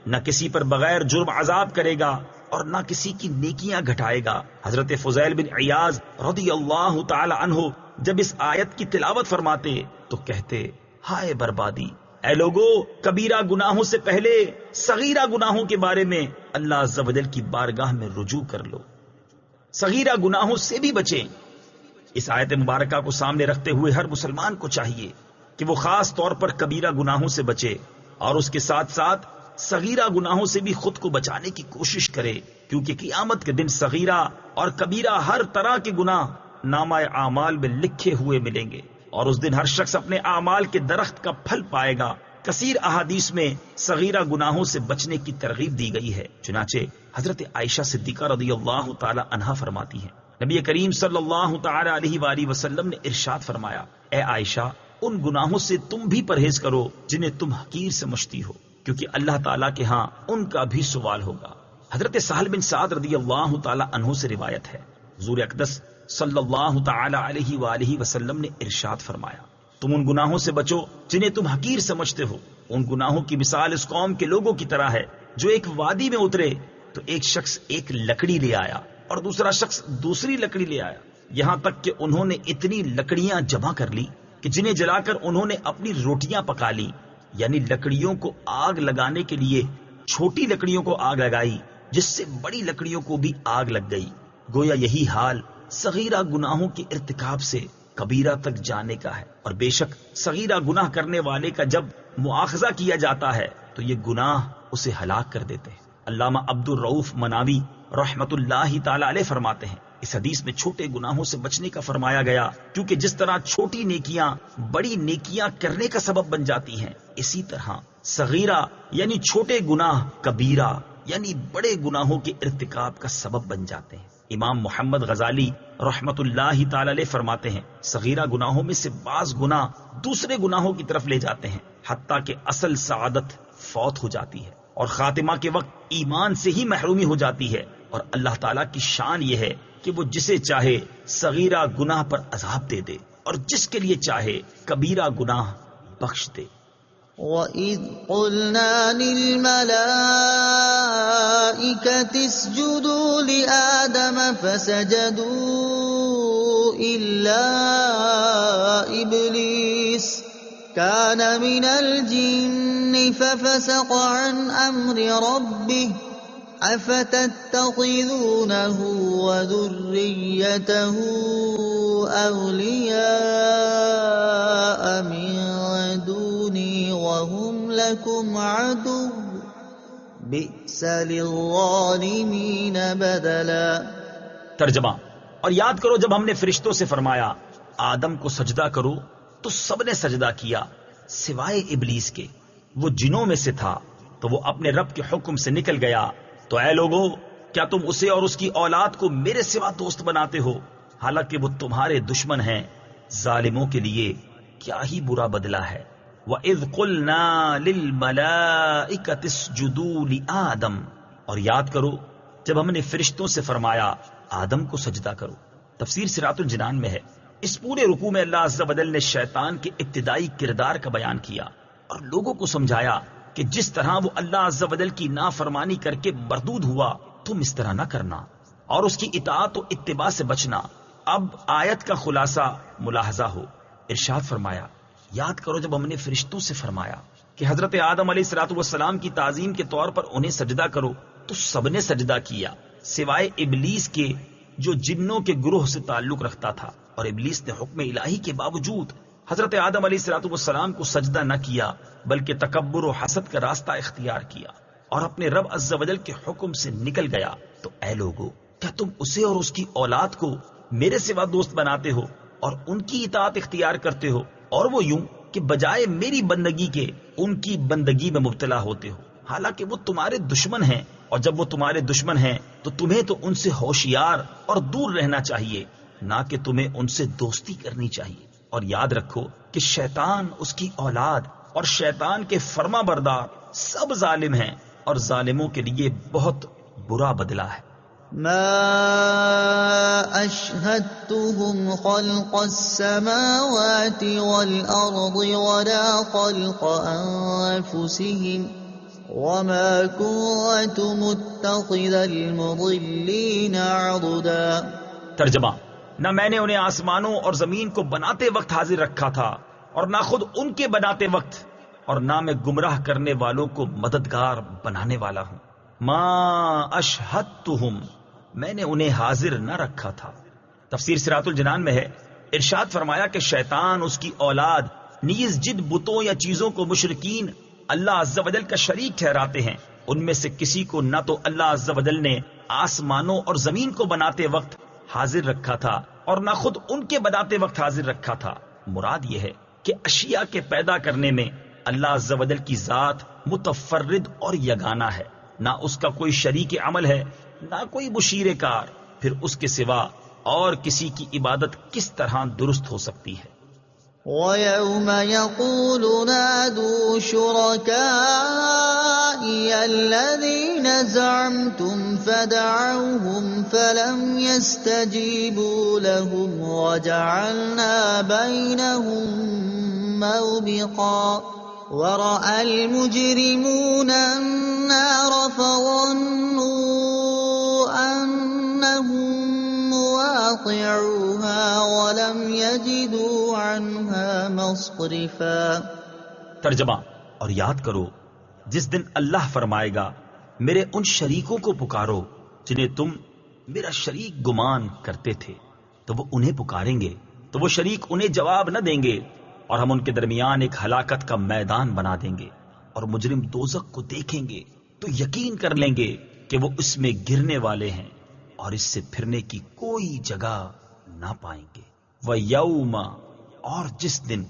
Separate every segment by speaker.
Speaker 1: نہ کسی پر بغیر جرم عذاب کرے گا اور نہ کسی کی نیکیاں گھٹائے گا۔ حضرت فضیل بن عیاض رضی اللہ تعالی عنہ جب اس آیت کی تلاوت فرماتے تو کہتے ہائے بربادی، اے لوگو، کبیرہ گناہوں سے پہلے صغیرہ گناہوں کے بارے میں اللہ عز و جل کی بارگاہ میں رجوع کر لو، صغیرہ گناہوں سے بھی بچیں۔ اس آیت مبارکہ کو سامنے رکھتے ہوئے ہر مسلمان کو چاہیے کہ وہ خاص طور پر کبیرہ گناہوں سے بچے اور اس کے ساتھ ساتھ صغیرہ گناہوں سے بھی خود کو بچانے کی کوشش کرے، کیونکہ قیامت کے دن صغیرہ اور کبیرہ ہر طرح کے گناہ نامہ اعمال میں لکھے ہوئے ملیں گے، اور اس دن ہر شخص اپنے اعمال کے درخت کا پھل پائے گا۔ کثیر احادیث میں صغیرہ گناہوں سے بچنے کی ترغیب دی گئی ہے، چنانچہ حضرت عائشہ صدیقہ رضی اللہ تعالی عنہا فرماتی ہیں، نبی کریم صلی اللہ تعالی علیہ وآلہ وسلم نے ارشاد فرمایا، اے عائشہ، ان گناہوں سے تم بھی پرہیز کرو جنہیں تم حقیر سمجھتی ہو، کیونکہ اللہ تعالیٰ کے ہاں ان کا بھی سوال ہوگا۔ حضرت سہل بن سعد رضی اللہ تعالی عنہ سے روایت ہے، حضور اقدس صلی اللہ تعالی علیہ وآلہ وسلم نے ارشاد فرمایا، تم ان گناہوں سے بچو جنہیں تم حقیر سمجھتے ہو۔ ان گناہوں کی مثال اس قوم کے لوگوں کی طرح ہے جو ایک وادی میں اترے تو ایک شخص ایک لکڑی لے آیا اور دوسرا شخص دوسری لکڑی لے آیا، یہاں تک کہ انہوں نے اتنی لکڑیاں جمع کر لی کہ جنہیں جلا کر انہوں نے اپنی روٹیاں پکا لی، یعنی لکڑیوں کو آگ لگانے کے لیے چھوٹی لکڑیوں کو آگ لگائی جس سے بڑی لکڑیوں کو بھی آگ لگ گئی۔ گویا یہی حال صغیرہ گناہوں کے ارتکاب سے کبیرہ تک جانے کا ہے، اور بے شک صغیرہ گناہ کرنے والے کا جب مؤاخذہ کیا جاتا ہے تو یہ گناہ اسے ہلاک کر دیتے ہیں۔ علامہ عبد الرؤف مناوی رحمت اللہ تعالی علیہ فرماتے ہیں، اس حدیث میں چھوٹے گناہوں سے بچنے کا فرمایا گیا، کیونکہ جس طرح چھوٹی نیکیاں بڑی نیکیاں کرنے کا سبب بن جاتی ہیں، اسی طرح صغیرہ یعنی چھوٹے گناہ کبیرہ یعنی بڑے گناہوں کے ارتکاب کا سبب بن جاتے ہیں۔ امام محمد غزالی رحمت اللہ تعالی علیہ فرماتے ہیں، صغیرہ گناہوں میں سے بعض گناہ دوسرے گناہوں کی طرف لے جاتے ہیں، حتیٰ کہ اصل سعادت فوت ہو جاتی ہے اور خاتمہ کے وقت ایمان سے ہی محرومی ہو جاتی ہے، اور اللہ تعالیٰ کی شان یہ ہے کہ وہ جسے چاہے صغیرہ گناہ پر عذاب دے دے اور جس کے لیے چاہے کبیرہ گناہ بخش دے۔
Speaker 2: وَإِذْ قُلْنَا لِلْمَلَائِكَةِ اسْجُدُوا لِآدَمَ فَسَجَدُوا إِلَّا إِبْلِيسَ كَانَ مِنَ الْجِنِّ فَفَسَقَ عَنْ أَمْرِ رَبِّهِ أَفَتَتَّخِذُونَهُ وَذُرِّيَّتَهُ أَوْلِيَاءَ مِن دُونِي وَهُمْ لَكُمْ عَدُوٌّ بِئْسَ لِلظَّالِمِينَ بَدَلًا۔
Speaker 1: ترجمہ، اور یاد کرو جب ہم نے فرشتوں سے فرمایا آدم کو سجدہ کرو تو سب نے سجدہ کیا سوائے ابلیس کے، وہ جنوں میں سے تھا تو وہ اپنے رب کے حکم سے نکل گیا۔ تو اے لوگو، کیا تم اسے اور اس کی اولاد کو میرے سوا دوست بناتے ہو، حالانکہ وہ تمہارے دشمن ہیں؟ ظالموں کے لیے کیا ہی برا بدلہ ہے۔ وَإِذْ قُلْنَا لِلْمَلَائِكَةِ اسْجُدُوا لِآدَمَ، اور یاد کرو جب ہم نے فرشتوں سے فرمایا آدم کو سجدہ کرو۔ تفسیر صراط الجنان میں ہے، اس پورے رکوع میں اللہ عز و جل نے شیطان کے ابتدائی کردار کا بیان کیا اور لوگوں کو سمجھایا کہ جس طرح وہ اللہ عز و جل کی نافرمانی کر کے مردود ہوا، تم اس طرح نہ کرنا اور اس کی اطاعت و اتباع سے بچنا۔ اب آیت کا خلاصہ ملاحظہ ہو، ارشاد فرمایا یاد کرو جب ہم نے فرشتوں سے فرمایا کہ حضرت آدم علیہ السلام کی تعظیم کے طور پر انہیں سجدہ کرو، تو سب نے سجدہ کیا سوائے ابلیس کے جو جنوں کے گروہ سے تعلق رکھتا تھا، اور ابلیس نے حکم الہی کے باوجود حضرت آدم علیہ السلام کو سجدہ نہ کیا، بلکہ تکبر و حسد کا راستہ اختیار کیا اور اپنے رب عز و جل کے حکم سے نکل گیا۔ تو اے لوگو، کیا تم اسے اور اس کی اولاد کو میرے سوا دوست بناتے ہو اور ان کی اطاعت اختیار کرتے ہو، اور وہ یوں کہ بجائے میری بندگی کے ان کی بندگی میں مبتلا ہوتے ہو، حالانکہ وہ تمہارے دشمن ہیں، اور جب وہ تمہارے دشمن ہیں تو تمہیں تو ان سے ہوشیار اور دور رہنا چاہیے، نہ کہ تمہیں ان سے دوستی کرنی چاہیے۔ اور یاد رکھو کہ شیطان، اس کی اولاد اور شیطان کے فرما بردار سب ظالم ہیں، اور ظالموں کے لیے بہت برا بدلہ ہے۔
Speaker 2: ما أشهدتهم خلق السماوات والأرض ولا خلق أنفسهم وما كنت متخذ المضلين عضدا۔
Speaker 1: ترجمہ: نہ میں نے انہیں آسمانوں اور زمین کو بناتے وقت حاضر رکھا تھا اور نہ خود ان کے بناتے وقت، اور نہ میں گمراہ کرنے والوں کو مددگار بنانے والا ہوں۔ ما اشہدتہم، میں نے انہیں حاضر نہ رکھا تھا۔ تفسیر صراط الجنان میں ہے، ارشاد فرمایا کہ شیطان، اس کی اولاد نیز جن بتوں یا چیزوں کو مشرکین اللہ عز و جل کا شریک ٹھہراتے ہیں، ان میں سے کسی کو نہ تو اللہ عز و جل نے آسمانوں اور زمین کو بناتے وقت حاضر رکھا تھا اور نہ خود ان کے بناتے وقت حاضر رکھا تھا۔ مراد یہ ہے کہ اشیاء کے پیدا کرنے میں اللہ عز و جل کی ذات متفرد اور یگانہ ہے، نہ اس کا کوئی شریک عمل ہے، نہ کوئی مشیر کار، پھر اس کے سوا اور کسی کی عبادت کس طرح درست ہو سکتی ہے؟
Speaker 2: وَيَوْمَ يَقُولُ نَادُوا شُرَكَائِيَ الَّذِينَ زَعَمْتُمْ فَدَعَوْهُمْ فَلَمْ يَسْتَجِيبُوا لَهُمْ وَجَعَلْنَا بَيْنَهُمْ مَوْبِقًا وَرَأَى الْمُجْرِمُونَ النَّارَ فَظَنُّوا أَنَّهُمْ مواقعوها ولم يجدوا عنها مصرفا۔
Speaker 1: ترجمہ: اور یاد کرو جس دن اللہ فرمائے گا میرے ان شریکوں کو پکارو جنہیں تم میرا شریک گمان کرتے تھے، تو وہ انہیں پکاریں گے تو وہ شریک انہیں جواب نہ دیں گے، اور ہم ان کے درمیان ایک ہلاکت کا میدان بنا دیں گے، اور مجرم دوزخ کو دیکھیں گے تو یقین کر لیں گے کہ وہ اس میں گرنے والے ہیں اور اس سے پھرنے کی کوئی جگہ نہ پائیں گے۔ وَيَوْمَ، اور جس دن،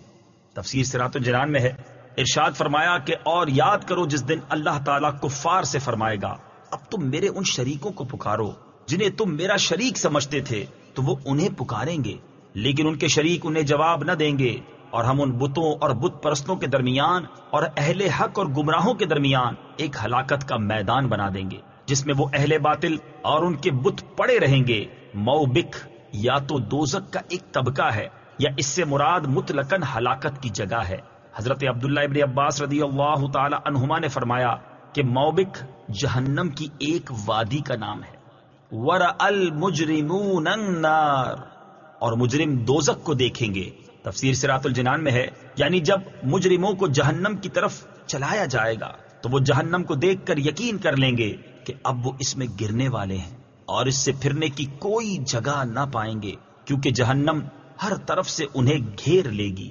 Speaker 1: تفسیر صراط الجنان میں ہے، ارشاد فرمایا کہ اور یاد کرو جس دن اللہ تعالیٰ کفار سے فرمائے گا اب تم میرے ان شریکوں کو پکارو جنہیں تم میرا شریک سمجھتے تھے، تو وہ انہیں پکاریں گے لیکن ان کے شریک انہیں جواب نہ دیں گے، اور ہم ان بتوں اور بت پرستوں کے درمیان اور اہل حق اور گمراہوں کے درمیان ایک ہلاکت کا میدان بنا دیں گے جس میں وہ اہل باطل اور ان کے بت پڑے رہیں گے۔ موبک یا تو دوزخ کا ایک طبقہ ہے یا اس سے مراد مطلقاً ہلاکت کی جگہ ہے۔ حضرت عبداللہ ابن عباس رضی اللہ تعالی عنہما نے فرمایا کہ موبک جہنم کی ایک وادی کا نام ہے۔ وَرَأَى الْمُجْرِمُونَ النَّارَ، اور مجرم دوزخ کو دیکھیں گے۔ تفسیر صراط الجنان میں ہے یعنی جب مجرموں کو جہنم کی طرف چلایا جائے گا تو وہ جہنم کو دیکھ کر یقین کر لیں گے کہ اب وہ اس میں گرنے والے ہیں اور اس سے پھرنے کی کوئی جگہ نہ پائیں گے، کیونکہ جہنم ہر طرف سے انہیں گھیر لے گی۔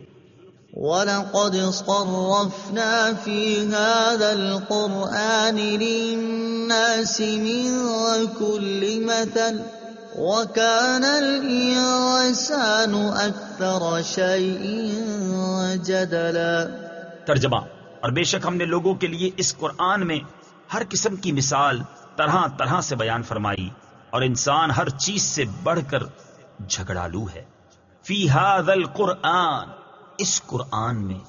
Speaker 2: وَلَقَدْ صَرَّفْنَا فِي هَذَا الْقُرْآنِ لِلنَّاسِ مِنْ كُلِّ مَثَلٍ وَكَانَ الْإِنسَانُ أَكْثَرَ شَيْءٍ جَدَلًا۔
Speaker 1: ترجمہ: اور بے شک ہم نے لوگوں کے لیے اس قرآن میں ہر قسم کی مثال طرح طرح سے بیان فرمائی، اور انسان ہر چیز سے بڑھ کر جھگڑالو ہے۔ فی ھذا القرآن، اس قرآن میں،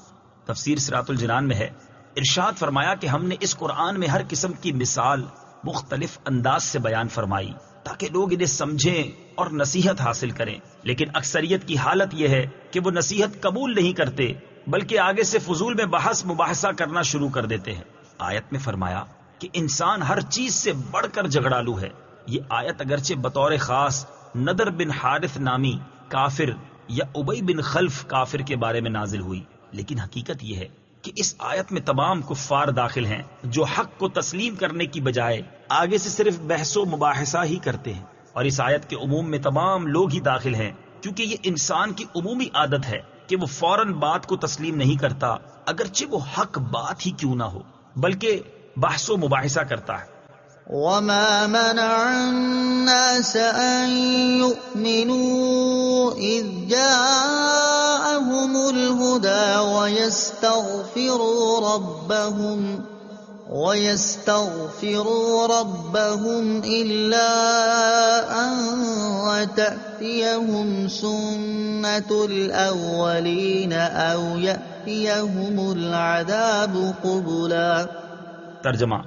Speaker 1: تفسیر صراط الجنان میں ہے، ارشاد فرمایا کہ ہم نے اس قرآن میں ہر قسم کی مثال مختلف انداز سے بیان فرمائی تاکہ لوگ انہیں سمجھیں اور نصیحت حاصل کریں، لیکن اکثریت کی حالت یہ ہے کہ وہ نصیحت قبول نہیں کرتے بلکہ آگے سے فضول میں بحث مباحثہ کرنا شروع کر دیتے ہیں۔ آیت میں فرمایا کہ انسان ہر چیز سے بڑھ کر جھگڑالو ہے۔ یہ آیت اگرچہ بطور خاص نضر بن حارث نامی کافر یا ابی بن خلف کافر کے بارے میں نازل ہوئی، لیکن حقیقت یہ ہے کہ اس آیت میں تمام کفار داخل ہیں جو حق کو تسلیم کرنے کی بجائے آگے سے صرف بحث و مباحثہ ہی کرتے ہیں، اور اس آیت کے عموم میں تمام لوگ ہی داخل ہیں، کیونکہ یہ انسان کی عمومی عادت ہے کہ وہ فوراً بات کو تسلیم نہیں کرتا اگرچہ وہ حق بات ہی کیوں نہ ہو، بلکہ بحث و مباحثہ کرتا ہے۔
Speaker 2: وَمَا مَنَعَ النَّاسَ أَن يُؤْمِنُوا إِذْ جَاءَهُمُ الْهُدَى وَيَسْتَغْفِرُوا رَبَّهُمْ إِلَّا أَن تَأْتِيَهُمْ سُنَّةُ الْأَوَّلِينَ أَوْ يَأْتِيَهُمُ الْعَذَابُ قُبُلًا۔
Speaker 1: ترجمہ: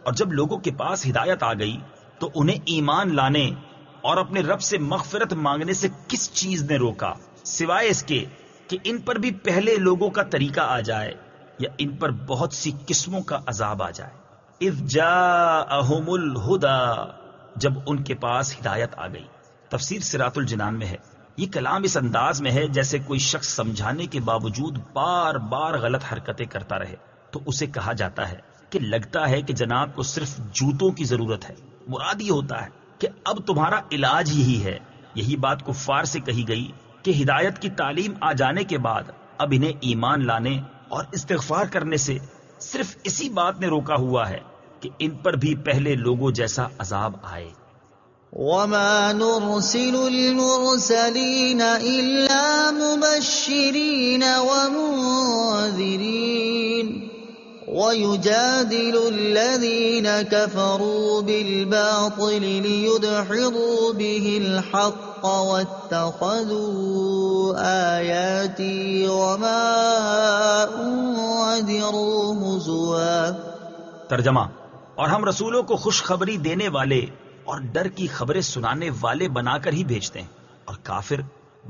Speaker 1: اور جب لوگوں کے پاس ہدایت آ گئی تو انہیں ایمان لانے اور اپنے رب سے مغفرت مانگنے سے کس چیز نے روکا سوائے اس کے کہ ان پر بھی پہلے لوگوں کا طریقہ آ جائے یا ان پر بہت سی قسموں کا عذاب آ جائے. اذ جاءہم الہدی، جب ان کے پاس ہدایت آ گئی. تفسیر صراط الجنان میں ہے یہ کلام اس انداز میں ہے جیسے کوئی شخص سمجھانے کے باوجود بار بار غلط حرکتیں کرتا رہے تو اسے کہا جاتا ہے کہ لگتا ہے کہ جناب کو صرف جوتوں کی ضرورت ہے. مراد یہ ہوتا ہے کہ اب تمہارا علاج یہی ہے. یہی بات کفار سے کہی گئی کہ ہدایت کی تعلیم آ جانے کے بعد اب انہیں ایمان لانے اور استغفار کرنے سے صرف اسی بات نے روکا ہوا ہے کہ ان پر بھی پہلے لوگوں جیسا عذاب آئے.
Speaker 2: وَمَا نُرْسِلُ الْمُرْسَلِينَ إِلَّا مُبَشِّرِينَ وَمُنذِرِينَ وَيُجَادِلُ الَّذِينَ كَفَرُوا بِالْبَاطِلِ لِيُدْحِضُوا بِهِ الْحَقَّ وَاتَّخَذُوا آيَاتِي وَمَا أُنذِرُوا هُزُوًا.
Speaker 1: ترجمہ: اور ہم رسولوں کو خوشخبری دینے والے اور ڈر کی خبریں سنانے والے بنا کر ہی بھیجتے ہیں، اور کافر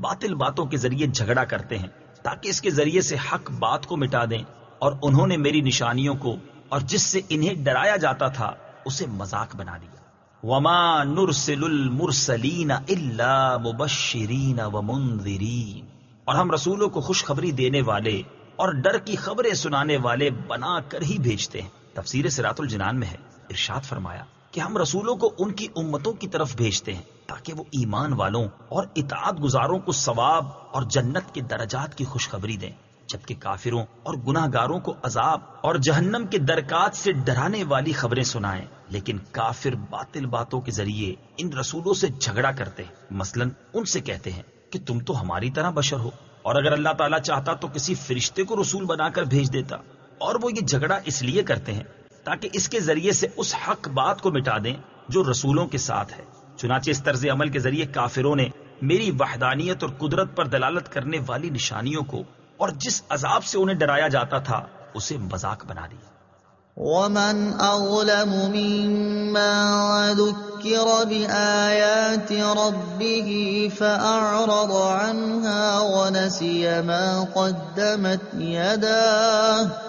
Speaker 1: باطل باتوں کے ذریعے جھگڑا کرتے ہیں تاکہ اس کے ذریعے سے حق بات کو مٹا دیں، اور انہوں نے میری نشانیوں کو اور جس سے انہیں ڈرایا جاتا تھا اسے مذاق بنا دیا. وما نرسل المرسلین الا مبشرین ومنذرین، اور ہم رسولوں کو خوشخبری دینے والے اور ڈر کی خبریں سنانے والے بنا کر ہی بھیجتے ہیں. تفسیر صراط الجنان میں ہے ارشاد فرمایا کہ ہم رسولوں کو ان کی امتوں کی طرف بھیجتے ہیں تاکہ وہ ایمان والوں اور اطاعت گزاروں کو ثواب اور جنت کے درجات کی خوشخبری دیں، جبکہ کافروں اور گناہ گاروں کو عذاب اور جہنم کے درکات سے ڈرانے والی خبریں سنائیں. لیکن کافر باطل باتوں کے ذریعے ان رسولوں سے جھگڑا کرتے ہیں. مثلا ان سے کہتے ہیں کہ تم تو ہماری طرح بشر ہو، اور اگر اللہ تعالیٰ چاہتا تو کسی فرشتے کو رسول بنا کر بھیج دیتا. اور وہ یہ جھگڑا اس لیے کرتے ہیں تاکہ اس کے ذریعے سے اس حق بات کو مٹا دیں جو رسولوں کے ساتھ ہے. چنانچہ اس طرز عمل کے ذریعے کافروں نے میری وحدانیت اور قدرت پر دلالت کرنے والی نشانیوں کو اور جس عذاب سے انہیں ڈرایا جاتا تھا اسے مذاق بنا دیا.
Speaker 2: وَمَنْ أَظْلَمُ مِمَّن ذُكِّرَ بِآيَاتِ رَبِّهِ فَأَعْرَضَ عَنْهَا وَنَسِيَ مَا قَدَّمَتْ يَدَاهُ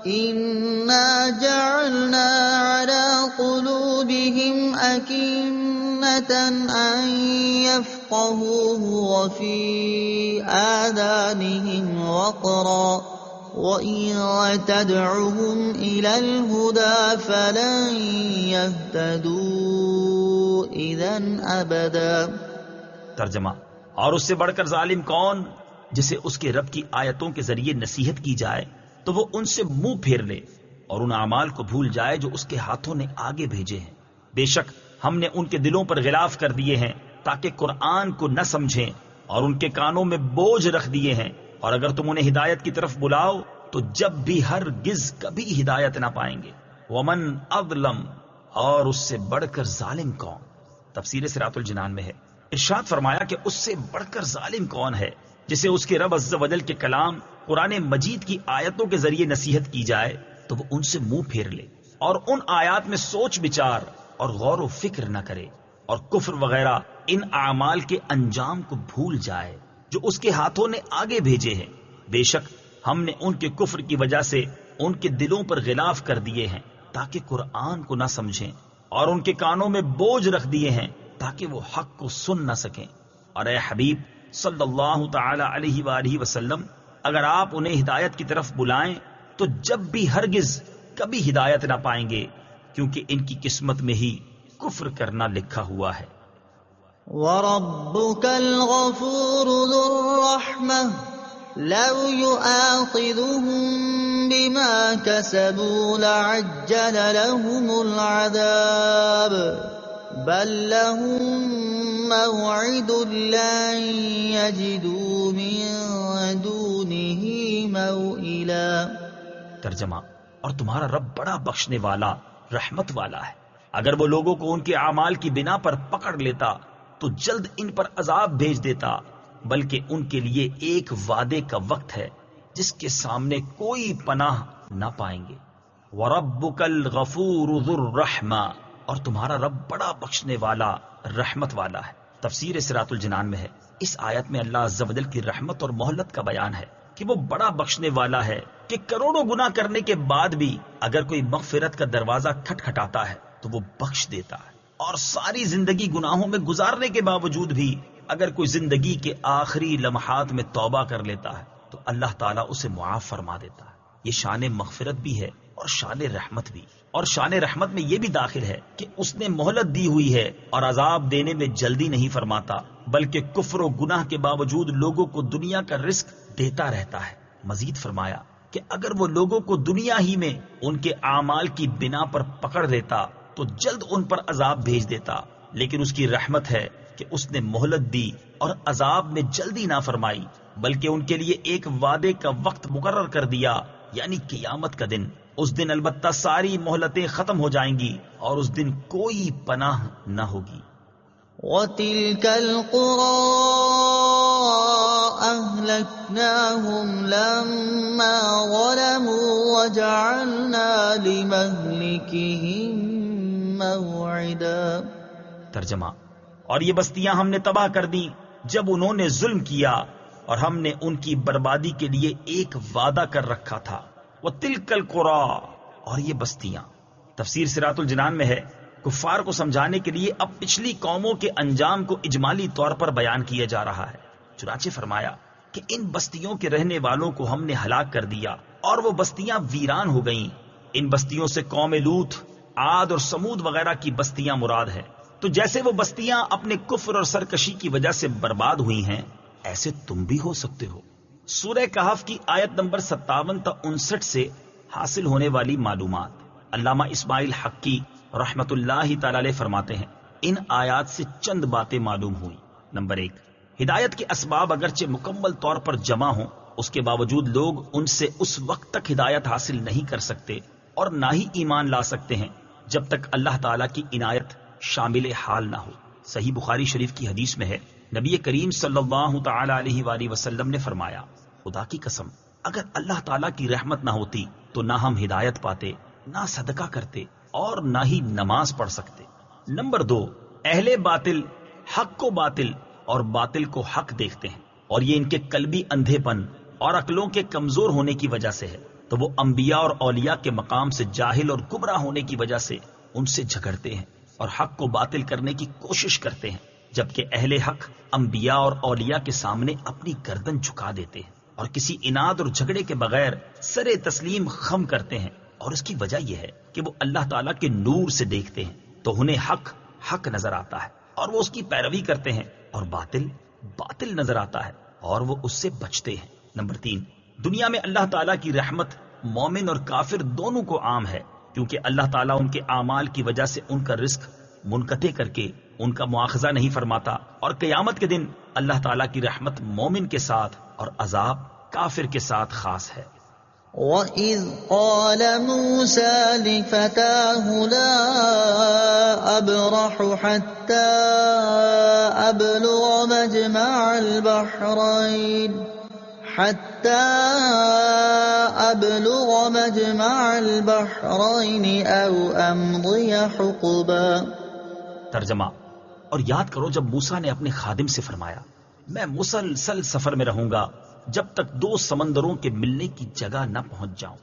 Speaker 2: إِنَّا جَعَلْنَا عَلَى قُلُوبِهِمْ أَكِنَّةً أَن يَفْقَهُوهُ وَفِي آذَانِهِمْ وَقْرًا وَإِن تَدْعُهُمْ إِلَى الْهُدَى فَلَن يَهْتَدُوا إِذًا أَبَدًا.
Speaker 1: ترجمہ: اور اس سے بڑھ کر ظالم کون جسے اس کے رب کی آیتوں کے ذریعے نصیحت کی جائے تو وہ ان سے منہ پھیر لے اور ان اعمال کو بھول جائے جو اس کے ہاتھوں نے آگے بھیجے ہیں. بے شک ہم نے ان کے دلوں پر غلاف کر دیے ہیں تاکہ قرآن کو نہ سمجھیں، اور ان کے کانوں میں بوجھ رکھ دیے ہیں، اور اگر تم انہیں ہدایت کی طرف بلاؤ تو جب بھی ہرگز کبھی ہدایت نہ پائیں گے. ومن اظلم، اور اس سے بڑھ کر ظالم کون. تفسیر صراط الجنان میں ہے ارشاد فرمایا کہ اس سے بڑھ کر ظالم کون ہے جسے اس کے رب عز و جل کے کلام قرآن مجید کی آیتوں کے ذریعے نصیحت کی جائے تو وہ ان سے منہ پھیر لے اور ان آیات میں سوچ بچار اور غور و فکر نہ کرے اور کفر وغیرہ ان اعمال کے انجام کو بھول جائے جو اس کے ہاتھوں نے آگے بھیجے ہیں. بے شک ہم نے ان کے کفر کی وجہ سے ان کے دلوں پر غلاف کر دیے ہیں تاکہ قرآن کو نہ سمجھیں، اور ان کے کانوں میں بوجھ رکھ دیے ہیں تاکہ وہ حق کو سن نہ سکیں. اور اے حبیب صلی اللہ تعالی علیہ وآلہ وسلم، اگر آپ انہیں ہدایت کی طرف بلائیں تو جب بھی ہرگز کبھی ہدایت نہ پائیں گے، کیونکہ ان کی قسمت میں ہی کفر کرنا لکھا ہوا ہے.
Speaker 2: وَرَبُّكَ الْغَفُورُ ذُو الرَّحْمَةِ لَوْ يُؤَاخِذُهُم بِمَا كَسَبُوا لَعَجَّلَ لَهُمُ الْعَذَابَ بَل لَّهُم مَّوْعِدٌ لَّن يَجِدُوا مِن دُونِهِ مَوْئِلًا.
Speaker 1: ترجمہ: اور تمہارا رب بڑا بخشنے والا رحمت والا ہے. اگر وہ لوگوں کو ان کے اعمال کی بنا پر پکڑ لیتا تو جلد ان پر عذاب بھیج دیتا، بلکہ ان کے لیے ایک وعدے کا وقت ہے جس کے سامنے کوئی پناہ نہ پائیں گے. وَرَبُّكَ الْغَفُورُ ذُو الرَّحْمَةِ، اور تمہارا رب بڑا بخشنے والا رحمت والا ہے. تفسیر صراط الجنان میں ہے اس آیت میں اللہ عز و جل کی رحمت اور مہلت کا بیان ہے کہ وہ بڑا بخشنے والا ہے کہ کروڑوں گناہ کرنے کے بعد بھی اگر کوئی مغفرت کا دروازہ کھٹکھٹاتا ہے تو وہ بخش دیتا ہے، اور ساری زندگی گناہوں میں گزارنے کے باوجود بھی اگر کوئی زندگی کے آخری لمحات میں توبہ کر لیتا ہے تو اللہ تعالیٰ اسے معاف فرما دیتا ہے۔ یہ شان مغفرت بھی ہے اور شان رحمت بھی، اور شان رحمت میں یہ بھی داخل ہے کہ اس نے مہلت دی ہوئی ہے اور عذاب دینے میں جلدی نہیں فرماتا، بلکہ کفر و گناہ کے باوجود لوگوں کو دنیا کا رزق دیتا رہتا ہے۔ مزید فرمایا کہ اگر وہ لوگوں کو دنیا ہی میں ان کے اعمال کی بنا پر پکڑ دیتا تو جلد ان پر عذاب بھیج دیتا، لیکن اس کی رحمت ہے کہ اس نے مہلت دی اور عذاب میں جلدی نہ فرمائی، بلکہ ان کے لیے ایک وعدے کا وقت مقرر کر دیا، یعنی قیامت کا دن۔ اس دن البتہ ساری مہلتیں ختم ہو جائیں گی اور اس دن کوئی پناہ نہ ہوگی۔
Speaker 2: وَتِلْكَ الْقُرَىٰ أَهْلَكْنَاهُمْ لَمَّا ظَلَمُوا وَجَعَلْنَا لِمَهْلِكِهِم مَّوْعِدًا۔
Speaker 1: ترجمہ: اور یہ بستیاں ہم نے تباہ کر دی جب انہوں نے ظلم کیا، اور ہم نے ان کی بربادی کے لیے ایک وعدہ کر رکھا تھا۔ وَتِلْكَ الْقُرَىٰ، اور یہ بستیاں۔ تفسیر صراط الجنان میں ہے، کفار کو سمجھانے کے لیے اب پچھلی قوموں کے انجام کو اجمالی طور پر بیان کیا جا رہا ہے۔ چنانچہ فرمایا کہ ان بستیوں کے رہنے والوں کو ہم نے ہلاک کر دیا اور وہ بستیاں ویران ہو گئیں۔ ان بستیوں سے قوم لوط، عاد اور سمود وغیرہ کی بستیاں مراد ہیں۔ تو جیسے وہ بستیاں اپنے کفر اور سرکشی کی وجہ سے برباد ہوئی ہیں، ایسے تم بھی ہو سکتے ہو۔ سورہ کہف کی آیت نمبر 57 تا 59 سے حاصل ہونے والی معلومات۔ علامہ اسماعیل حقی رحمت اللہ تعالی علیہ فرماتے ہیں، ان آیات سے چند باتیں معلوم ہوئی۔ نمبر 1، ہدایت کے اسباب اگرچہ مکمل طور پر جمع ہوں، اس کے باوجود لوگ ان سے اس وقت تک ہدایت حاصل نہیں کر سکتے اور نہ ہی ایمان لا سکتے ہیں جب تک اللہ تعالیٰ کی عنایت شامل حال نہ ہو۔ صحیح بخاری شریف کی حدیث میں ہے، نبی کریم صلی اللہ تعالی علیہ وآلہ وسلم نے فرمایا، خدا کی قسم اگر اللہ تعالیٰ کی رحمت نہ ہوتی تو نہ ہم ہدایت پاتے، نہ صدقہ کرتے اور نہ ہی نماز پڑھ سکتے۔ نمبر 2، اہل باطل حق کو باطل اور باطل کو حق دیکھتے ہیں، اور یہ ان کے قلبی اندھے پن اور عقلوں کے کمزور ہونے کی وجہ سے ہے، تو وہ انبیاء اور اولیاء کے مقام سے جاہل اور گمراہ ہونے کی وجہ سے ان سے جھگڑتے ہیں اور حق کو باطل کرنے کی کوشش کرتے ہیں، جبکہ اہل حق انبیاء اور اولیاء کے سامنے اپنی گردن جھکا دیتے ہیں اور کسی اناد اور جھگڑے کے بغیر سر تسلیم خم کرتے ہیں، اور اس کی وجہ یہ ہے کہ وہ اللہ تعالیٰ کے نور سے دیکھتے ہیں تو انہیں حق حق نظر آتا ہے اور وہ اس کی پیروی کرتے ہیں، اور باطل باطل نظر آتا ہے اور وہ اس سے بچتے ہیں۔ نمبر 3، دنیا میں اللہ تعالیٰ کی رحمت مومن اور کافر دونوں کو عام ہے، کیونکہ اللہ تعالیٰ ان کے اعمال کی وجہ سے ان کا رزق منقطع کر کے ان کا مواخذہ نہیں فرماتا، اور قیامت کے دن اللہ تعالیٰ کی رحمت مومن کے ساتھ اور عذاب کافر کے ساتھ خاص ہے۔
Speaker 2: وَإِذْ قَالَ مُوسَى لِفَتَاهُ لَا أَبْرَحُ حَتَّى أَبْلُغَ مَجْمَعَ الْبَحْرَيْنِ أَوْ أَمْضِيَ حُقُبًا۔
Speaker 1: ترجمہ: اور یاد کرو جب موسیٰ نے اپنے خادم سے فرمایا، میں مسلسل سفر میں رہوں گا جب تک 2 سمندروں کے ملنے کی جگہ نہ پہنچ جاؤں،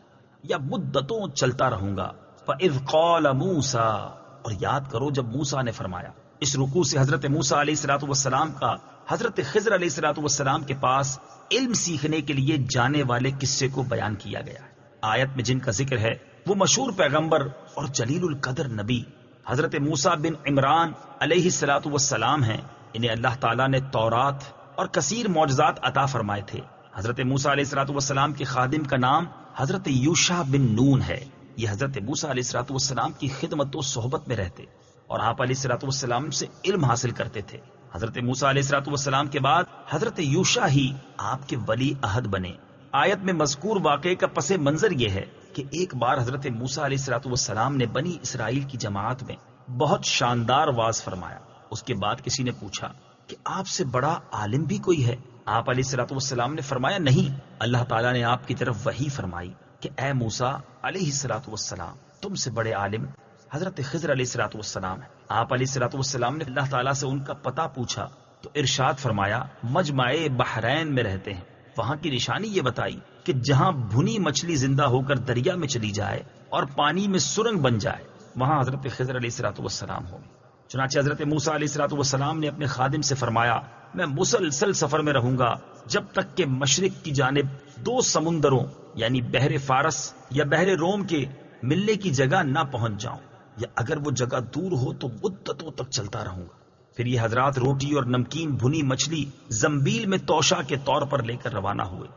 Speaker 1: یا مدتوں چلتا رہوں گا۔ فَإِذْ قَالَ مُوسَىٰ، اور یاد کرو جب موسیٰ نے فرمایا۔ اس رکوع سے حضرت موسیٰ علیہ السلام کا حضرت خضر علیہ السلام کے پاس علم سیکھنے کے لیے جانے والے قصے کو بیان کیا گیا ہے۔ آیت میں جن کا ذکر ہے وہ مشہور پیغمبر اور جلیل القدر نبی حضرت موسیٰ بن عمران علیہ السلام ہیں۔ انہیں اللہ تعالیٰ نے تورات اور کثیر معجزات عطا فرمائے تھے۔ حضرت موسیٰ علیہ السلام کے خادم کا نام حضرت یوشع بن نون ہے۔ یہ حضرت موسیٰ علیہ السلام کی خدمت و صحبت میں رہتے اور آپ علیہ السلام سے علم حاصل کرتے تھے۔ حضرت موسیٰ علیہ السلام کے بعد حضرت یوشع ہی آپ کے ولی عہد بنے۔ آیت میں مذکور واقعے کا پس منظر یہ ہے کہ ایک بار حضرت موسیٰ علیہ السلام نے بنی اسرائیل کی جماعت میں بہت شاندار واز فرمایا۔ اس کے بعد کسی نے پوچھا کہ آپ سے بڑا عالم بھی کوئی ہے؟ آپ علیہ السلام نے فرمایا، نہیں، اللہ تعالیٰ نے آپ کی طرف وحی فرمائی کہ اے موسیٰ علیہ السلام، تم سے بڑے عالم حضرت خضر علیہ السلام ہیں۔ آپ علیہ السلام نے اللہ تعالیٰ سے ان کا پتہ پوچھا تو ارشاد فرمایا، مجمع بحرین میں رہتے ہیں۔ وہاں کی نشانی یہ بتائی کہ جہاں بھنی مچھلی زندہ ہو کر دریا میں چلی جائے اور پانی میں سرنگ بن جائے وہاں حضرت خضر علیہ الصلوۃ والسلام ہوں گے۔ چنانچہ حضرت موسیٰ علیہ الصلوۃ والسلام نے اپنے خادم سے فرمایا میں مسلسل سفر میں رہوں گا جب تک کہ مشرق کی جانب 2 سمندروں یعنی بحر فارس یا بحر روم کے ملنے کی جگہ نہ پہنچ جاؤں، یا اگر وہ جگہ دور ہو تو مدتوں تک چلتا رہوں گا۔ پھر یہ حضرات روٹی اور نمکین بھنی مچھلی زنبیل میں توشہ کے طور پر لے کر روانہ ہوئے۔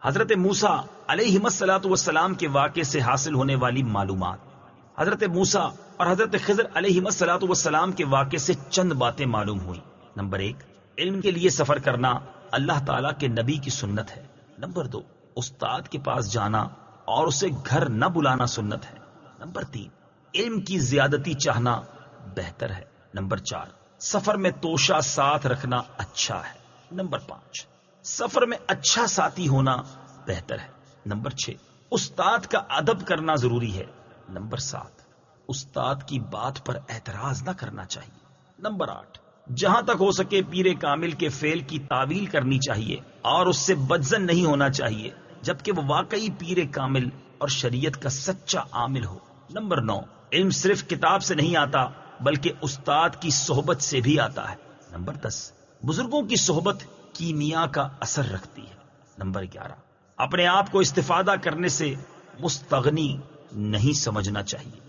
Speaker 1: حضرت موسیٰ علیہ الصلوۃ والسلام کے واقعے سے حاصل ہونے والی معلومات۔ حضرت موسیٰ اور حضرت خضر علیہ الصلوۃ والسلام کے واقعے سے چند باتیں معلوم ہوئیں۔ نمبر 1، علم کے لیے سفر کرنا اللہ تعالیٰ کے نبی کی سنت ہے۔ نمبر 2، استاد کے پاس جانا اور اسے گھر نہ بلانا سنت ہے۔ نمبر 3، علم کی زیادتی چاہنا بہتر ہے۔ نمبر 4، سفر میں توشہ ساتھ رکھنا اچھا ہے۔ نمبر 5، سفر میں اچھا ساتھی ہونا بہتر ہے۔ نمبر 6، استاد کا ادب کرنا ضروری ہے۔ نمبر 7، استاد کی بات پر اعتراض نہ کرنا چاہیے۔ نمبر 8، جہاں تک ہو سکے پیر کامل کے فعل کی تعویل کرنی چاہیے اور اس سے بدظن نہیں ہونا چاہیے جبکہ وہ واقعی پیر کامل اور شریعت کا سچا عامل ہو۔ نمبر 9، علم صرف کتاب سے نہیں آتا بلکہ استاد کی صحبت سے بھی آتا ہے۔ نمبر 10، بزرگوں کی صحبت کیمیا کا اثر رکھتی ہے۔ نمبر 11، اپنے آپ کو استفادہ کرنے سے مستغنی نہیں سمجھنا چاہیے۔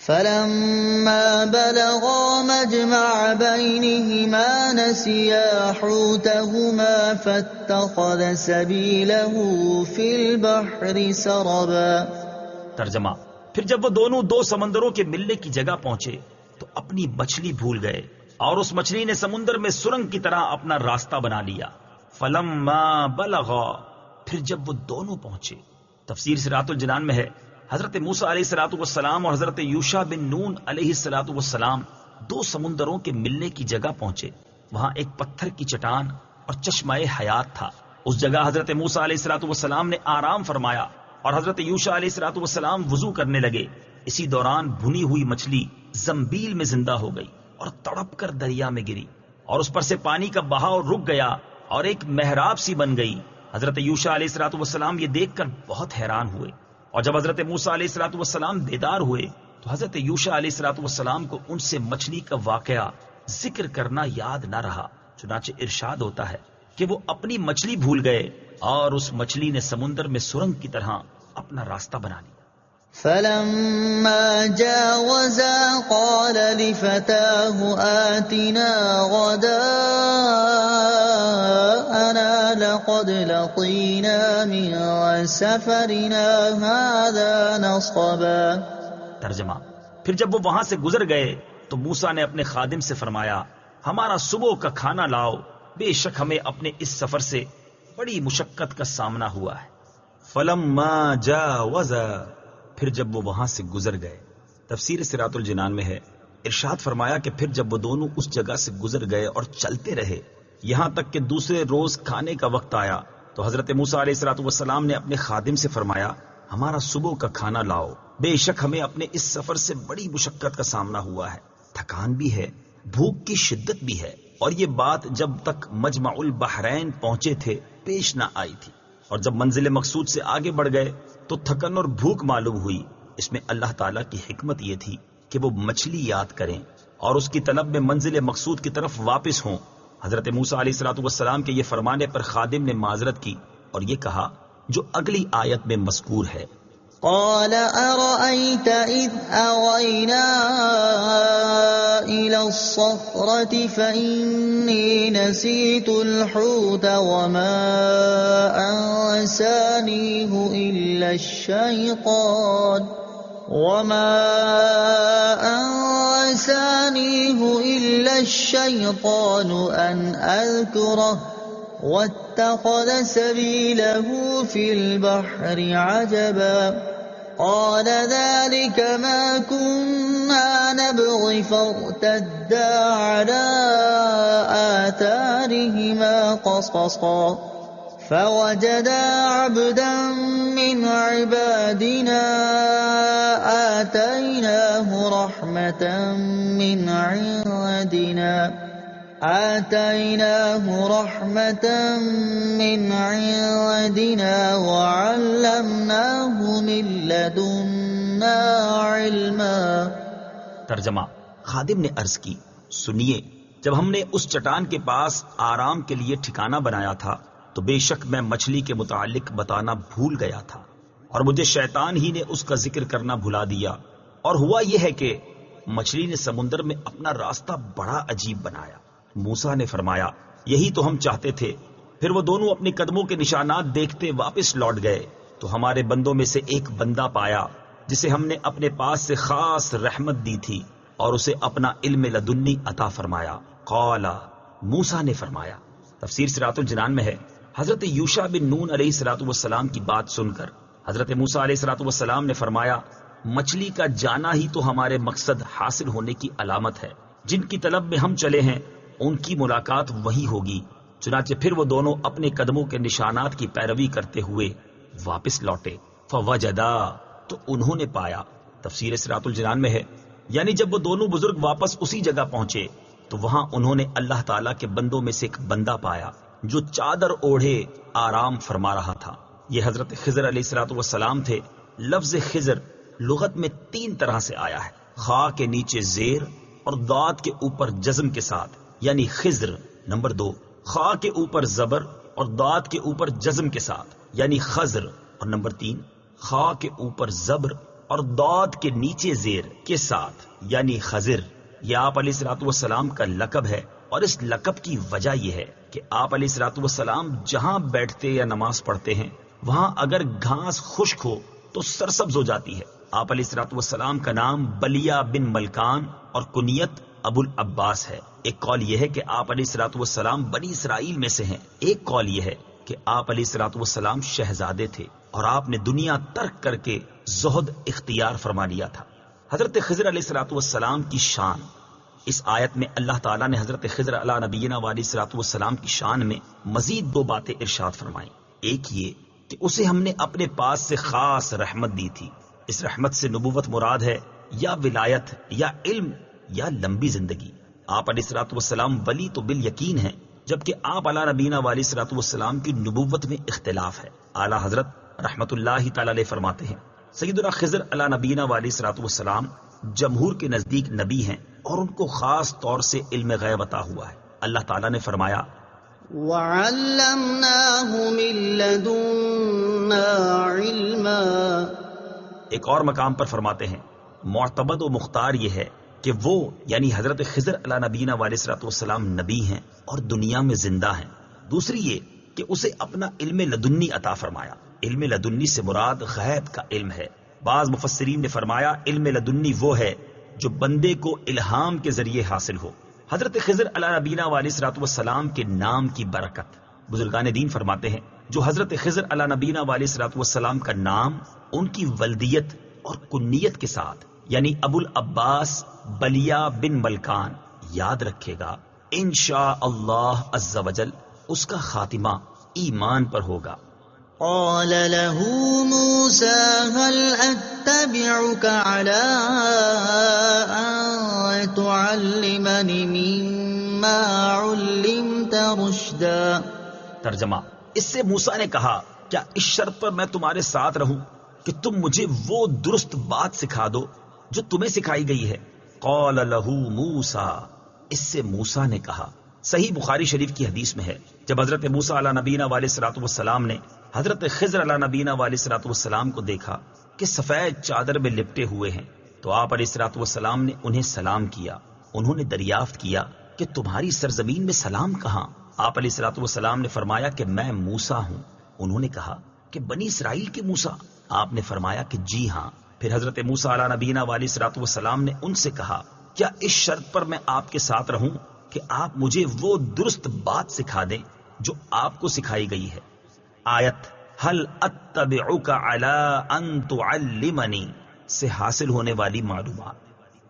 Speaker 2: فلما بلغا مجمع بينهما نسيا حوتهما فاتخذ سبيله في البحر سربا۔
Speaker 1: ترجمہ، پھر جب وہ دونوں 2 سمندروں کے ملنے کی جگہ پہنچے تو اپنی مچھلی بھول گئے اور اس مچھلی نے سمندر میں سرنگ کی طرح اپنا راستہ بنا لیا۔ فلما بلغا، پھر جب وہ دونوں پہنچے۔ تفسیر صراط الجنان میں ہے حضرت موسیٰ علیہ الصلوۃ والسلام اور حضرت یوشع بن نون علیہ الصلوۃ والسلام 2 سمندروں کے ملنے کی جگہ پہنچے۔ وہاں ایک پتھر کی چٹان اور چشمہ حیات تھا۔ اس جگہ حضرت موسیٰ علیہ الصلوۃ والسلام نے آرام فرمایا اور حضرت یوشع علیہ الصلوۃ والسلام وضو کرنے لگے۔ اسی دوران بھنی ہوئی مچھلی زنبیل میں زندہ ہو گئی اور تڑپ کر دریا میں گری اور اس پر سے پانی کا بہاؤ رک گیا اور ایک محراب سی بن گئی۔ حضرت یوشع علیہ الصلوۃ والسلام یہ دیکھ کر بہت حیران ہوئے، اور جب حضرت موسیٰ علیہ الصلوۃ والسلام بیدار ہوئے تو حضرت یوشع علیہ الصلوۃ والسلام کو ان سے مچھلی کا واقعہ ذکر کرنا یاد نہ رہا۔ چنانچہ ارشاد ہوتا ہے کہ وہ اپنی مچھلی بھول گئے اور اس مچھلی نے سمندر میں سرنگ کی طرح اپنا راستہ بنا لیا۔
Speaker 2: فلما جاوزا قال لفتاه آتنا غداءنا لقد لقينا من سفرنا هذا نصبا۔
Speaker 1: ترجمہ، پھر جب وہ وہاں سے گزر گئے تو موسیٰ نے اپنے خادم سے فرمایا ہمارا صبح کا کھانا لاؤ، بے شک ہمیں اپنے اس سفر سے بڑی مشقت کا سامنا ہوا ہے۔ فلما جاوزا، پھر جب وہ وہاں سے گزر گئے۔ تفسیر صراط الجنان میں ہے ارشاد فرمایا کہ پھر جب وہ دونوں اس جگہ سے گزر گئے اور چلتے رہے یہاں تک کہ دوسرے روز کھانے کا وقت آیا تو حضرت موسیٰ علیہ الصلوۃ والسلام نے اپنے خادم سے فرمایا ہمارا صبح کا کھانا لاؤ، بے شک ہمیں اپنے اس سفر سے بڑی مشقت کا سامنا ہوا ہے، تھکان بھی ہے، بھوک کی شدت بھی ہے، اور یہ بات جب تک مجمع البحرین پہنچے تھے پیش نہ آئی تھی، اور جب منزل مقصود سے آگے بڑھ گئے تو تھکن اور بھوک معلوم ہوئی۔ اس میں اللہ تعالیٰ کی حکمت یہ تھی کہ وہ مچھلی یاد کریں اور اس کی طلب میں منزل مقصود کی طرف واپس ہوں۔ حضرت موسیٰ علیہ الصلوۃ والسلام کے یہ فرمانے پر خادم نے معذرت کی اور یہ کہا جو اگلی آیت میں مذکور ہے،
Speaker 2: قال أرأيت إذ أوينا إلى الصخرة فإني نسيت الحوت وما أنسانيه إلا الشيطان أن أذكره واتخذ سبيله في البحر عجبا قال ذلك ما كنا نبغي فارتدا على آثارهما قصصا فوجدا عبدا من عبادنا آتيناه رحمة من عندنا آتيناه رحمة من عندنا وعلمناه من لدنا علما۔
Speaker 1: ترجمہ، خادم نے عرض کی، سنیے، جب ہم نے اس چٹان کے پاس آرام کے لیے ٹھکانہ بنایا تھا تو بے شک میں مچھلی کے متعلق بتانا بھول گیا تھا، اور مجھے شیطان ہی نے اس کا ذکر کرنا بھلا دیا، اور ہوا یہ ہے کہ مچھلی نے سمندر میں اپنا راستہ بڑا عجیب بنایا۔ موسیٰ نے فرمایا، یہی تو ہم چاہتے تھے۔ پھر وہ دونوں اپنے قدموں کے نشانات دیکھتے واپس لوٹ گئے تو ہمارے بندوں میں سے ایک بندہ پایا جسے ہم نے اپنے پاس سے خاص رحمت دی تھی اور اسے اپنا علم لدنی عطا فرمایا۔ قال، موسیٰ نے فرمایا، تفسیر صراط الجنان میں ہے، حضرت یوشع بن نون علیہ الصلوۃ والسلام کی بات سن کر حضرت موسیٰ علیہ الصلوۃ والسلام نے فرمایا، مچھلی کا جانا ہی تو ہمارے مقصد حاصل ہونے کی علامت ہے، جن کی طلب میں ہم چلے ہیں ان کی ملاقات وہی ہوگی۔ چنانچہ پھر وہ دونوں اپنے قدموں کے نشانات کی پیروی کرتے ہوئے واپس لوٹے۔ فوجدا، تو انہوں نے پایا۔ تفسیر صراط الجنان میں ہے، یعنی جب وہ دونوں بزرگ واپس اسی جگہ پہنچے تو وہاں انہوں نے اللہ تعالیٰ کے بندوں میں سے ایک بندہ پایا جو چادر اوڑھے آرام فرما رہا تھا۔ یہ حضرت خضر علیہ الصلوۃ والسلام تھے۔ لفظ خضر لغت میں 3 طرح سے آیا ہے، خا کے نیچے زیر اور داد کے اوپر جزم کے ساتھ، یعنی خضر۔ نمبر 2، خا کے اوپر زبر اور داد کے اوپر جزم کے ساتھ، یعنی خضر۔ اور نمبر 3، خا کے اوپر زبر اور داد کے نیچے زیر کے ساتھ، یعنی خضر۔ یہ آپ علیہ الصلوۃ والسلام کا لقب ہے، اور اس لقب کی وجہ یہ ہے کہ آپ علیہ الصلوۃ والسلام جہاں بیٹھتے یا نماز پڑھتے ہیں وہاں اگر گھاس خشک ہو تو سرسبز ہو جاتی ہے۔ آپ علیہ الصلوۃ والسلام کا نام بلیا بن ملکان اور کنیت ابو العباس ہے۔ ایک قول یہ ہے کہ آپ علیہ الصلوۃ والسلام بنی اسرائیل میں سے ہیں، ایک قول یہ ہے کہ آپ علیہ الصلوۃ والسلام شہزادے تھے اور آپ نے دنیا ترک کر کے زہد اختیار فرما لیا تھا۔ حضرت خضر علیہ الصلوۃ والسلام کی شان، اس آیت میں اللہ تعالیٰ نے حضرت خضر علی نبینا علیہ الصلوۃ والسلام کی شان میں مزید 2 باتیں ارشاد فرمائیں۔ ایک یہ کہ اسے ہم نے اپنے پاس سے خاص رحمت دی تھی۔ اس رحمت سے نبوت مراد ہے یا ولایت یا علم یا لمبی زندگی۔ آپ علیہ الصلوۃ والسلام ولی تو بالیقین ہیں، جبکہ آپ علی نبینا علیہ الصلوۃ والسلام کی نبوت میں اختلاف ہے۔ اعلیٰ حضرت رحمت اللہ تعالی علیہ فرماتے ہیں، سیدنا خضر علی نبینا علیہ الصلوۃ والسلام جمہور کے نزدیک نبی ہیں اور ان کو خاص طور سے علم غیب عطا ہوا ہے۔ اللہ تعالیٰ نے فرمایا،
Speaker 2: وَعَلَّمْنَاهُ مِن لَّدُنَّا عِلْمًا۔
Speaker 1: ایک اور مقام پر فرماتے ہیں، معتمد و مختار یہ ہے کہ وہ یعنی حضرت خضر علی نبینا علیہ الصلوۃ والسلام نبی ہیں اور دنیا میں زندہ ہیں۔ دوسری یہ کہ اسے اپنا علم لدنی عطا فرمایا۔ علم لدنی سے مراد غیب کا علم ہے۔ بعض مفسرین نے فرمایا علم لدنی وہ ہے جو بندے کو الہام کے ذریعے حاصل ہو۔ حضرت خضر علی نبینا علیہ الصلوۃ والسلام کے نام کی برکت، بزرگان دین فرماتے ہیں جو حضرت خضر علی نبینا علیہ الصلوۃ والسلام کا نام ان کی ولدیت اور کنیت کے ساتھ یعنی ابو العباس بلیا بن ملکان یاد رکھے گا، انشاء اللہ عز وجل اس کا خاتمہ ایمان پر ہوگا۔
Speaker 2: قال له موسى هل أتبعك على أن تعلمني مما علمت رشدا۔
Speaker 1: ترجمہ، اس سے موسیٰ نے کہا، کیا اس شرط پر میں تمہارے ساتھ رہوں کہ تم مجھے وہ درست بات سکھا دو جو تمہیں سکھائی گئی ہے؟ قال له موسیٰ، اس سے موسیٰ نے کہا۔ صحیح بخاری شریف کی حدیث میں ہے، جب حضرت موسیٰ علیہ نبینا علیہ الصلوۃ والسلام نے حضرت خضر علیہ نبینا علیہ الصلوۃ والسلام کو دیکھا کہ سفید چادر میں لپٹے ہوئے ہیں تو آپ علیہ الصلوۃ والسلام نے انہیں سلام کیا۔ انہوں نے دریافت کیا کہ تمہاری سرزمین میں سلام کہاں؟ آپ علیہ الصلوۃ والسلام نے فرمایا کہ میں موسیٰ ہوں۔ انہوں نے کہا کہ بنی اسرائیل کے موسیٰ؟ آپ نے فرمایا کہ جی ہاں۔ پھر حضرت موسیٰ علیہ نبینا علیہ الصلوۃ والسلام نے ان سے کہا، کیا اس شرط پر میں آپ کے ساتھ رہوں کہ آپ مجھے وہ درست بات سکھا دیں جو آپ کو سکھائی گئی ہے؟ آیت هل اتبعک علی ان تعلمنی سے حاصل ہونے والی معلومات۔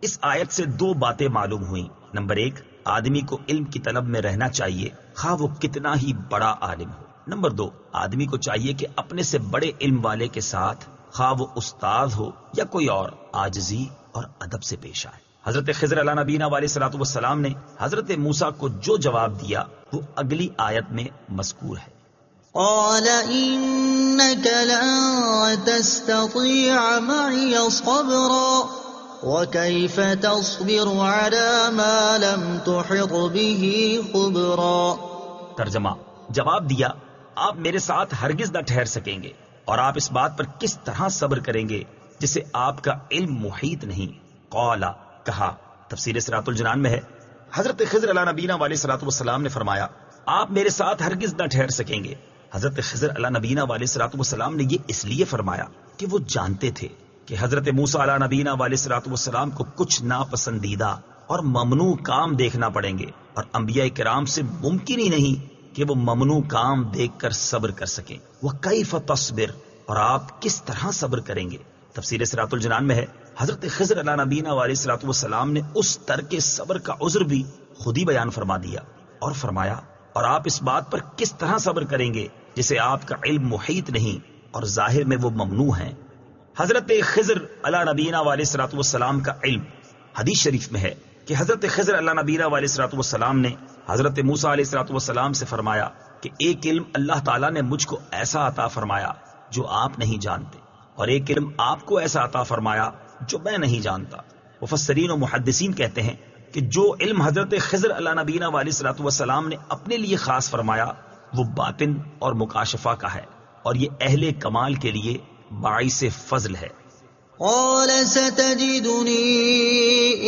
Speaker 1: اس آیت سے 2 باتیں معلوم ہوئیں۔ نمبر 1، آدمی کو علم کی طلب میں رہنا چاہیے خواہ وہ کتنا ہی بڑا عالم ہو۔ نمبر 2، آدمی کو چاہیے کہ اپنے سے بڑے علم والے کے ساتھ خواہ وہ استاد ہو یا کوئی اور، عاجزی اور ادب سے پیش آئے۔ حضرت خضر علیہ نبینا علیہ الصلوۃ والسلام نے حضرت موسیٰ کو جو جواب دیا وہ اگلی آیت میں مذکور ہے۔
Speaker 2: قال إنك لن تستطيع معي صبرا وكيف تصبر على ما لم تحط به خبرا۔
Speaker 1: ترجمہ، جواب دیا آپ میرے ساتھ ہرگز نہ ٹھہر سکیں گے، اور آپ اس بات پر کس طرح صبر کریں گے جسے آپ کا علم محیط نہیں۔ قال، کہا، تفسیر صراط الجنان میں ہے حضرت خضر علیہ نبینا علیہ الصلوۃ والسلام نے فرمایا آپ میرے ساتھ ہرگز نہ ٹھہر سکیں گے۔ حضرت خضر علیہ نبینا علیہ الصلوۃ والسلام نے یہ اس لیے فرمایا کہ وہ جانتے تھے کہ حضرت موسیٰ علیہ نبینا علیہ الصلوۃ والسلام کو کچھ ناپسندیدہ اور ممنوع کام دیکھنا پڑیں گے، اور انبیاء کرام سے ممکن ہی نہیں کہ وہ ممنوع کام دیکھ کر صبر کر سکیں۔ وَكَيْفَ تَصْبِرُ، اور آپ کس طرح صبر کریں گے۔ تفسیر صراط الجنان میں ہے حضرت خضر علیہ نبینا علیہ الصلوۃ والسلام نے اس ترک صبر کا عذر بھی خود ہی بیان فرما دیا اور فرمایا اور آپ اس بات پر کس طرح صبر کریں گے جسے آپ کا علم محیط نہیں اور ظاہر میں وہ ممنوع ہیں۔ حضرت خضر علیہ نبینا علیہ الصلوۃ والسلام کا علم، حدیث شریف میں ہے کہ حضرت خضر علیہ نبینا علیہ الصلوۃ والسلام نے حضرت موسیٰ علیہ الصلوۃ والسلام سے فرمایا کہ ایک علم اللہ تعالیٰ نے مجھ کو ایسا عطا فرمایا جو آپ نہیں جانتے، اور ایک علم آپ کو ایسا عطا فرمایا جو میں نہیں جانتا۔ مفسرین و محدثین کہتے ہیں کہ جو علم حضرت خضر علیہ نبینا علیہ الصلوۃ والسلام نے اپنے لیے خاص فرمایا وہ باطن اور مکاشفہ کا ہے، اور یہ اہل کمال کے لیے باعث فضل ہے۔
Speaker 2: قال ستجدني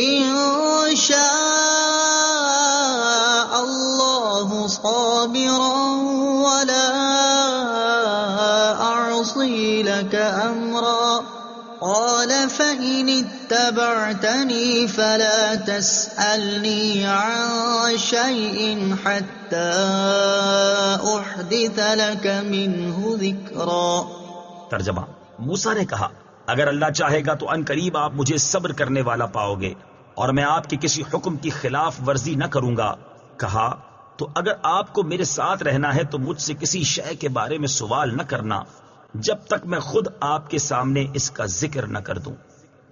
Speaker 2: إن شاء الله صابرا ولا أعصي لك أمرا قال فإن اتبعتني فلا تسألني عن شيء حتى أحدث لك منه ذكرا۔
Speaker 1: ترجمہ، موسیٰ نے کہا اگر اللہ چاہے گا تو ان قریب آپ مجھے صبر کرنے والا پاؤ گے اور میں آپ کے کسی حکم کی خلاف ورزی نہ کروں گا۔ کہا تو اگر آپ کو میرے ساتھ رہنا ہے تو مجھ سے کسی شے کے بارے میں سوال نہ کرنا جب تک میں خود آپ کے سامنے اس کا ذکر نہ کر دوں۔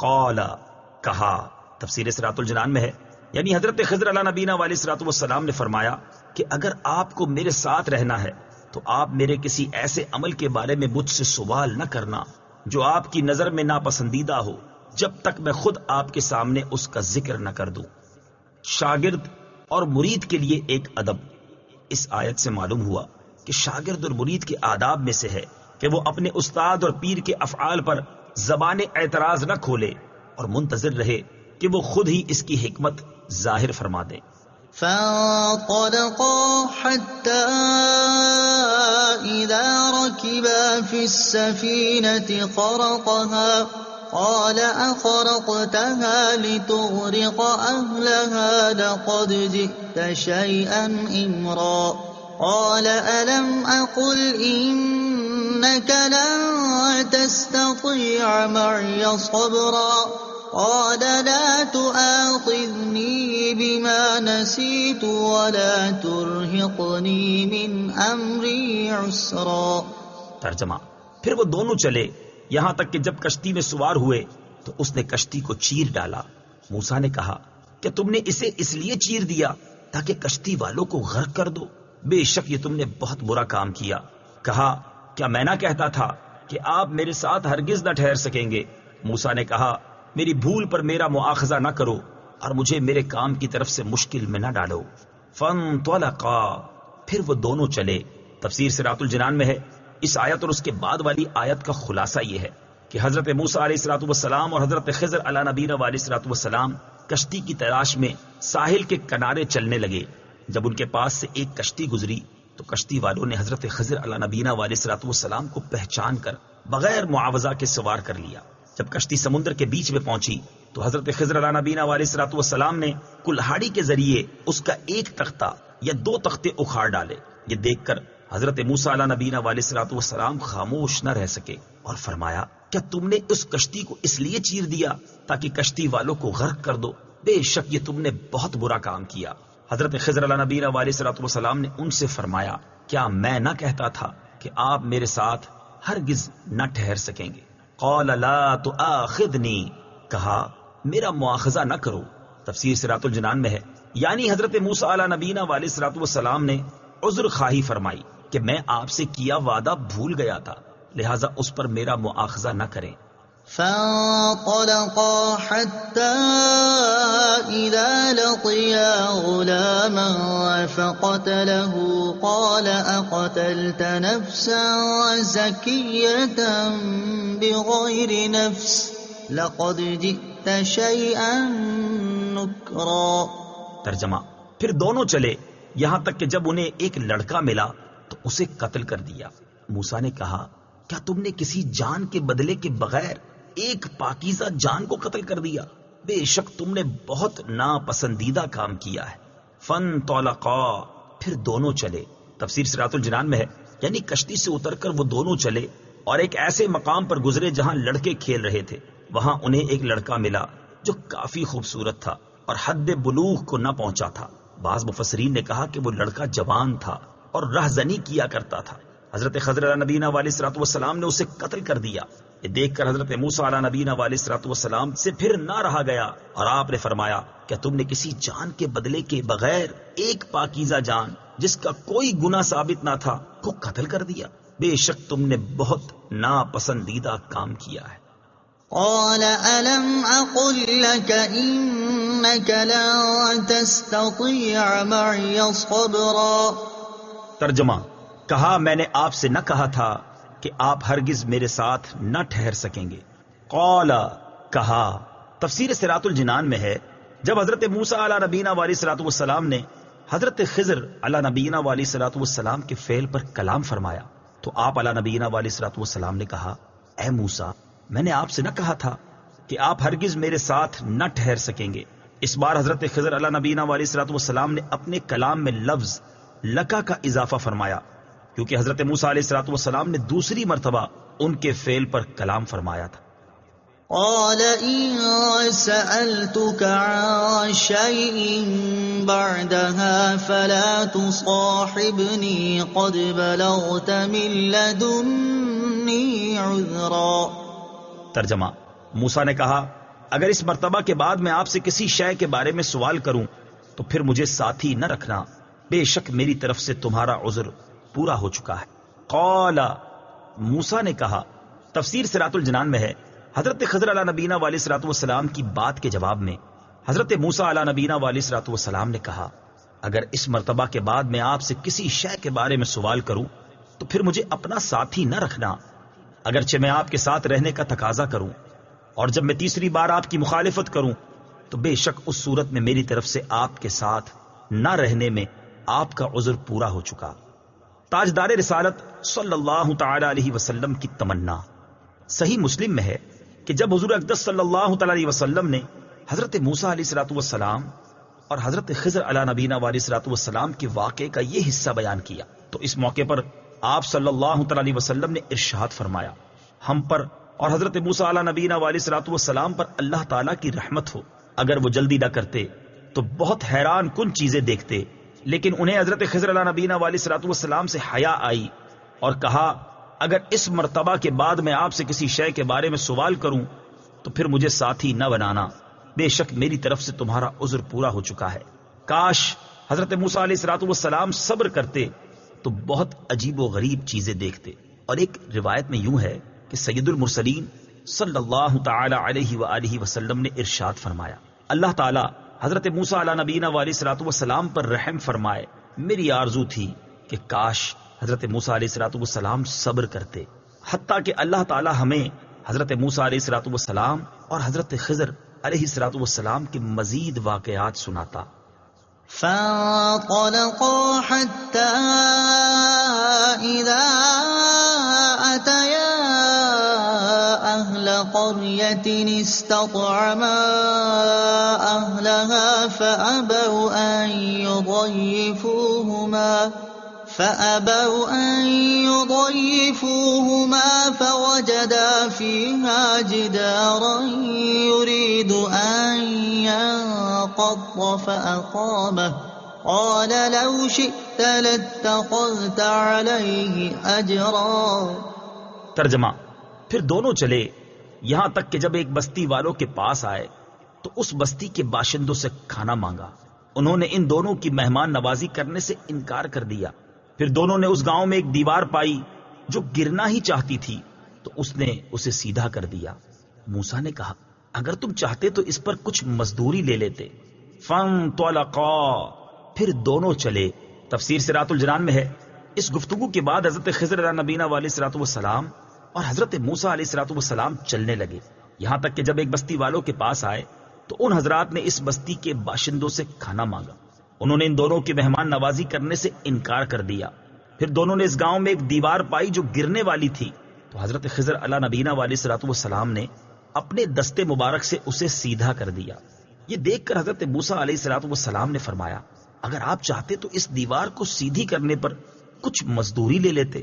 Speaker 1: قال، کہا، تفسیر صراط الجنان میں ہے یعنی حضرت خضر علیہ نبینا علیہ الصلوۃ والسلام نے فرمایا کہ اگر آپ کو میرے ساتھ رہنا ہے تو آپ میرے کسی ایسے عمل کے بارے میں مجھ سے سوال نہ کرنا جو آپ کی نظر میں ناپسندیدہ ہو جب تک میں خود آپ کے سامنے اس کا ذکر نہ کر دوں۔ شاگرد اور مرید کے لیے ایک ادب۔ اس آیت سے معلوم ہوا کہ شاگرد اور مرید کے آداب میں سے ہے کہ وہ اپنے استاد اور پیر کے افعال پر زبان اعتراض نہ کھولے اور منتظر رہے کہ وہ خود ہی اس کی حکمت ظاہر فرما دیں۔
Speaker 2: فانطلقا حتى إذا ركبا في السفينة خرقها قال أخرقتها لتغرق أهلها لقد جئت شيئا إمرا قال ألم أقل إنك لن تستطيع معي صبرا قال لا تؤاخذني بما نسيت ولا ترهقني من أمري عسرا۔
Speaker 1: ترجمہ، پھر وہ دونوں چلے یہاں تک کہ جب کشتی میں سوار ہوئے تو اس نے کشتی کو چیر ڈالا۔ موسیٰ نے کہا کہ تم نے اسے اس لیے چیر دیا تاکہ کشتی والوں کو غرق کر دو، بے شک یہ تم نے بہت برا کام کیا۔ کہا کیا میں نہ کہتا تھا کہ آپ میرے ساتھ ہرگز نہ ٹھہر سکیں گے؟ موسیٰ نے کہا میری بھول پر میرا مؤاخذہ نہ کرو اور مجھے میرے کام کی طرف سے مشکل میں نہ ڈالو۔ فانطلقا، پھر وہ دونوں چلے۔ تفسیر صراط الجنان میں ہے اس آیت اور اس کے بعد والی آیت کا خلاصہ یہ ہے کہ حضرت موسیٰ علیہ الصلوۃ والسلام اور حضرت خضر علیہ نبینا علیہ الصلوۃ والسلام کشتی کی تلاش میں ساحل کے کنارے چلنے لگے۔ جب ان کے پاس سے ایک کشتی گزری تو کشتی والوں نے حضرت خضر علیہ نبینا علیہ الصلوۃ والسلام کو پہچان کر بغیر معاوضہ کے سوار کر لیا۔ جب کشتی سمندر کے بیچ میں پہنچی تو حضرت خضر علیہ نبینا علیہ الصلوۃ والسلام نے کلہاڑی کے ذریعے اس کا ایک تختہ یا دو تختے اکھاڑ ڈالے۔ یہ دیکھ کر حضرت موسیٰ علیہ نبینا علیہ الصلوۃ والسلام خاموش نہ رہ سکے اور فرمایا کیا تم نے اس کشتی کو اس لیے چیر دیا تاکہ کشتی والوں کو غرق کر دو؟ بے شک یہ تم نے بہت برا کام کیا۔ حضرت خضر علیہ نبینا علیہ الصلوۃ والسلام نے ان سے فرمایا کیا میں نہ کہتا تھا کہ آپ میرے ساتھ ہرگز نہ ٹھہر سکیں گے؟ قال لا تؤاخذنی، کہا میرا مواخذہ نہ کرو۔ تفسیر صراط الجنان میں ہے یعنی حضرت موسیٰ علیہ نبینا علیہ الصلوۃ والسلام نے عذر خواہی فرمائی کہ میں آپ سے کیا وعدہ بھول گیا تھا، لہٰذا اس پر میرا مواخذہ نہ کریں۔
Speaker 2: فانطلقا حتى إذا لقيا غلاما فقتله قال أقتلت نفسا زكية بغير نفس لقد جئت شيئا نكرا۔
Speaker 1: ترجمہ، پھر دونوں چلے یہاں تک کہ جب انہیں ایک لڑکا ملا تو اسے قتل کر دیا۔ موسیٰ نے کہا کیا تم نے کسی جان کے بدلے کے بغیر ایک پاکیزہ جان کو قتل کر دیا؟ بے شک تم نے بہت ناپسندیدہ کام کیا ہے۔ فانطلقا، پھر دونوں چلے۔ تفسیر صراط الجنان میں ہے یعنی کشتی سے اتر کر وہ دونوں چلے اور ایک ایسے مقام پر گزرے جہاں لڑکے کھیل رہے تھے۔ وہاں انہیں ایک لڑکا ملا جو کافی خوبصورت تھا اور حد بلوغ کو نہ پہنچا تھا۔ بعض مفسرین نے کہا کہ وہ لڑکا جوان تھا اور رہزنی کیا کرتا تھا۔ حضرت خضر علیہ نبینا علیہ الصلوۃ والسلام نے اسے قتل کر دیا۔ یہ دیکھ کر حضرت موسیٰ علیہ نبینا علیہ الصلوۃ والسلام سے پھر نہ رہا گیا اور آپ نے فرمایا کہ تم نے کسی جان کے بدلے کے بغیر ایک پاکیزہ جان جس کا کوئی گناہ ثابت نہ تھا کو قتل کر دیا؟ بے شک تم نے بہت ناپسندیدہ کام کیا ہے۔
Speaker 2: قال ألم أقل لك إنك لن تستطيع معي صبرا۔
Speaker 1: ترجمہ، کہا میں نے آپ سے نہ کہا تھا کہ آپ ہرگز میرے ساتھ نہ ٹھہر سکیں گے۔ قال، کہا۔ تفسیر صراط الجنان میں ہے جب حضرت موسیٰ علیہ نبینا علیہ الصلوۃ والسلام نے حضرت خضر علیہ نبینا علیہ الصلوۃ والسلام کے فعل پر کلام فرمایا تو آپ علیہ نبینا علیہ الصلوۃ والسلام نے کہا اے موسیٰ، میں نے آپ سے نہ کہا تھا کہ آپ ہرگز میرے ساتھ نہ ٹھہر سکیں گے۔ اس بار حضرت خضر علیہ نبینا علیہ الصلوۃ والسلام نے اپنے کلام میں لفظ لکا کا اضافہ فرمایا کیونکہ حضرت موسیٰ علیہ الصلوۃ والسلام نے دوسری مرتبہ ان کے فعل پر کلام فرمایا تھا۔
Speaker 2: قال إن سألتك عن شيء بعدها فلا تصاحبني قد بلغت من لدني عذرا۔
Speaker 1: ترجمہ، موسیٰ نے کہا اگر اس مرتبہ کے بعد میں آپ سے کسی شے کے بارے میں سوال کروں تو پھر مجھے ساتھی نہ رکھنا، بے شک میری طرف سے تمہارا عذر پورا ہو چکا ہے۔ قال، موسیٰ نے کہا۔ تفسیر صراط الجنان میں ہے حضرت خضر علیہ نبینا علیہ الصلوۃ والسلام کی بات کے جواب میں حضرت موسیٰ علیہ نبینا علیہ الصلوۃ والسلام نے کہا اگر اس مرتبہ کے بعد میں آپ سے کسی شے کے بارے میں سوال کروں تو پھر مجھے اپنا ساتھی نہ رکھنا، اگرچہ میں آپ کے ساتھ رہنے کا تقاضا کروں، اور جب میں تیسری بار آپ کی مخالفت کروں تو بے شک اس صورت میں میری طرف سے آپ کے ساتھ نہ رہنے میں آپ کا عذر پورا ہو چکا۔ تاجدار رسالت صلی اللہ تعالی علیہ وسلم کی تمنا۔ صحیح مسلم میں ہے کہ جب حضور اقدس صلی اللہ تعالی علیہ وسلم نے حضرت موسیٰ علیہ الصلوۃ والسلام اور حضرت خضر علیہ نبینا علیہ الصلوۃ والسلام کے واقعے کا یہ حصہ بیان کیا تو اس موقع پر آپ صلی اللہ تعالی علیہ وسلم نے ارشاد فرمایا ہم پر اور حضرت موسیٰ علیہ نبینا علیہ الصلوۃ والسلام پر اللہ تعالیٰ کی رحمت ہو، اگر وہ جلدی نہ کرتے تو بہت حیران کن چیزیں دیکھتے، لیکن انہیں حضرت خضر علیہ نبینا علیہ الصلوۃ والسلام سے حیا آئی اور کہا اگر اس مرتبہ کے بعد میں آپ سے کسی شے کے بارے میں سوال کروں تو پھر مجھے ساتھی نہ بنانا، بے شک میری طرف سے تمہارا عذر پورا ہو چکا ہے۔ کاش حضرت موسیٰ علیہ الصلوۃ والسلام صبر کرتے تو بہت عجیب و غریب چیزیں دیکھتے۔ اور ایک روایت میں یوں ہے کہ سید المرسلین صلی اللہ تعالی علیہ وآلہ وسلم نے ارشاد فرمایا اللہ تعالی حضرت موسیٰ علیہ نبینا علیہ الصلوۃ والسلام پر رحم فرمائے، میری آرزو تھی کہ کاش حضرت موسیٰ علیہ الصلوۃ والسلام صبر کرتے، حتیٰ کہ اللہ تعالی ہمیں حضرت موسیٰ علیہ الصلوۃ والسلام اور حضرت خضر علیہ الصلوۃ والسلام کے مزید واقعات سناتا۔
Speaker 2: فانطلقا حتى إذا أتيا أهل قرية استطعما أهلها فأبوا أن يضيفوهما فوجدا فيها جدارا يريد أن ينقض فأقامه قال لو شئت لاتخذت عليه أجرا۔
Speaker 1: ترجمہ، پھر دونوں چلے یہاں تک کہ جب ایک بستی والوں کے پاس آئے تو اس بستی کے باشندوں سے کھانا مانگا۔ انہوں نے ان دونوں کی مہمان نوازی کرنے سے انکار کر دیا۔ پھر دونوں نے اس گاؤں میں ایک دیوار پائی جو گرنا ہی چاہتی تھی، تو اس نے اسے سیدھا کر دیا۔ موسیٰ نے کہا اگر تم چاہتے تو اس پر کچھ مزدوری لے لیتے۔ فانطلقا، پھر دونوں چلے۔ تفسیر سراۃ الجنان میں ہے اس گفتگو کے بعد حضرت خضر علیہ نبینا علیہ الصلوۃ والسلام اور حضرت موسیٰ علیہ الصلوۃ والسلام چلنے لگے، یہاں تک کہ جب ایک بستی والوں کے پاس آئے تو ان حضرات نے اس بستی کے باشندوں سے کھانا مانگا۔ انہوں نے ان دونوں کی مہمان نوازی کرنے سے انکار کر دیا۔ پھر دونوں نے اس گاؤں میں ایک دیوار پائی جو گرنے والی تھی، تو حضرت خضر علیہ نبینا علیہ الصلوۃ والسلام نے اپنے دستے مبارک سے اسے سیدھا کر دیا۔ یہ دیکھ کر حضرت موسیٰ علیہ الصلوۃ والسلام نے فرمایا اگر آپ چاہتے تو اس دیوار کو سیدھی کرنے پر کچھ مزدوری لے لیتے،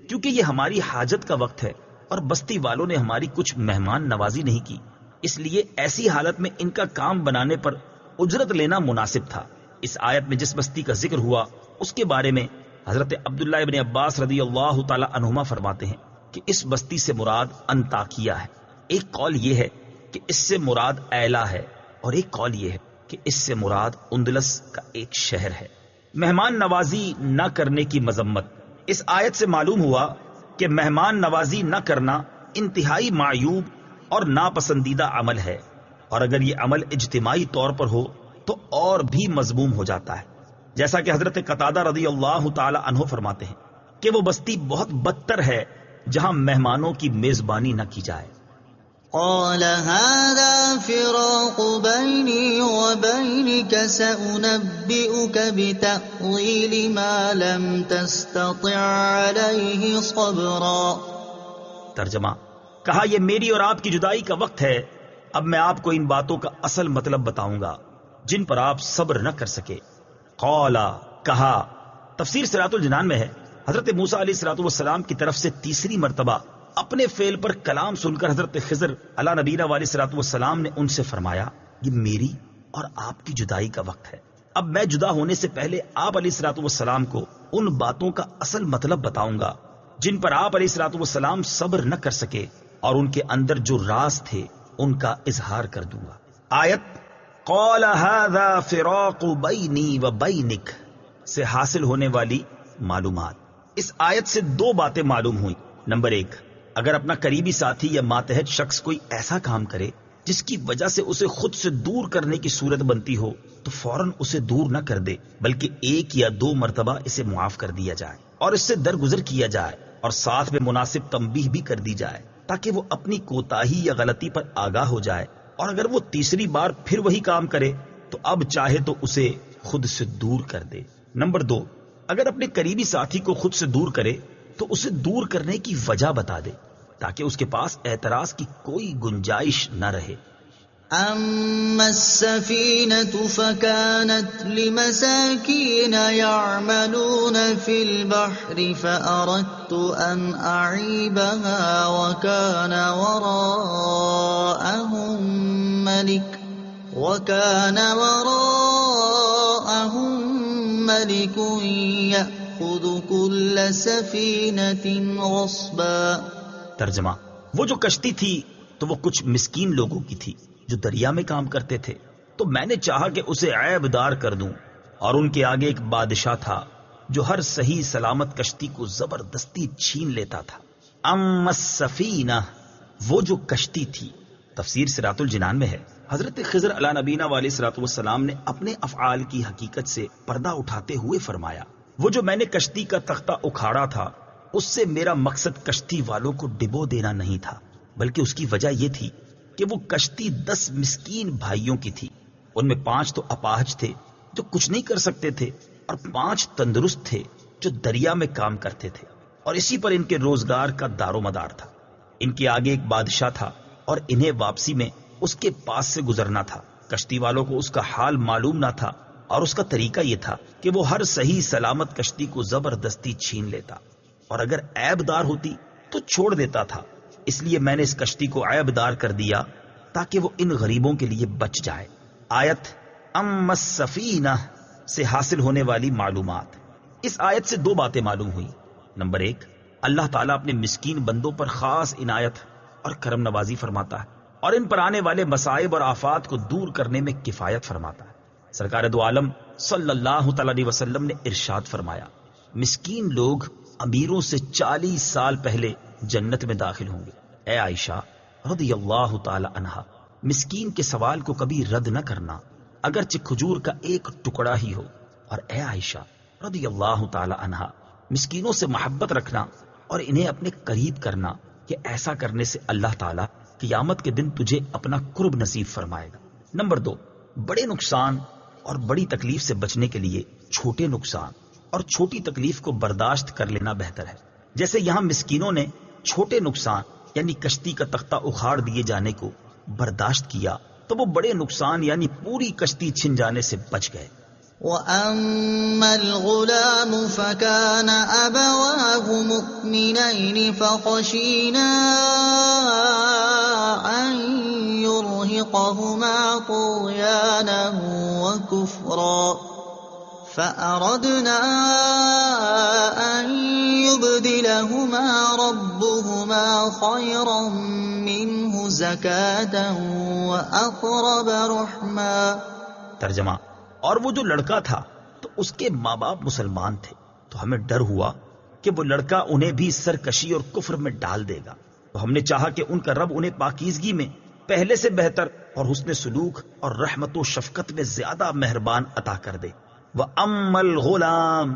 Speaker 1: کیونکہ یہ ہماری حاجت کا وقت ہے اور بستی والوں نے ہماری کچھ مہمان نوازی نہیں کی، اس لیے ایسی حالت میں ان کا کام بنانے پر اجرت لینا مناسب تھا۔ اس آیت میں جس بستی کا ذکر ہوا اس کے بارے میں حضرت عبداللہ ابن عباس رضی اللہ تعالی عنہما فرماتے ہیں کہ اس بستی سے مراد انطاکیہ ہے۔ ایک قول یہ ہے کہ اس سے مراد ایلا ہے، اور ایک قول یہ ہے کہ اس سے مراد اندلس کا ایک شہر ہے۔ مہمان نوازی نہ کرنے کی مذمت۔ اس آیت سے معلوم ہوا کہ مہمان نوازی نہ کرنا انتہائی معیوب اور ناپسندیدہ عمل ہے، اور اگر یہ عمل اجتماعی طور پر ہو تو اور بھی مذموم ہو جاتا ہے، جیسا کہ حضرت قتادہ رضی اللہ تعالی عنہ فرماتے ہیں کہ وہ بستی بہت بدتر ہے جہاں مہمانوں کی میزبانی نہ کی جائے۔
Speaker 2: قال هذا فراق بيني وبينك سأنبئك بتأويل ما لم تستطع عليه صبرا۔
Speaker 1: ترجمہ، کہا یہ میری اور آپ کی جدائی کا وقت ہے، اب میں آپ کو ان باتوں کا اصل مطلب بتاؤں گا جن پر آپ صبر نہ کر سکے۔ قال، کہا۔ تفسیر سراۃ الجنان میں ہے حضرت موسیٰ علیہ الصلوۃ والسلام کی طرف سے تیسری مرتبہ اپنے فعل پر کلام سن کر حضرت خضر علیہ نبینا علیہ الصلوۃ والسلام نے ان سے فرمایا یہ میری اور آپ کی جدائی کا وقت ہے، اب میں جدا ہونے سے پہلے آپ علیہ الصلوۃ والسلام کو ان باتوں کا اصل مطلب بتاؤں گا جن پر آپ علیہ الصلوۃ والسلام صبر نہ کر سکے، اور ان کے اندر جو راز تھے ان کا اظہار کر دوں گا۔ آیت قال هذا فراق بینی و بینک سے حاصل ہونے والی معلومات۔ اس آیت سے دو باتیں معلوم ہوئیں۔ نمبر ایک، اگر اپنا قریبی ساتھی یا ماتحت شخص کوئی ایسا کام کرے جس کی وجہ سے اسے خود سے دور کرنے کی صورت بنتی ہو تو فوراً اسے دور نہ کر دے، بلکہ ایک یا دو مرتبہ اسے معاف کر دیا جائے اور اس سے درگزر کیا جائے، اور ساتھ میں مناسب تنبیہ بھی کر دی جائے تاکہ وہ اپنی کوتاہی یا غلطی پر آگاہ ہو جائے، اور اگر وہ تیسری بار پھر وہی کام کرے تو اب چاہے تو اسے خود سے دور کر دے۔ نمبر دو، اگر اپنے قریبی ساتھی کو خود سے دور کرے تو اسے دور کرنے کی وجہ بتا دے تاکہ اس کے پاس اعتراض کی کوئی گنجائش نہ رہے۔
Speaker 2: أما السفينة فكانت لمساكين يعملون في البحر فأردت أن أعيبها وكان وراءهم ملك يأخذ كل سفينة غصبا۔
Speaker 1: ترجمہ، وہ جو کشتی تھی تو وہ کچھ مسکین لوگوں کی تھی جو دریا میں کام کرتے تھے، تو میں نے چاہا کہ اسے عیب دار کر دوں، اور ان کے آگے ایک بادشاہ تھا جو ہر صحیح سلامت کشتی کو زبردستی چھین لیتا تھا۔ اما السفینہ، وہ جو کشتی تھی۔ تفسیر سراۃ الجنان میں ہے حضرت خضر علیہ نبینا علیہ الصلوۃ والسلام نے اپنے افعال کی حقیقت سے پردہ اٹھاتے ہوئے فرمایا وہ جو میں نے کشتی کا تختہ اکھاڑا تھا اس سے میرا مقصد کشتی والوں کو ڈبو دینا نہیں تھا، بلکہ اس کی وجہ یہ تھی کہ وہ کشتی 10 مسکین بھائیوں کی تھی، ان میں 5 تو اپاہج تھے جو کچھ نہیں کر سکتے تھے، اور 5 تندرست تھے جو دریا میں کام کرتے تھے، اور اسی پر ان کے روزگار کا دار و مدار تھا۔ ان کے آگے ایک بادشاہ تھا اور انہیں واپسی میں اس کے پاس سے گزرنا تھا۔ کشتی والوں کو اس کا حال معلوم نہ تھا، اور اس کا طریقہ یہ تھا کہ وہ ہر صحیح سلامت کشتی کو زبردستی چھین لیتا، اور اگر عیب دار ہوتی تو چھوڑ دیتا تھا۔ اس لیے میں نے اس کشتی کو عیب دار کر دیا تاکہ وہ ان غریبوں کے لیے بچ جائے۔ آیت اما السفینہ سے حاصل ہونے والی معلومات۔ اس آیت سے 2 باتیں معلوم ہوئی۔ نمبر 1، اللہ تعالیٰ اپنے مسکین بندوں پر خاص عنایت اور کرم نوازی فرماتا ہے، اور ان پر آنے والے مصائب اور آفات کو دور کرنے میں کفایت فرماتا ہے۔ سرکار دو عالم صلی اللہ تعالی علیہ وسلم نے ارشاد فرمایا، مسکین لوگ امیروں سے 40 سال پہلے جنت میں داخل ہوں گے۔ اے عائشہ رضی اللہ تعالی عنہا، مسکین کے سوال کو کبھی رد نہ کرنا، اگرچہ کھجور کا ایک ٹکڑا ہی ہو۔ اور اے عائشہ رضی اللہ تعالی عنہا، مسکینوں سے محبت رکھنا اور انہیں اپنے قریب کرنا، کہ ایسا کرنے سے اللہ تعالیٰ قیامت کے دن تجھے اپنا قرب نصیب فرمائے گا۔ نمبر 2، بڑے نقصان اور بڑی تکلیف سے بچنے کے لیے چھوٹے نقصان اور چھوٹی تکلیف کو برداشت کر لینا بہتر ہے۔ جیسے یہاں مسکینوں نے چھوٹے نقصان یعنی کشتی کا تختہ اکھاڑ دیے جانے کو برداشت کیا تو وہ بڑے نقصان یعنی پوری کشتی چھن جانے سے بچ گئے۔
Speaker 2: وَأَمَّا الْغُلَامُ فَكَانَ أَبَوَاهُ مُؤْمِنَيْنِ فَخَشِينَا أَن يُرْهِقَهُمَا طُغْيَانًا وَكُفْرًا فَأَرَدْنَا أَن يُبْدِلَهُمَا رَبُّهُمَا خَيْرًا مِّنْهُ زَكَاةً وَأَقْرَبَ رُحْمًا۔
Speaker 1: ترجمہ، اور وہ جو لڑکا تھا تو اس کے ماں باپ مسلمان تھے، تو ہمیں ڈر ہوا کہ وہ لڑکا انہیں بھی سرکشی اور کفر میں ڈال دے گا، تو ہم نے چاہا کہ ان کا رب انہیں پاکیزگی میں پہلے سے بہتر اور حسن سلوک اور رحمت و شفقت میں زیادہ مہربان عطا کر دے۔ وَأَمَّا الْغُلَامُ،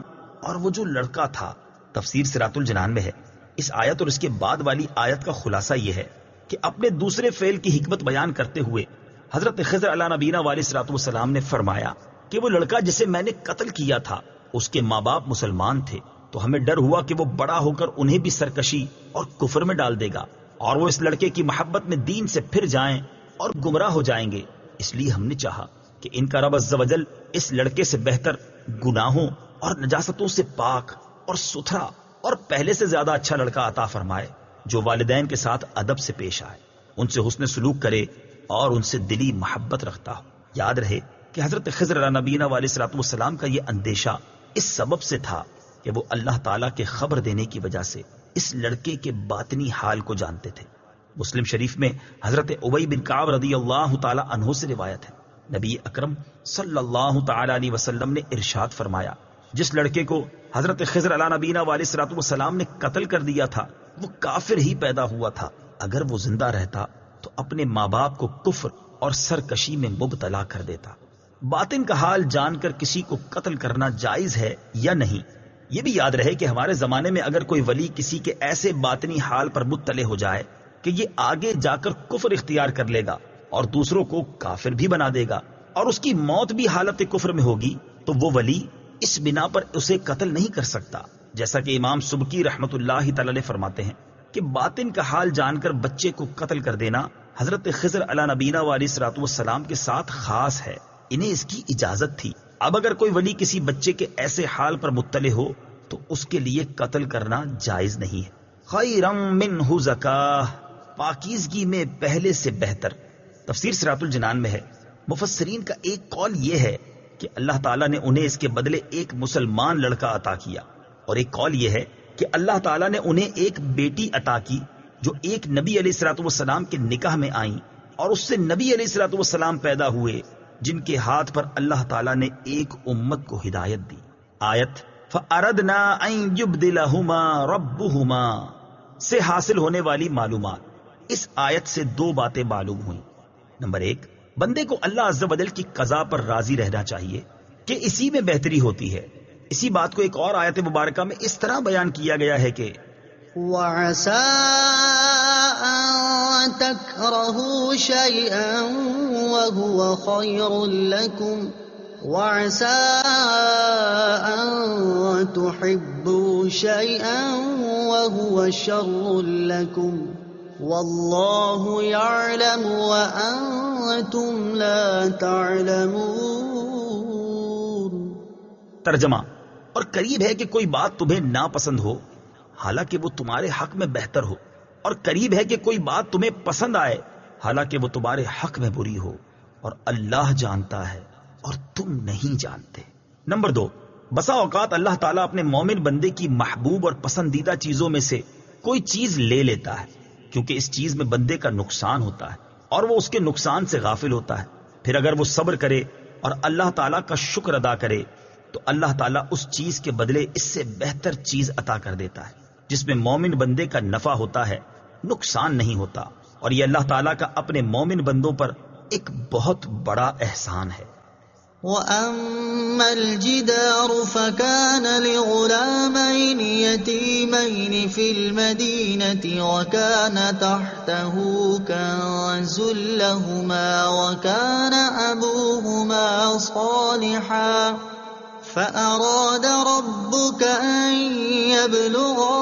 Speaker 1: اور وہ جو لڑکا تھا، تفسیر صراط الجنان میں ہے۔ اس آیت اور اس کے بعد والی آیت کا خلاصہ یہ ہے کہ اپنے دوسرے فعل کی حکمت بیان کرتے ہوئے حضرت خضر علیہ نبینا علیہ الصلوۃ والسلام نے فرمایا کہ وہ لڑکا جسے میں نے قتل کیا تھا اس کے ماں باپ مسلمان تھے، تو ہمیں ڈر ہوا کہ وہ بڑا ہو کر انہیں بھی سرکشی اور کفر میں ڈال دے گا اور وہ اس لڑکے کی محبت میں دین سے پھر جائیں اور گمراہ ہو جائیں گے۔ اس لیے ہم نے چاہا کہ ان کا رب عز و جل اس لڑکے سے بہتر، گناہوں اور نجاستوں سے پاک اور ستھرا اور پہلے سے زیادہ اچھا لڑکا عطا فرمائے، جو والدین کے ساتھ ادب سے پیش آئے، ان سے حسن سلوک کرے اور ان سے دلی محبت رکھتا ہو۔ یاد رہے کہ حضرت خضر علیہ نبینا علیہ الصلوۃ والسلام کا یہ اندیشہ اس سبب سے تھا کہ وہ اللہ تعالیٰ کے خبر دینے کی وجہ سے اس لڑکے کے باطنی حال کو جانتے تھے۔ مسلم شریف میں حضرت ابی بن کعب رضی اللہ تعالی عنہ سے روایت ہے، نبی اکرم صلی اللہ تعالی علیہ وسلم نے ارشاد فرمایا، جس لڑکے کو حضرت خضر علیہ نبینا علیہ الصلوۃ والسلام نے قتل کر دیا تھا وہ کافر ہی پیدا ہوا تھا، اگر وہ زندہ رہتا تو اپنے ماں باپ کو کفر اور سرکشی میں مبتلا کر دیتا۔ باطن کا حال جان کر کسی کو قتل کرنا جائز ہے یا نہیں؟ یہ بھی یاد رہے کہ ہمارے زمانے میں اگر کوئی ولی کسی کے ایسے باطنی حال پر مطلع ہو جائے کہ یہ آگے جا کر کفر اختیار کر لے گا اور دوسروں کو کافر بھی بنا دے گا اور اس کی موت بھی حالت کفر میں ہوگی، تو وہ ولی اس بنا پر اسے قتل نہیں کر سکتا، جیسا کہ امام سبکی رحمت اللہ تعالی علیہ فرماتے ہیں کہ باطن کا حال جان کر بچے کو قتل کر دینا حضرت خضر علیہ نبینا علیہ الصلوۃ والسلام کے ساتھ خاص ہے، انہیں اس کی اجازت تھی۔ اب اگر کوئی ولی کسی بچے کے ایسے حال پر مطلع ہو تو اس کے لیے قتل کرنا جائز نہیں ہے۔ خیرا منہ زکاہ، پاکیزگی میں پہلے سے بہتر، تفسیر صراط الجنان میں ہے۔ مفسرین کا ایک قول یہ ہے کہ اللہ تعالیٰ نے انہیں اس کے بدلے ایک مسلمان لڑکا عطا کیا، اور ایک قول یہ ہے کہ اللہ تعالیٰ نے انہیں ایک بیٹی عطا کی جو ایک نبی علیہ الصلوۃ والسلام کے نکاح میں آئیں اور اس سے نبی علیہ الصلوۃ والسلام پیدا ہوئے، جن کے ہاتھ پر اللہ تعالیٰ نے ایک امت کو ہدایت دی۔ آیت فَأَرَدْنَا أَن يُبْدِلَهُمَا رَبُّهُمَا سے حاصل ہونے والی معلومات، اس آیت سے دو باتیں معلوم ہوئیں۔ نمبر 1، بندے کو اللہ عز و جل کی قضا پر راضی رہنا چاہیے کہ اسی میں بہتری ہوتی ہے۔ اسی بات کو ایک اور آیت مبارکہ میں اس طرح بیان کیا گیا ہے کہ
Speaker 2: وَعَسَىٰ أَن تَكْرَهُوا شَيْئًا وَهُوَ خَيْرٌ لَكُمْ وَعَسَىٰ أَن تُحِبُّوا شَيْئًا وَهُوَ شَرٌّ لَكُمْ وَاللَّهُ يَعْلَمُ وَأَنتُمْ لَا تَعْلَمُونَ۔
Speaker 1: ترجمہ، اور قریب ہے کہ کوئی بات تمہیں ناپسند ہو حالانکہ وہ تمہارے حق میں بہتر ہو، اور قریب ہے کہ کوئی بات تمہیں پسند آئے حالانکہ وہ تمہارے حق میں بری ہو، اور اللہ جانتا ہے اور تم نہیں جانتے۔ نمبر 2، بسا اوقات اللہ تعالیٰ اپنے مومن بندے کی محبوب اور پسندیدہ چیزوں میں سے کوئی چیز لے لیتا ہے کیونکہ اس چیز میں بندے کا نقصان ہوتا ہے، اور وہ اس کے نقصان سے غافل ہوتا ہے، پھر اگر وہ صبر کرے اور اللہ تعالیٰ کا شکر ادا کرے تو اللہ تعالیٰ اس چیز کے بدلے اس سے بہتر چیز عطا کر دیتا ہے جس میں مومن بندے کا نفع ہوتا ہے، نقصان نہیں ہوتا، اور یہ اللہ تعالیٰ کا اپنے مومن بندوں پر ایک بہت بڑا احسان ہے۔
Speaker 2: وَأَمَّا الْجِدَارُ فَكَانَ لِغُلَامَيْنِ يَتِيمَيْنِ فِي الْمَدِينَةِ وَكَانَ تَحْتَهُ كَنزٌ لَّهُمَا وَكَانَ أَبُوهُمَا صَالِحًا فَأَرَادَ رَبُّكَ أَن يَبْلُغَا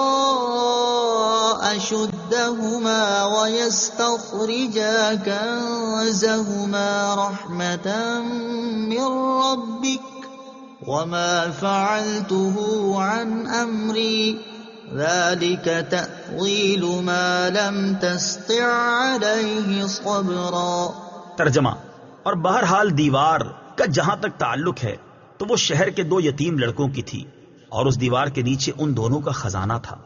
Speaker 2: أَشُدَّهُمَا وَيَسْتَخْرِجَا كَنزَهُمَا رَحْمَةً مِّن رَّبِّكَ وَمَا فَعَلْتُهُ عَنْ أَمْرِي ذَلِكَ تَأْوِيلُ مَا لَمْ تَسْطِع عَلَيْهِ صَبْرًا۔
Speaker 1: ترجمہ: اور بہرحال دیوار کا جہاں تک تعلق ہے تو وہ شہر کے 2 یتیم لڑکوں کی تھی، اور اس دیوار کے نیچے ان دونوں کا خزانہ تھا،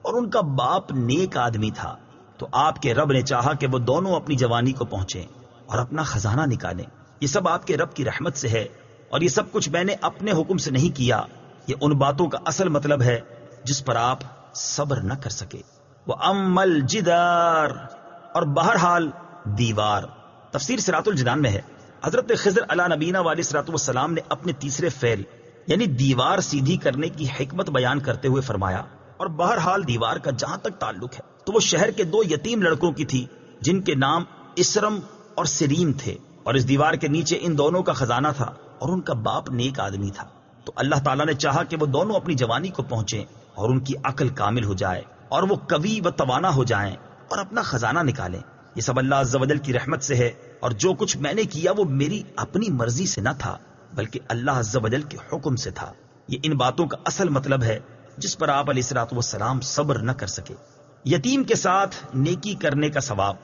Speaker 1: اور ان کا باپ نیک آدمی تھا، تو آپ کے رب نے چاہا کہ وہ دونوں اپنی جوانی کو پہنچیں اور اپنا خزانہ نکالیں۔ یہ سب آپ کے رب کی رحمت سے ہے، اور یہ سب کچھ میں نے اپنے حکم سے نہیں کیا۔ یہ ان باتوں کا اصل مطلب ہے جس پر آپ صبر نہ کر سکے۔ وَأَمَّا الْجِدَارُ، اور بہرحال دیوار۔ تفسیر صراط الجنان میں ہے، حضرت خضر علیہ نبینا علیہ الصلوۃ والسلام نے اپنے تیسرے فعل یعنی دیوار سیدھی کرنے کی حکمت بیان کرتے ہوئے فرمایا، اور بہرحال دیوار کا جہاں تک تعلق ہے تو وہ شہر کے 2 یتیم لڑکوں کی تھی جن کے نام اسرم اور سریم تھے، اور اس دیوار کے نیچے ان دونوں کا خزانہ تھا، اور ان کا باپ نیک آدمی تھا۔ تو اللہ تعالیٰ نے چاہا کہ وہ دونوں اپنی جوانی کو پہنچیں اور ان کی عقل کامل ہو جائے اور وہ قوی و توانا ہو جائیں اور اپنا خزانہ نکالیں۔ یہ سب اللہ عز و جل کی رحمت سے ہے، اور جو کچھ میں نے کیا وہ میری اپنی مرضی سے نہ تھا بلکہ اللہ عز و جل کے حکم سے تھا۔ یہ ان باتوں کا اصل مطلب ہے جس پر آپ علیہ الصلوۃ والسلام صبر نہ کر سکے۔ یتیم کے ساتھ نیکی کرنے کا ثواب۔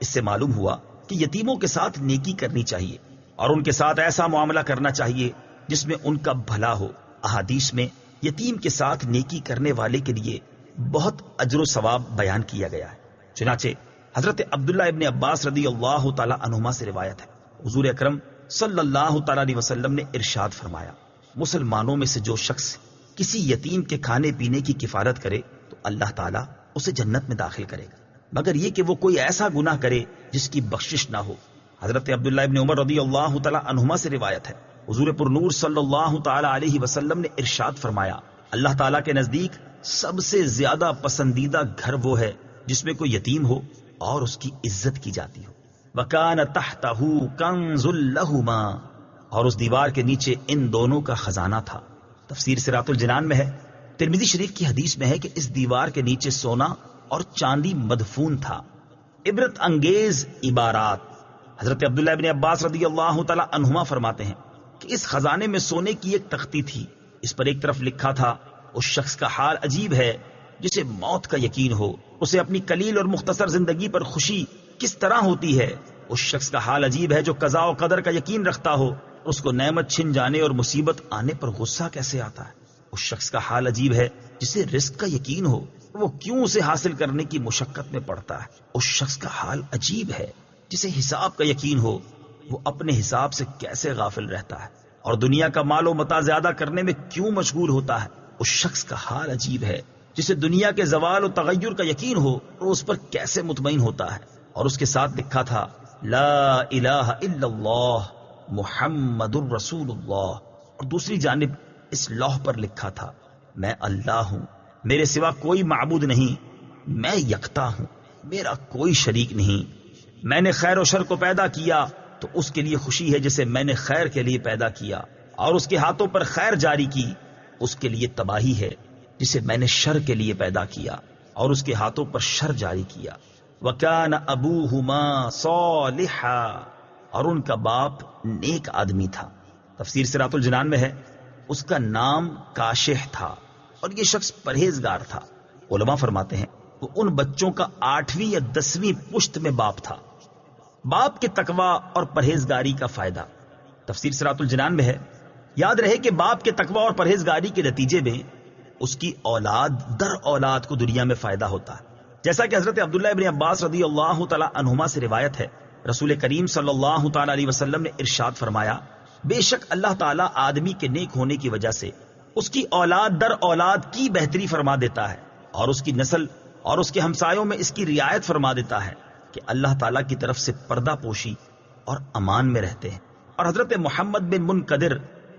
Speaker 1: اس سے معلوم ہوا کہ یتیموں کے ساتھ نیکی کرنی چاہیے اور ان کے ساتھ ایسا معاملہ کرنا چاہیے جس میں ان کا بھلا ہو۔ احادیث میں یتیم کے ساتھ نیکی کرنے والے کے لیے بہت اجر و ثواب بیان کیا گیا ہے۔ چنانچہ حضرت عبداللہ ابن عباس رضی اللہ تعالی عنہما سے روایت ہے، حضور اکرم صلی اللہ تعالی علیہ وسلم نے ارشاد فرمایا، مسلمانوں میں سے جو شخص کسی یتیم کے کھانے پینے کی کفالت کرے تو اللہ تعالیٰ اسے جنت میں داخل کرے گا، مگر یہ کہ وہ کوئی ایسا گناہ کرے جس کی بخشش نہ ہو۔ حضرت عبداللہ ابن عمر رضی اللہ تعالی عنہما سے روایت ہے، حضور پر نور صلی اللہ تعالی علیہ وسلم نے ارشاد فرمایا، اللہ تعالیٰ کے نزدیک سب سے زیادہ پسندیدہ گھر وہ ہے جس میں کوئی یتیم ہو اور اس کی عزت کی جاتی ہو۔ وَكَانَ تَحْتَهُ كَنزٌ لَّهُمَا، اور اس دیوار کے نیچے ان دونوں کا خزانہ تھا۔ تفسیر صراط الجنان میں ہے، ترمذی شریف کی حدیث میں ہے کہ اس دیوار کے نیچے سونا اور چاندی مدفون تھا۔ عبرت انگیز عبارات۔ حضرت عبداللہ ابن عباس رضی اللہ تعالی عنہما فرماتے ہیں کہ اس خزانے میں سونے کی ایک تختی تھی، اس پر ایک طرف لکھا تھا، اس شخص کا حال عجیب ہے جسے موت کا یقین ہو، اسے اپنی قلیل اور مختصر زندگی پر خوشی کس طرح ہوتی ہے۔ اس شخص کا حال عجیب ہے جو قضاء و قدر کا یقین رکھتا ہو، اس کو نعمت چھن جانے اور مصیبت آنے پر غصہ کیسے آتا ہے۔ اس شخص کا حال عجیب ہے جسے رزق کا یقین ہو، وہ کیوں اسے حاصل کرنے کی مشقت میں پڑتا ہے۔ اس شخص کا حال عجیب ہے جسے حساب کا یقین ہو، وہ اپنے حساب سے کیسے غافل رہتا ہے اور دنیا کا مال و متاع زیادہ کرنے میں کیوں مشغول ہوتا ہے۔ اس شخص کا حال عجیب ہے جسے دنیا کے زوال و تغیر کا یقین ہو اور اس پر کیسے مطمئن ہوتا ہے۔ اور اس کے ساتھ لکھا تھا، لا الہ الا اللہ محمد الرسول اللہ، اور دوسری جانب اس لوح پر لکھا تھا، میں اللہ ہوں، میرے سوا کوئی معبود نہیں، میں یکتا ہوں، میرا کوئی شریک نہیں، میں نے خیر و شر کو پیدا کیا تو اس کے لیے خوشی ہے جسے میں نے خیر کے لیے پیدا کیا، اور اس کے ہاتھوں پر خیر جاری کی، اس کے لیے تباہی ہے جسے میں نے شر کے لیے پیدا کیا اور اس کے ہاتھوں پر شر جاری کیا۔ وَكَانَ أَبُوهُمَا صَالِحًا، اور ان کا باپ نیک آدمی تھا۔ تفسیر صراط الجنان میں ہے، اس کا نام کاشح تھا اور یہ شخص پرہیزگار تھا۔ علماء فرماتے ہیں وہ ان بچوں کا 8ویں یا 10ویں پشت میں باپ تھا۔ باپ کے تقوی اور پرہیزگاری کا فائدہ۔ تفسیر صراط الجنان میں ہے، یاد رہے کہ باپ کے تقوی اور پرہیزگاری کے نتیجے میں اس کی اولاد در اولاد کو دنیا میں فائدہ ہوتا ہے، جیسا کہ حضرت عبداللہ ابن عباس رضی اللہ تعالی عنہما سے روایت ہے، رسول کریم صلی اللہ تعالی علیہ وسلم نے ارشاد فرمایا، بے شک اللہ تعالیٰ آدمی کے نیک ہونے کی وجہ سے اس کی اولاد در اولاد کی بہتری فرما دیتا ہے، اور اس کی نسل اور اس کے ہمسایوں میں اس کی رعایت فرما دیتا ہے کہ اللہ تعالیٰ کی طرف سے پردہ پوشی اور امان میں رہتے ہیں۔ اور حضرت محمد بن منقدر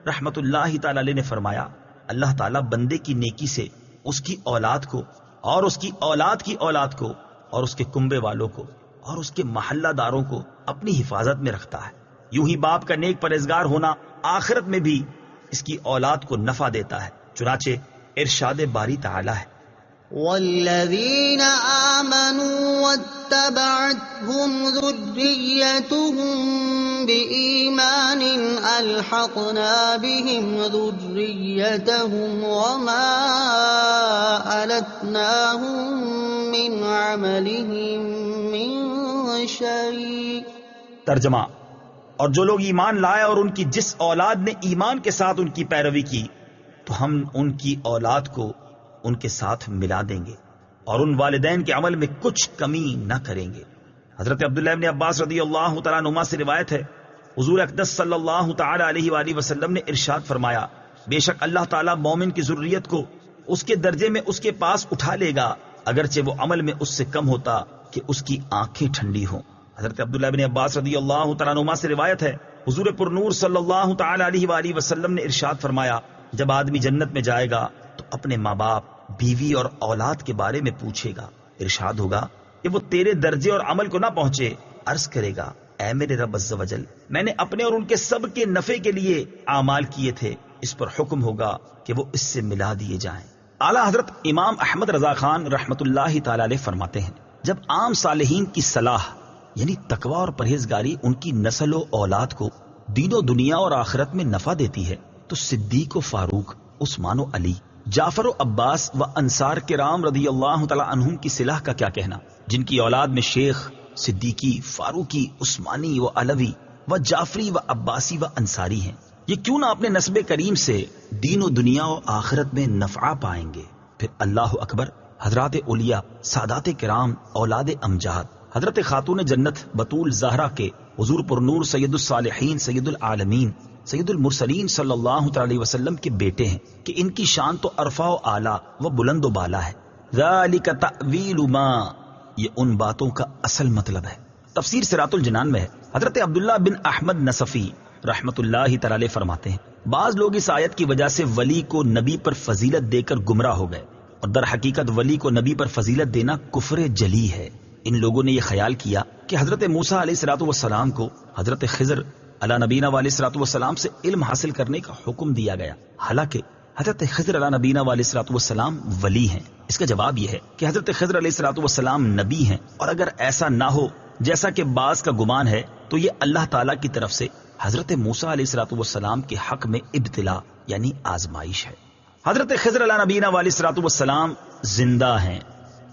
Speaker 1: رحمت اللہ تعالی علیہ نے فرمایا، اللہ تعالیٰ بندے کی نیکی سے اس کی اولاد کو اور اس کی اولاد کی اولاد کو اور اس کے کنبے والوں کو اور اس کے محلہ داروں کو اپنی حفاظت میں رکھتا ہے۔ یوں ہی باپ کا نیک پرہیزگار ہونا آخرت میں بھی اس کی اولاد کو نفع دیتا ہے۔ چنانچہ ارشاد باری تعالی ہے،
Speaker 2: والذین آمنوا واتبعتهم ذریتهم بإیمان الحقنا بهم ذریتهم وما ألتناهم من عملهم من شیء۔
Speaker 1: ترجمہ، اور جو لوگ ایمان لائے اور ان کی جس اولاد نے ایمان کے ساتھ ان کی پیروی کی تو ہم ان کی اولاد کو ان کے ساتھ ملا دیں گے اور ان والدین کے عمل میں کچھ کمی نہ کریں گے۔ حضرت عبداللہ ابن عباس رضی اللہ تعالیٰ عنہما سے روایت ہے، حضور اقدس صلی اللہ تعالی علیہ وآلہ وسلم نے ارشاد فرمایا، بے شک اللہ تعالیٰ مومن کی ذریت کو اس کے درجے میں اس کے پاس اٹھا لے گا، اگرچہ وہ عمل میں اس سے کم ہوتا کہ اس کی آنکھیں ٹھنڈی ہوں۔ حضرت عبداللہ ابن عباس رضی اللہ تعالیٰ عنہما سے روایت ہے، حضور پر نور صلی اللہ تعالی علیہ وآلہ وسلم نے ارشاد فرمایا، جب آدمی جنت میں جائے گا تو اپنے ماں باپ، بیوی اور اولاد کے بارے میں پوچھے گا۔ ارشاد ہوگا کہ وہ تیرے درجے اور عمل کو نہ پہنچے، عرض کرے گا، اے میرے رب عز و جل، میں نے اپنے اور ان کے سب کے نفع کے لیے اعمال کیے تھے، اس پر حکم ہوگا کہ وہ اس سے ملا دیے جائیں۔ اعلیٰ حضرت امام احمد رضا خان رحمت اللہ تعالی علیہ فرماتے ہیں، جب عام صالحین کی صلاح یعنی تقوی اور پرہیزگاری ان کی نسل و اولاد کو دین و دنیا اور آخرت میں نفع دیتی ہے تو صدیق و فاروق، عثمان و علی، جعفر و عباس و انصار کرام رضی اللہ تعالی عنہم کی صلاح کا کیا کہنا، جن کی اولاد میں شیخ، صدیقی، فاروقی، عثمانی و علوی و جعفری و عباسی و انصاری ہیں، یہ کیوں نہ اپنے نسب کریم سے دین و دنیا و آخرت میں نفع پائیں گے۔ پھر اللہ اکبر، حضرات اولیاء، سادات کرام، اولاد امجاد، حضرت خاتون جنت بطول زہرا کے حضور پر نور سید الصالحین، سید العالمین، سید المرسلین صلی اللہ تعالی وسلم کے بیٹے ہیں کہ ان کی شان تو عرفہ و اعلیٰ و بلند و بالا ہے۔ ذالک تأویل ما، یہ ان باتوں کا اصل مطلب ہے۔ تفسیر صراط الجنان میں ہے، حضرت عبداللہ بن احمد نصفی رحمت اللہ تعالی فرماتے ہیں، بعض لوگ اس آیت کی وجہ سے ولی کو نبی پر فضیلت دے کر گمراہ ہو گئے، اور در حقیقت ولی کو نبی پر فضیلت دینا کفر جلی ہے۔ ان لوگوں نے یہ خیال کیا کہ حضرت موسیٰ علیہ الصلوۃ والسلام کو حضرت خضر علی نبینا علیہ الصلوۃ والسلام سے علم حاصل کرنے کا حکم دیا گیا، حالانکہ حضرت خضر علی نبینا علیہ الصلوۃ والسلام ولی ہیں۔ اس کا جواب یہ ہے کہ حضرت خضر علیہ الصلوۃ والسلام نبی ہیں، اور اگر ایسا نہ ہو جیسا کہ بعض کا گمان ہے تو یہ اللہ تعالیٰ کی طرف سے حضرت موسیٰ علیہ الصلوۃ والسلام کے حق میں ابتلا یعنی آزمائش ہے۔ حضرت خضر علی نبینا علیہ الصلوۃ والسلام زندہ ہیں۔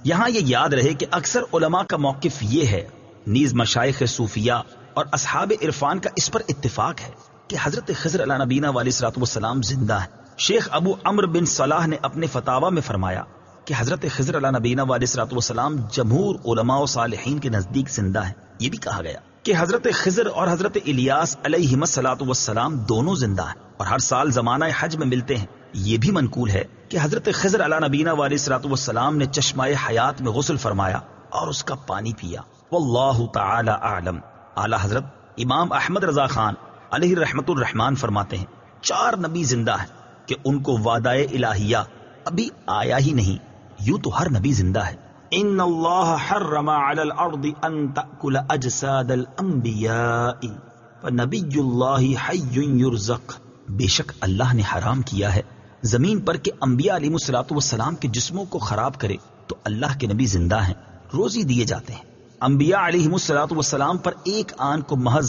Speaker 1: یہاں یہ یاد رہے کہ اکثر علماء کا موقف یہ ہے، نیز مشائخ صوفیہ اور اصحاب عرفان کا اس پر اتفاق ہے کہ حضرت خضر علی نبینا علیہ الصلوۃ والسلام زندہ ہیں۔ شیخ ابو عمرو بن صلاح نے اپنے فتاوی میں فرمایا کہ حضرت خضر علی نبینا علیہ الصلوۃ والسلام جمہور علماء و صالحین کے نزدیک زندہ ہیں۔ یہ بھی کہا گیا کہ حضرت خضر اور حضرت الیاس علیہم الصلوۃ والسلام دونوں زندہ ہیں اور ہر سال زمانہ حج میں ملتے ہیں۔ یہ بھی منقول ہے کہ حضرت خضر علی نبینا علیہ الصلوۃ والسلام نے چشمہ حیات میں غسل فرمایا اور اس کا پانی پیا، واللہ تعالی اعلم۔ اعلیٰ حضرت امام احمد رضا خان علیہ رحمت الرحمان فرماتے ہیں، 4 نبی زندہ ہیں کہ ان کو وعدہ الہیہ ابھی آیا ہی نہیں، یوں تو ہر نبی زندہ ہے۔ ان اللہ حرم علی الارض ان تأکل اجساد الانبیاء فنبی اللہ حی یرزق، بے شک اللہ نے حرام کیا ہے زمین پر کہ انبیاء علیہ الصلوۃ والسلام کے جسموں کو خراب کرے، تو اللہ کے نبی زندہ ہیں، روزی دیے جاتے ہیں۔ انبیاء علیہ الصلوۃ والسلام پر ایک آن کو محض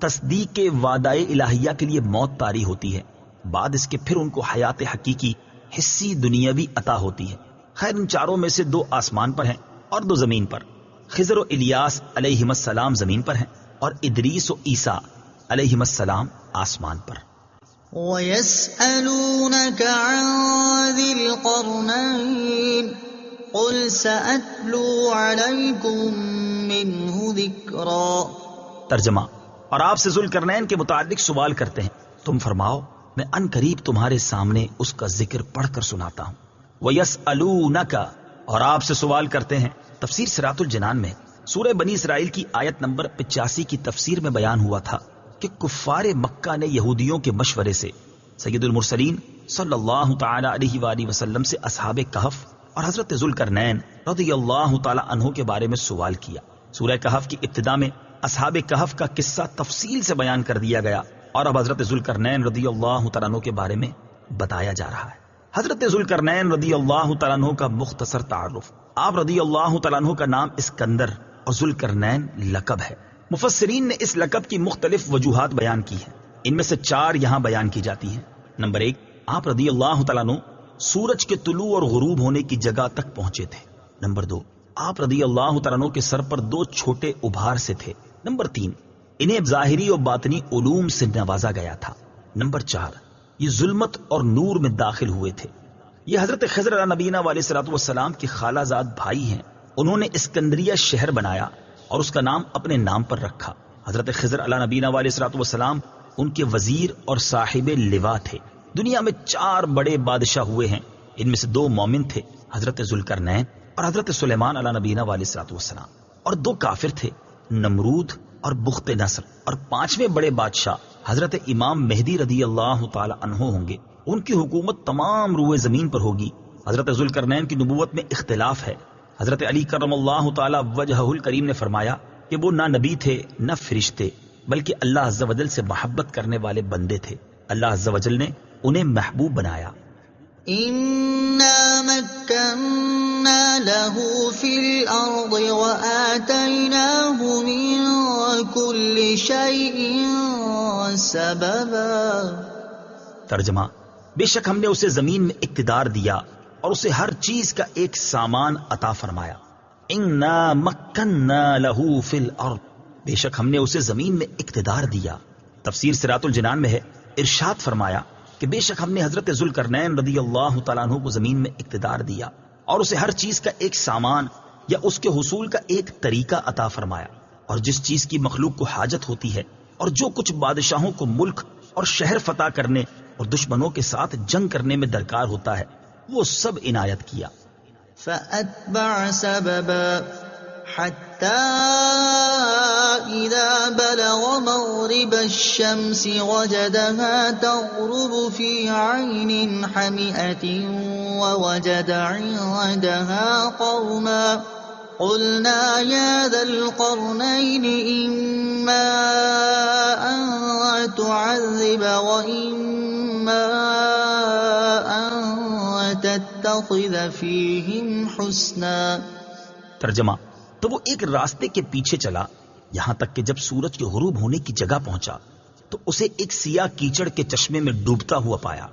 Speaker 1: تصدیق وعدہ الہیہ کے لیے موت طاری ہوتی ہے، بعد اس کے پھر ان کو حیات حقیقی حصی دنیاوی عطا ہوتی ہے۔ خیر ان 4 میں سے 2 آسمان پر ہیں اور 2 زمین پر۔ خضر و الیاس علیہم السلام زمین پر ہیں اور ادریس و عیسیٰ علیہم السلام آسمان پر۔
Speaker 2: وَيَسْأَلُونَكَ عَنْ ذِي الْقَرْنَيْنِ قُلْ سَأَتْلُو عَلَيْكُمْ مِنْهُ ذِكْرًا
Speaker 1: ترجمہ، اور آپ سے ذوالقرنین کے متعلق سوال کرتے ہیں، تم فرماؤ میں ان قریب تمہارے سامنے اس کا ذکر پڑھ کر سناتا ہوں۔ وَيَسْأَلُونَكَ، اور آپ سے سوال کرتے ہیں۔ تفسیر صراط الجنان میں سورہ بنی اسرائیل کی آیت نمبر 85 کی تفسیر میں بیان ہوا تھا کہ کفار مکہ نے یہودیوں کے مشورے سے سید المرسلین صلی اللہ تعالی علیہ وآلہ وسلم سے اصحاب کہف اور حضرت ذوالقرنین رضی اللہ تعالی عنہ کے بارے میں سوال کیا۔ سورہ کہف کی ابتدا میں اصحاب کہف کا قصہ تفصیل سے بیان کر دیا گیا، اور اب حضرت ذوالقرنین رضی اللہ تعالیٰ عنہ کے بارے میں بتایا جا رہا ہے۔ حضرت ذوالقرنین رضی اللہ تعالیٰ عنہ کا مختصر تعارف۔ آپ رضی اللہ تعالیٰ عنہ کا نام اسکندر اور ذوالقرنین لقب ہے۔ مفسرین نے اس لقب کی مختلف وجوہات بیان کی ہیں، ان میں سے 4 یہاں بیان کی جاتی ہیں۔ نمبر 1، آپ رضی اللہ تعالیٰ عنہ سورج کے طلوع اور غروب ہونے کی جگہ تک پہنچے تھے۔ نمبر 2، آپ رضی اللہ تعالیٰ عنہ کے سر پر 2 چھوٹے ابھار سے تھے۔ نمبر 3، انہیں ظاہری اور باطنی علوم سے نوازا گیا تھا۔ نمبر 4، یہ ظلمت اور نور میں داخل ہوئے تھے۔ یہ حضرت خضر علیہ نبینا علیہ الصلوۃ والسلام کے خالہ زاد بھائی ہیں۔ انہوں نے اسکندریہ شہر بنایا اور اس کا نام اپنے نام پر رکھا۔ حضرت خضر علیہ نبینا علیہ الصلوۃ والسلام ان کے وزیر اور صاحب لوا تھے۔ دنیا میں 4 بڑے بادشاہ ہوئے ہیں، ان میں سے 2 مومن تھے، حضرت ذوالقرنین اور حضرت سلیمان علیہ نبینا علیہ الصلوۃ والسلام، اور 2 کافر تھے، نمرود اور بخت نصر، اور 5ویں بڑے بادشاہ حضرت امام مہدی رضی اللہ تعالی عنہ ہوں گے۔ ان کی حکومت تمام روئے زمین پر ہوگی۔ حضرت ذوالقرنین کی نبوت میں اختلاف ہے۔ حضرت علی کرم اللہ تعالی وجہہ الکریم نے فرمایا کہ وہ نہ نبی تھے نہ فرشتے، بلکہ اللہ عز و جل سے محبت کرنے والے بندے تھے۔ اللہ عز و جل نے انہیں محبوب بنایا۔
Speaker 2: إِنَّا مَكَّنَّا لَهُ فِي الْأَرْضِ وَآتَيْنَاهُ مِن كُلِّ شَيْءٍ سَبَبًا۔
Speaker 1: ترجمہ، بے شک ہم نے اسے زمین میں اقتدار دیا اور اسے ہر چیز کا ایک سامان عطا فرمایا۔ إِنَّا مَكَّنَّا لَهُ فِي الْأَرْضِ، بے شک ہم نے اسے زمین میں اقتدار دیا۔ تفسیر صراط الجنان میں ہے، ارشاد فرمایا کہ بے شک ہم نے حضرت ذوالقرنین رضی اللہ تعالیٰ عنہ کو زمین میں اقتدار دیا اور اسے ہر چیز کا ایک سامان یا اس کے حصول کا ایک طریقہ عطا فرمایا، اور جس چیز کی مخلوق کو حاجت ہوتی ہے اور جو کچھ بادشاہوں کو ملک اور شہر فتح کرنے اور دشمنوں کے ساتھ جنگ کرنے میں درکار ہوتا ہے، وہ سب عنایت کیا۔
Speaker 2: فأتبع سببا حتى إذا بلغ مغرب الشمس وجدها تغرب في عين حمئة ووجد عندها قوما قلنا يا ذا القرنين إما أن تعذب وإما أن تتخذ فيهم حسنا۔
Speaker 1: ترجمہ، تو وہ ایک راستے کے پیچھے چلا یہاں تک کہ جب سورج کے غروب ہونے کی جگہ پہنچا تو اسے ایک سیاہ کیچڑ کے چشمے میں ڈوبتا ہوا پایا،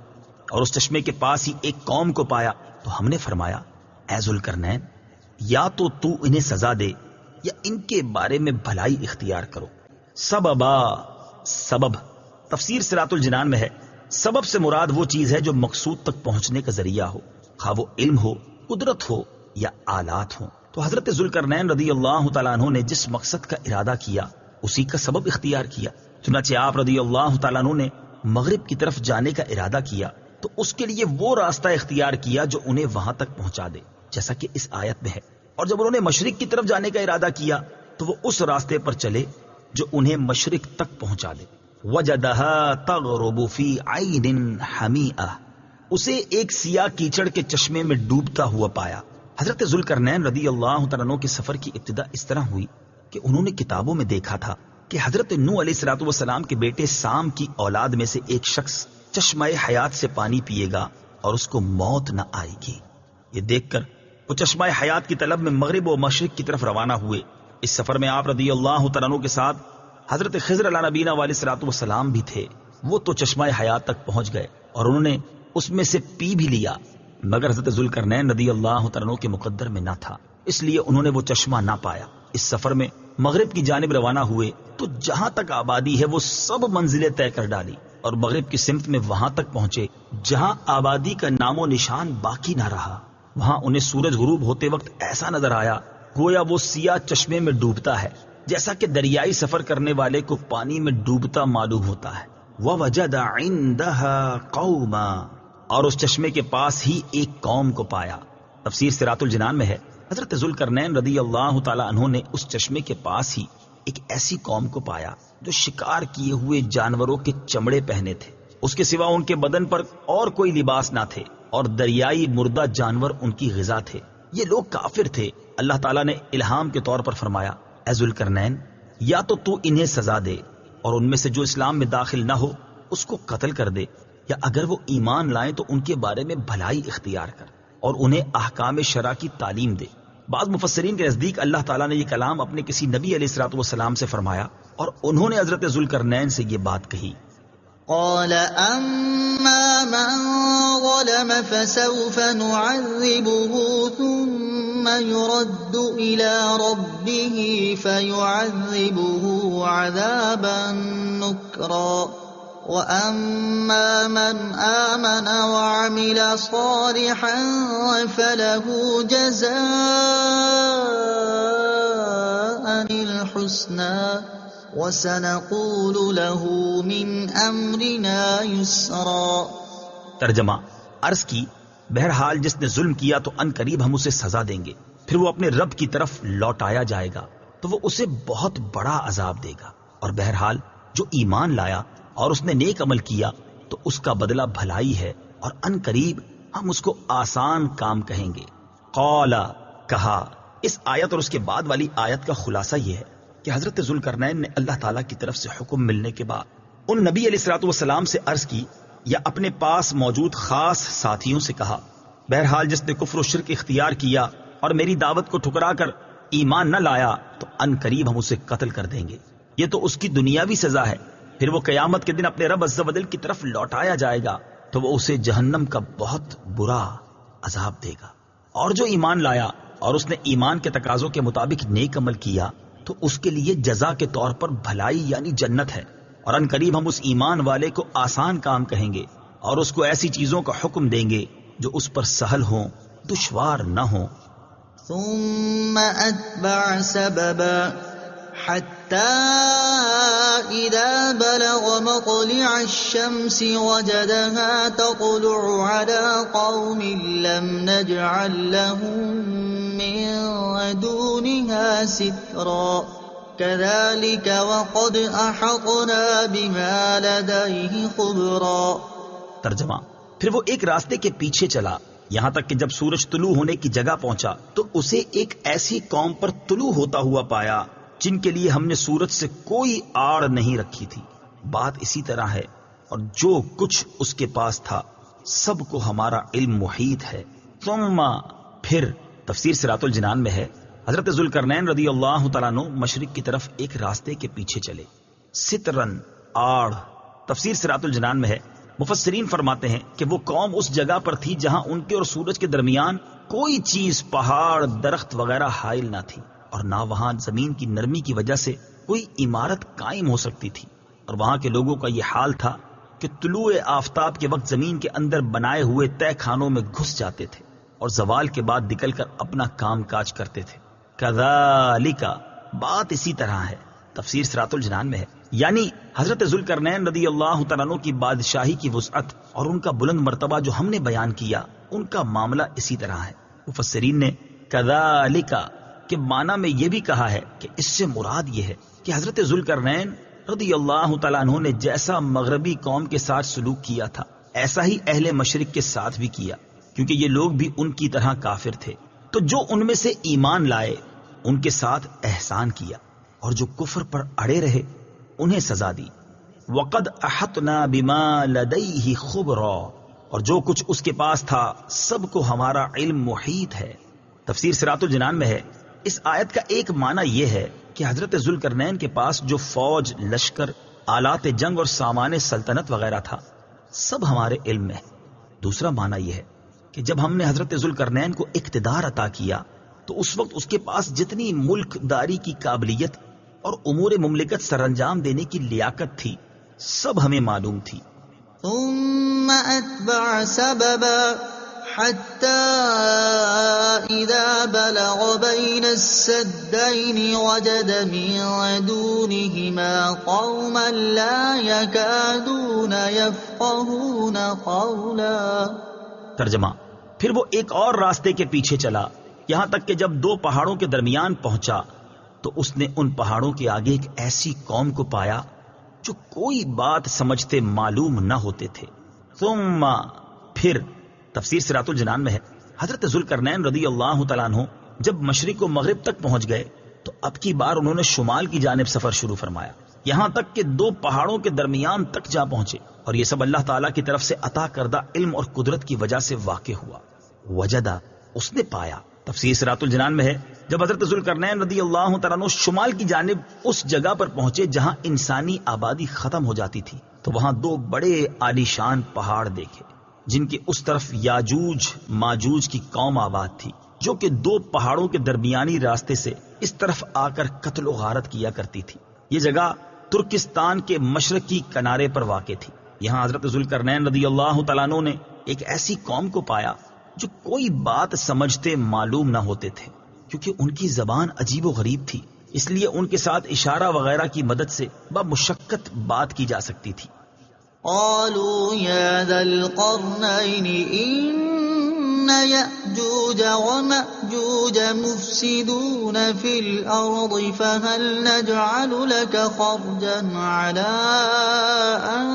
Speaker 1: اور اس چشمے کے پاس ہی ایک قوم کو پایا۔ تو ہم نے فرمایا، اے ذوالقرنین، یا تو انہیں سزا دے یا ان کے بارے میں بھلائی اختیار کرو۔ سبب تفسیر صراط الجنان میں ہے، سبب سے مراد وہ چیز ہے جو مقصود تک پہنچنے کا ذریعہ ہو، خواہ وہ علم ہو، قدرت ہو یا آلات ہوں۔ تو حضرت ذوالقرنین رضی اللہ تعالیٰ عنہ نے جس مقصد کا ارادہ کیا اسی کا سبب اختیار کیا۔ چنانچہ آپ رضی اللہ تعالیٰ عنہ نے مغرب کی طرف جانے کا ارادہ کیا تو اس کے لیے وہ راستہ اختیار کیا جو انہیں وہاں تک پہنچا دے، جیسا کہ اس آیت میں ہے، اور جب انہوں نے مشرق کی طرف جانے کا ارادہ کیا تو وہ اس راستے پر چلے جو انہیں مشرق تک پہنچا دے۔ وَجَدَهَا تَغْرُبُ فِي عَيْنٍ حَمِئَةٍ، اسے ایک سیاہ کیچڑ کے چشمے میں ڈوبتا ہوا پایا۔ حضرت ذوالقرنین رضی اللہ تعالیٰ عنہ کے سفر کی ابتدا اس طرح ہوئی کہ انہوں نے کتابوں میں دیکھا تھا کہ حضرت نوح علیہ الصلوۃ والسلام کے بیٹے سام کی اولاد میں سے ایک شخص چشمہ حیات سے پانی پیے گا اور اس کو موت نہ آئے گی۔ یہ دیکھ کر وہ چشمہ حیات کی طلب میں مغرب و مشرق کی طرف روانہ ہوئے۔ اس سفر میں آپ رضی اللہ تعالیٰ عنہ کے ساتھ حضرت خضر علیہ نبینا علیہ الصلوۃ والسلام بھی تھے۔ وہ تو چشمہ حیات تک پہنچ گئے اور انہوں نے اس میں سے پی بھی لیا، مگر حضرت ذوالقرنین رضی اللہ تعالیٰ عنہ کے مقدر میں نہ تھا، اس لیے انہوں نے وہ چشمہ نہ پایا۔ اس سفر میں مغرب کی جانب روانہ ہوئے تو جہاں تک آبادی ہے وہ سب منزلیں طے کر ڈالی اور مغرب کی سمت میں وہاں تک پہنچے جہاں آبادی کا نام و نشان باقی نہ رہا۔ وہاں انہیں سورج غروب ہوتے وقت ایسا نظر آیا گویا وہ سیاہ چشمے میں ڈوبتا ہے، جیسا کہ دریائی سفر کرنے والے کو پانی میں ڈوبتا معلوم ہوتا ہے. وَوَجَدَ عِندَهَا قَوْمًا، اور اس چشمے کے پاس ہی ایک قوم کو پایا. تفسیر صراط الجنان میں ہے حضرت ذوالقرنین رضی اللہ تعالی عنہ نے اس چشمے کے پاس ہی ایک ایسی قوم کو پایا جو شکار کیے ہوئے جانوروں کے چمڑے پہنے تھے، اس کے سوا ان کے بدن پر اور کوئی لباس نہ تھے، اور دریائی مردہ جانور ان کی غذا تھے. یہ لوگ کافر تھے. اللہ تعالیٰ نے الہام کے طور پر فرمایا، اے ذوالقرنین، یا تو انہیں سزا دے اور ان میں سے جو اسلام میں داخل نہ ہو اس کو قتل کر دے، یا اگر وہ ایمان لائیں تو ان کے بارے میں بھلائی اختیار کر اور انہیں احکام شرع کی تعلیم دے. بعض مفسرین کے نزدیک اللہ تعالیٰ نے یہ کلام اپنے کسی نبی علیہ الصلوۃ والسلام سے فرمایا اور انہوں نے حضرت ذوالقرنین سے یہ بات کہی.
Speaker 2: قال أما من ظلم فسوف نعذبه ثم يرد إلى ربه فيعذبه عذابا نكرا وأما من آمن وعمل صالحا فله جزاء الحسنى وَسَنَقُولُ لَهُ مِنْ أَمْرِنَا يُسْرًا.
Speaker 1: ترجمہ عرض کی، بہرحال جس نے ظلم کیا تو ان قریب ہم اسے سزا دیں گے، پھر وہ اپنے رب کی طرف لوٹایا جائے گا تو وہ اسے بہت بڑا عذاب دے گا، اور بہرحال جو ایمان لایا اور اس نے نیک عمل کیا تو اس کا بدلہ بھلائی ہے، اور ان قریب ہم اس کو آسان کام کہیں گے. قال، کہا. اس آیت اور اس کے بعد والی آیت کا خلاصہ یہ ہے کہ حضرت ذوالقرنین نے اللہ تعالیٰ کی طرف سے حکم ملنے کے بعد ان نبی علیہ الصلوۃ والسلام سے عرض کی یا اپنے پاس موجود خاص ساتھیوں سے کہا، بہرحال جس نے کفر و شرک اختیار کیا اور میری دعوت کو ٹھکرا کر ایمان نہ لایا تو ان قریب ہم اسے قتل کر دیں گے. یہ تو اس کی دنیاوی سزا ہے، پھر وہ قیامت کے دن اپنے رب عز و جل کی طرف لوٹایا جائے گا تو وہ اسے جہنم کا بہت برا عذاب دے گا. اور جو ایمان لایا اور اس نے ایمان کے تقاضوں کے مطابق نیک عمل کیا تو اس کے لیے جزا کے طور پر بھلائی یعنی جنت ہے، اور ان قریب ہم اس ایمان والے کو آسان کام کہیں گے اور اس کو ایسی چیزوں کا حکم دیں گے جو اس پر سہل ہوں، دشوار نہ ہوں.
Speaker 2: ثم أتبع سببا حتى إذا بلغ مطلع الشمس وجدها تطلع على قوم لم نجعل لهم من دونها سترا كذلك وقد أحطنا بما لديه خبرا.
Speaker 1: ترجمہ پھر وہ ایک راستے کے پیچھے چلا یہاں تک کہ جب سورج طلوع ہونے کی جگہ پہنچا تو اسے ایک ایسی قوم پر طلوع ہوتا ہوا پایا جن کے لیے ہم نے سورج سے کوئی آڑ نہیں رکھی تھی. بات اسی طرح ہے، اور جو کچھ اس کے پاس تھا سب کو ہمارا علم محیط ہے. ثم پھر تفسیر صراط الجنان میں ہے حضرت ذوالقرنین رضی اللہ تعالیٰ عنہ مشرق کی طرف ایک راستے کے پیچھے چلے. سترن آڑ تفسیر صراط الجنان میں ہے. مفسرین فرماتے ہیں کہ وہ قوم اس جگہ پر تھی جہاں ان کے اور سورج کے درمیان کوئی چیز، پہاڑ، درخت وغیرہ حائل نہ تھی، اور نہ وہاں زمین کی نرمی کی وجہ سے کوئی عمارت قائم ہو سکتی تھی. اور وہاں کے لوگوں کا یہ حال تھا کہ طلوع آفتاب کے وقت زمین کے اندر بنائے ہوئے تہ خانوں میں گھس جاتے تھے اور زوال کے بعد نکل کر اپنا کام کاج کرتے تھے. کذالک بات اسی طرح ہے. تفسیر صراط الجنان میں ہے یعنی حضرت ذوالقرنین رضی اللہ تعالیٰ عنہ کی بادشاہی کی وسعت اور ان کا بلند مرتبہ جو ہم نے بیان کیا ان کا معاملہ اسی طرح ہے. مفسرین نے کذالک کے معنی میں یہ بھی کہا ہے کہ اس سے مراد یہ ہے کہ حضرت ذوالقرنین رضی اللہ تعالیٰ عنہ نے جیسا مغربی قوم کے ساتھ سلوک کیا تھا ایسا ہی اہل مشرق کے ساتھ بھی کیا، کیونکہ یہ لوگ بھی ان کی طرح کافر تھے. تو جو ان میں سے ایمان لائے ان کے ساتھ احسان کیا، اور جو کفر پر اڑے رہے انہیں سزا دی. وقد احطنا بما لدیہ خبرا، اور جو کچھ اس کے پاس تھا سب کو ہمارا علم محیط ہے. تفسیر صراط الجنان میں ہے اس آیت کا ایک معنی یہ ہے کہ حضرت ذوالقرنین کے پاس جو فوج، لشکر، آلات جنگ اور سامان سلطنت وغیرہ تھا سب ہمارے علم میں ہے. دوسرا معنی یہ ہے کہ جب ہم نے حضرت ذوالقرنین کو اقتدار عطا کیا تو اس وقت اس کے پاس جتنی ملک داری کی قابلیت اور امور مملکت سر انجام دینے کی لیاقت تھی سب ہمیں معلوم تھی.
Speaker 2: ثم اتبع سببا حتى إذا بلغ بين السدين وجد من دونهما قوما لا يكادون يفقهون قولا.
Speaker 1: ترجمہ: پھر وہ ایک اور راستے کے پیچھے چلا یہاں تک کہ جب دو پہاڑوں کے درمیان پہنچا تو اس نے ان پہاڑوں کے آگے ایک ایسی قوم کو پایا جو کوئی بات سمجھتے معلوم نہ ہوتے تھے. ثم پھر تفسیر صراط الجنان میں ہے حضرت ذوالقرنین رضی اللہ تعالیٰ عنہ جب مشرق و مغرب تک پہنچ گئے تو اب کی بار انہوں نے شمال کی جانب سفر شروع فرمایا یہاں تک کہ دو پہاڑوں کے درمیان تک جا پہنچے اور یہ سب اللہ تعالیٰ کی طرف سے عطا کردہ علم اور قدرت کی وجہ سے واقع ہوا. وجدہ اس نے پایا. تفسیر صراط الجنان میں ہے جب حضرت ذوالقرنین رضی اللہ تعالیٰ عنہ شمال کی جانب اس جگہ پر پہنچے جہاں انسانی آبادی ختم ہو جاتی تھی تو وہاں دو بڑے عالیشان پہاڑ دیکھے جن کے اس طرف یاجوج ماجوج کی قوم آباد تھی جو کہ دو پہاڑوں کے درمیانی راستے سے اس طرف آ کر قتل و غارت کیا کرتی تھی. یہ جگہ ترکستان کے مشرقی کنارے پر واقع تھی. یہاں حضرت ذوالقرنین رضی اللہ تعالیٰ عنہ نے ایک ایسی قوم کو پایا جو کوئی بات سمجھتے معلوم نہ ہوتے تھے کیونکہ ان کی زبان عجیب و غریب تھی اس لیے ان کے ساتھ اشارہ وغیرہ کی مدد سے بمشقت بات کی جا سکتی تھی.
Speaker 2: قالوا يا ذا القرنين إن يأجوج ومأجوج مفسدون في الأرض فهل نجعل لك خرجا على أن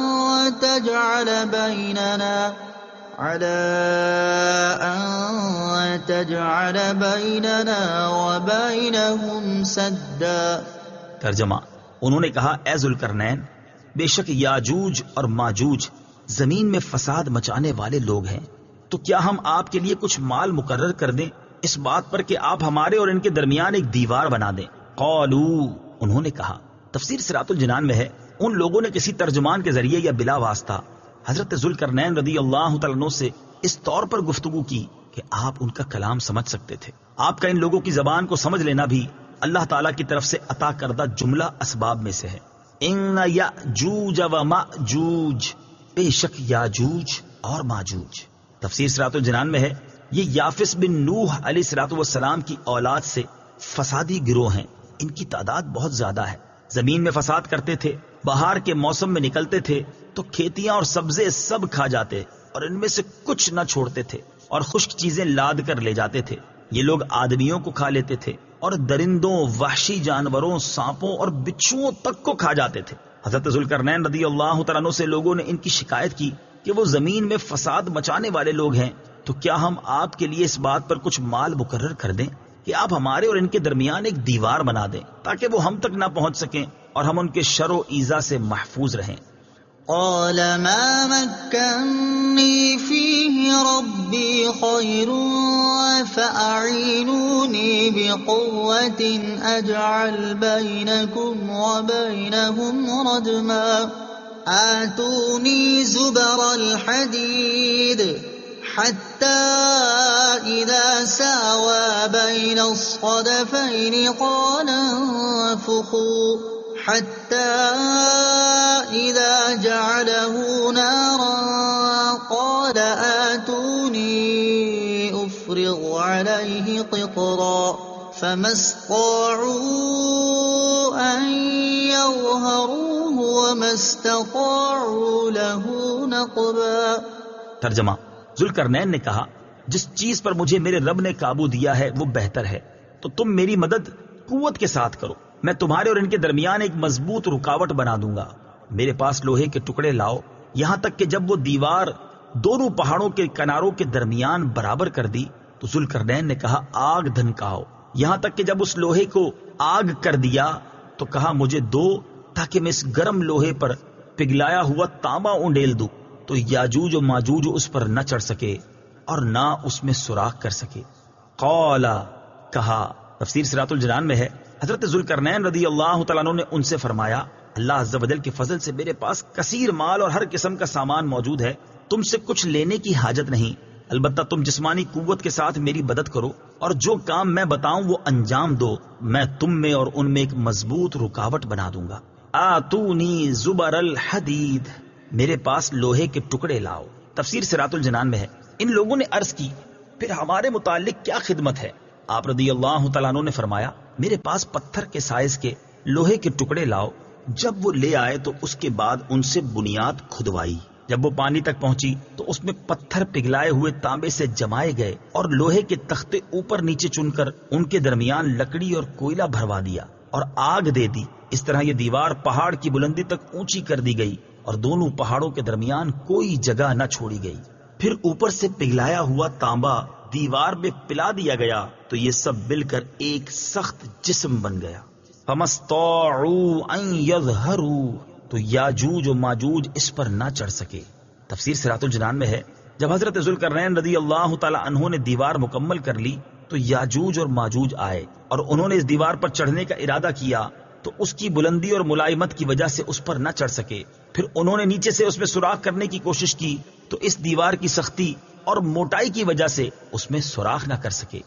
Speaker 2: تجعل بيننا وبينهم سدا.
Speaker 1: ترجمہ: انہوں نے کہا اے ذوالقرنین بے شک یاجوج اور ماجوج زمین میں فساد مچانے والے لوگ ہیں تو کیا ہم آپ کے لیے کچھ مال مقرر کر دیں اس بات پر کہ آپ ہمارے اور ان کے درمیان ایک دیوار بنا دیں. قالوا انہوں نے کہا. تفسیر صراط الجنان میں ہے ان لوگوں نے کسی ترجمان کے ذریعے یا بلا واسطہ حضرت ذوالقرنین رضی اللہ تعالیٰ عنہ سے اس طور پر گفتگو کی کہ آپ ان کا کلام سمجھ سکتے تھے. آپ کا ان لوگوں کی زبان کو سمجھ لینا بھی اللہ تعالیٰ کی طرف سے عطا کردہ جملہ اسباب میں سے ہے. ان یاجوج و ماجوج بے شک یاجوج اور ماجوج. تفسیر صراط الجنان میں ہے یہ یافس بن نوح علیہ الصلوۃ والسلام کی اولاد سے فسادی گروہ ہیں. ان کی تعداد بہت زیادہ ہے. زمین میں فساد کرتے تھے, بہار کے موسم میں نکلتے تھے تو کھیتیاں اور سبزے سب کھا جاتے اور ان میں سے کچھ نہ چھوڑتے تھے اور خشک چیزیں لاد کر لے جاتے تھے. یہ لوگ آدمیوں کو کھا لیتے تھے اور درندوں, وحشی جانوروں, سانپوں اور بچھوؤں تک کو کھا جاتے تھے. حضرت ذوالقرنین رضی اللہ تعالیٰ عنہ سے لوگوں نے ان کی شکایت کی کہ وہ زمین میں فساد مچانے والے لوگ ہیں تو کیا ہم آپ کے لیے اس بات پر کچھ مال مقرر کر دیں کہ آپ ہمارے اور ان کے درمیان ایک دیوار بنا دیں تاکہ وہ ہم تک نہ پہنچ سکیں اور ہم ان کے شر و ایذا سے محفوظ رہیں.
Speaker 2: قال ما مكنني فيه ربي خير فأعينوني بقوة أجعل بينكم وبينهم ردما آتوني زبر الحديد حتى إذا ساوى بين الصدفين قال انفخوا حتى إذا جعله نارا قال آتوني أفرغ عليه قطرا فما استطاعوا أن يظهروه وما استطاعوا له نقبا.
Speaker 1: ترجمہ: ذوالقرنین نے کہا جس چیز پر مجھے میرے رب نے قابو دیا ہے وہ بہتر ہے تو تم میری مدد قوت کے ساتھ کرو. میں تمہارے اور ان کے درمیان ایک مضبوط رکاوٹ بنا دوں گا. میرے پاس لوہے کے ٹکڑے لاؤ یہاں تک کہ جب وہ دیوار دونوں پہاڑوں کے کناروں کے درمیان برابر کر دی تو ذوالقرنین نے کہا آگ دھنکاؤ. یہاں تک کہ جب اس لوہے کو آگ کر دیا تو کہا مجھے دو تاکہ میں اس گرم لوہے پر پگھلایا ہوا تانبا اونڈیل دوں تو یاجوج و ماجوج اس پر نہ چڑھ سکے اور نہ اس میں سوراخ کر سکے. قال کہا. تفسیر صراط الجنان میں ہے حضرت ذوالقرنین رضی اللہ تعالیٰ عنہ نے ان سے فرمایا اللہ عز و جل کے فضل سے میرے پاس کثیر مال اور ہر قسم کا سامان موجود ہے, تم سے کچھ لینے کی حاجت نہیں, البتہ تم جسمانی قوت کے ساتھ میری مدد کرو اور جو کام میں بتاؤں وہ انجام دو, میں تم میں اور ان میں ایک مضبوط رکاوٹ بنا دوں گا. آتونی زبر الحدید, میرے پاس لوہے کے ٹکڑے لاؤ. تفسیر صراط الجنان میں ہے ان لوگوں نے عرض کی پھر ہمارے متعلق کیا خدمت ہے؟ آپ رضی اللہ تعالیٰ عنہ نے فرمایا میرے پاس پتھر کے سائز کے لوہے کے ٹکڑے لاؤ۔ جب وہ لے آئے تو اس کے بعد ان سے بنیاد کھدوائی۔ جب وہ پانی تک پہنچی تو اس میں پتھر پگھلائے ہوئے تانبے سے جمائے گئے اور لوہے کے تختے اوپر نیچے چن کر ان کے درمیان لکڑی اور کوئلہ بھروا دیا اور آگ دے دی۔ اس طرح یہ دیوار پہاڑ کی بلندی تک اونچی کر دی گئی اور دونوں پہاڑوں کے درمیان کوئی جگہ نہ چھوڑی گئی۔ پھر اوپر سے پگھلایا ہوا تانبا دیوار میں پلا دیا گیا تو یہ سب مل کر ایک سخت جسم بن گیا۔ فَمَسْطَاعُوا أَن يَظْهَرُوا، تو یاجوج و ماجوج اس پر نہ چڑھ سکے۔ تفسیر صراط الجنان میں ہے جب حضرت ذوالقرنین رضی اللہ تعالی عنہ نے دیوار مکمل کر لی تو یاجوج اور ماجوج آئے اور انہوں نے اس دیوار پر چڑھنے کا ارادہ کیا تو اس کی بلندی اور ملائمت کی وجہ سے اس پر نہ چڑھ سکے۔ پھر انہوں نے نیچے سے اس میں سوراخ کرنے کی کوشش کی تو اس دیوار کی سختی اور موٹائی کی وجہ سے اس میں سوراخ نہ کر سکے۔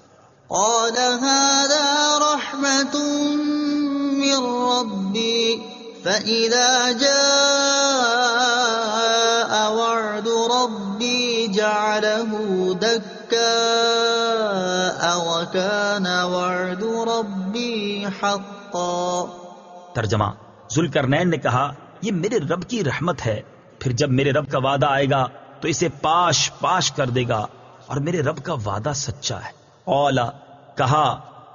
Speaker 2: قال هذا رحمة من ربي فإذا جاء وعد ربي جعله دكاء وكان وعد ربي حقا۔
Speaker 1: ترجمہ، ذوالقرنین نے کہا یہ میرے رب کی رحمت ہے، پھر جب میرے رب کا وعدہ آئے گا تو اسے پاش پاش کر دے گا اور میرے رب کا وعدہ سچا ہے۔ اولا کہا،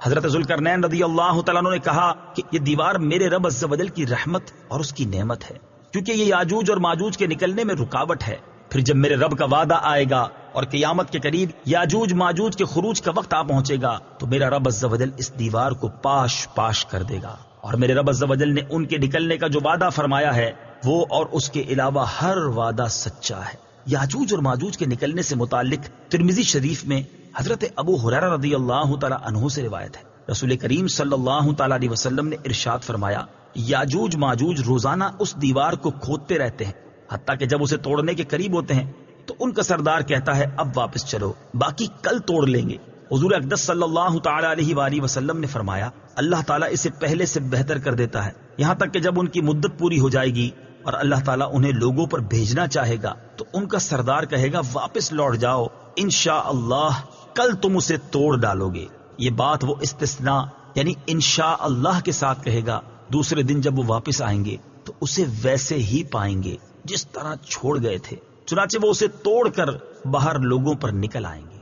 Speaker 1: حضرت ذوالقرنین رضی اللہ تعالیٰ عنہ نے کہا کہ یہ دیوار میرے رب عز و جل کی رحمت اور اس کی نعمت ہے، کیونکہ یہ یاجوج اور ماجوج کے نکلنے میں رکاوٹ ہے۔ پھر جب میرے رب کا وعدہ آئے گا اور قیامت کے قریب یاجوج ماجوج کے خروج کا وقت آ پہنچے گا تو میرا رب عز و جل اس دیوار کو پاش پاش کر دے گا، اور میرے رب عز و جل نے ان کے نکلنے کا جو وعدہ فرمایا ہے وہ اور اس کے علاوہ ہر وعدہ سچا ہے۔ یاجوج اور ماجوج کے نکلنے سے متعلق ترمذی شریف میں حضرت ابو ہریرہ رضی اللہ تعالی عنہ سے روایت ہے، رسول کریم صلی اللہ تعالی علیہ وسلم نے ارشاد فرمایا یاجوج ماجوج روزانہ اس دیوار کو کھودتے رہتے ہیں حتیٰ کہ جب اسے توڑنے کے قریب ہوتے ہیں تو ان کا سردار کہتا ہے اب واپس چلو، باقی کل توڑ لیں گے۔ حضور اقدس صلی اللہ تعالی علیہ وآلہ وسلم نے فرمایا اللہ تعالیٰ اسے پہلے سے بہتر کر دیتا ہے یہاں تک کہ جب ان کی مدت پوری ہو جائے گی اور اللہ تعالیٰ انہیں لوگوں پر بھیجنا چاہے گا تو ان کا سردار کہے گا واپس لوٹ جاؤ، انشاءاللہ کل تم اسے توڑ ڈالو گے۔ یہ بات وہ استثناء یعنی انشاءاللہ کے ساتھ کہے گا، دوسرے دن جب وہ واپس آئیں گے تو اسے ویسے ہی پائیں گے جس طرح چھوڑ گئے تھے، چنانچہ وہ اسے توڑ کر باہر لوگوں پر نکل آئیں گے۔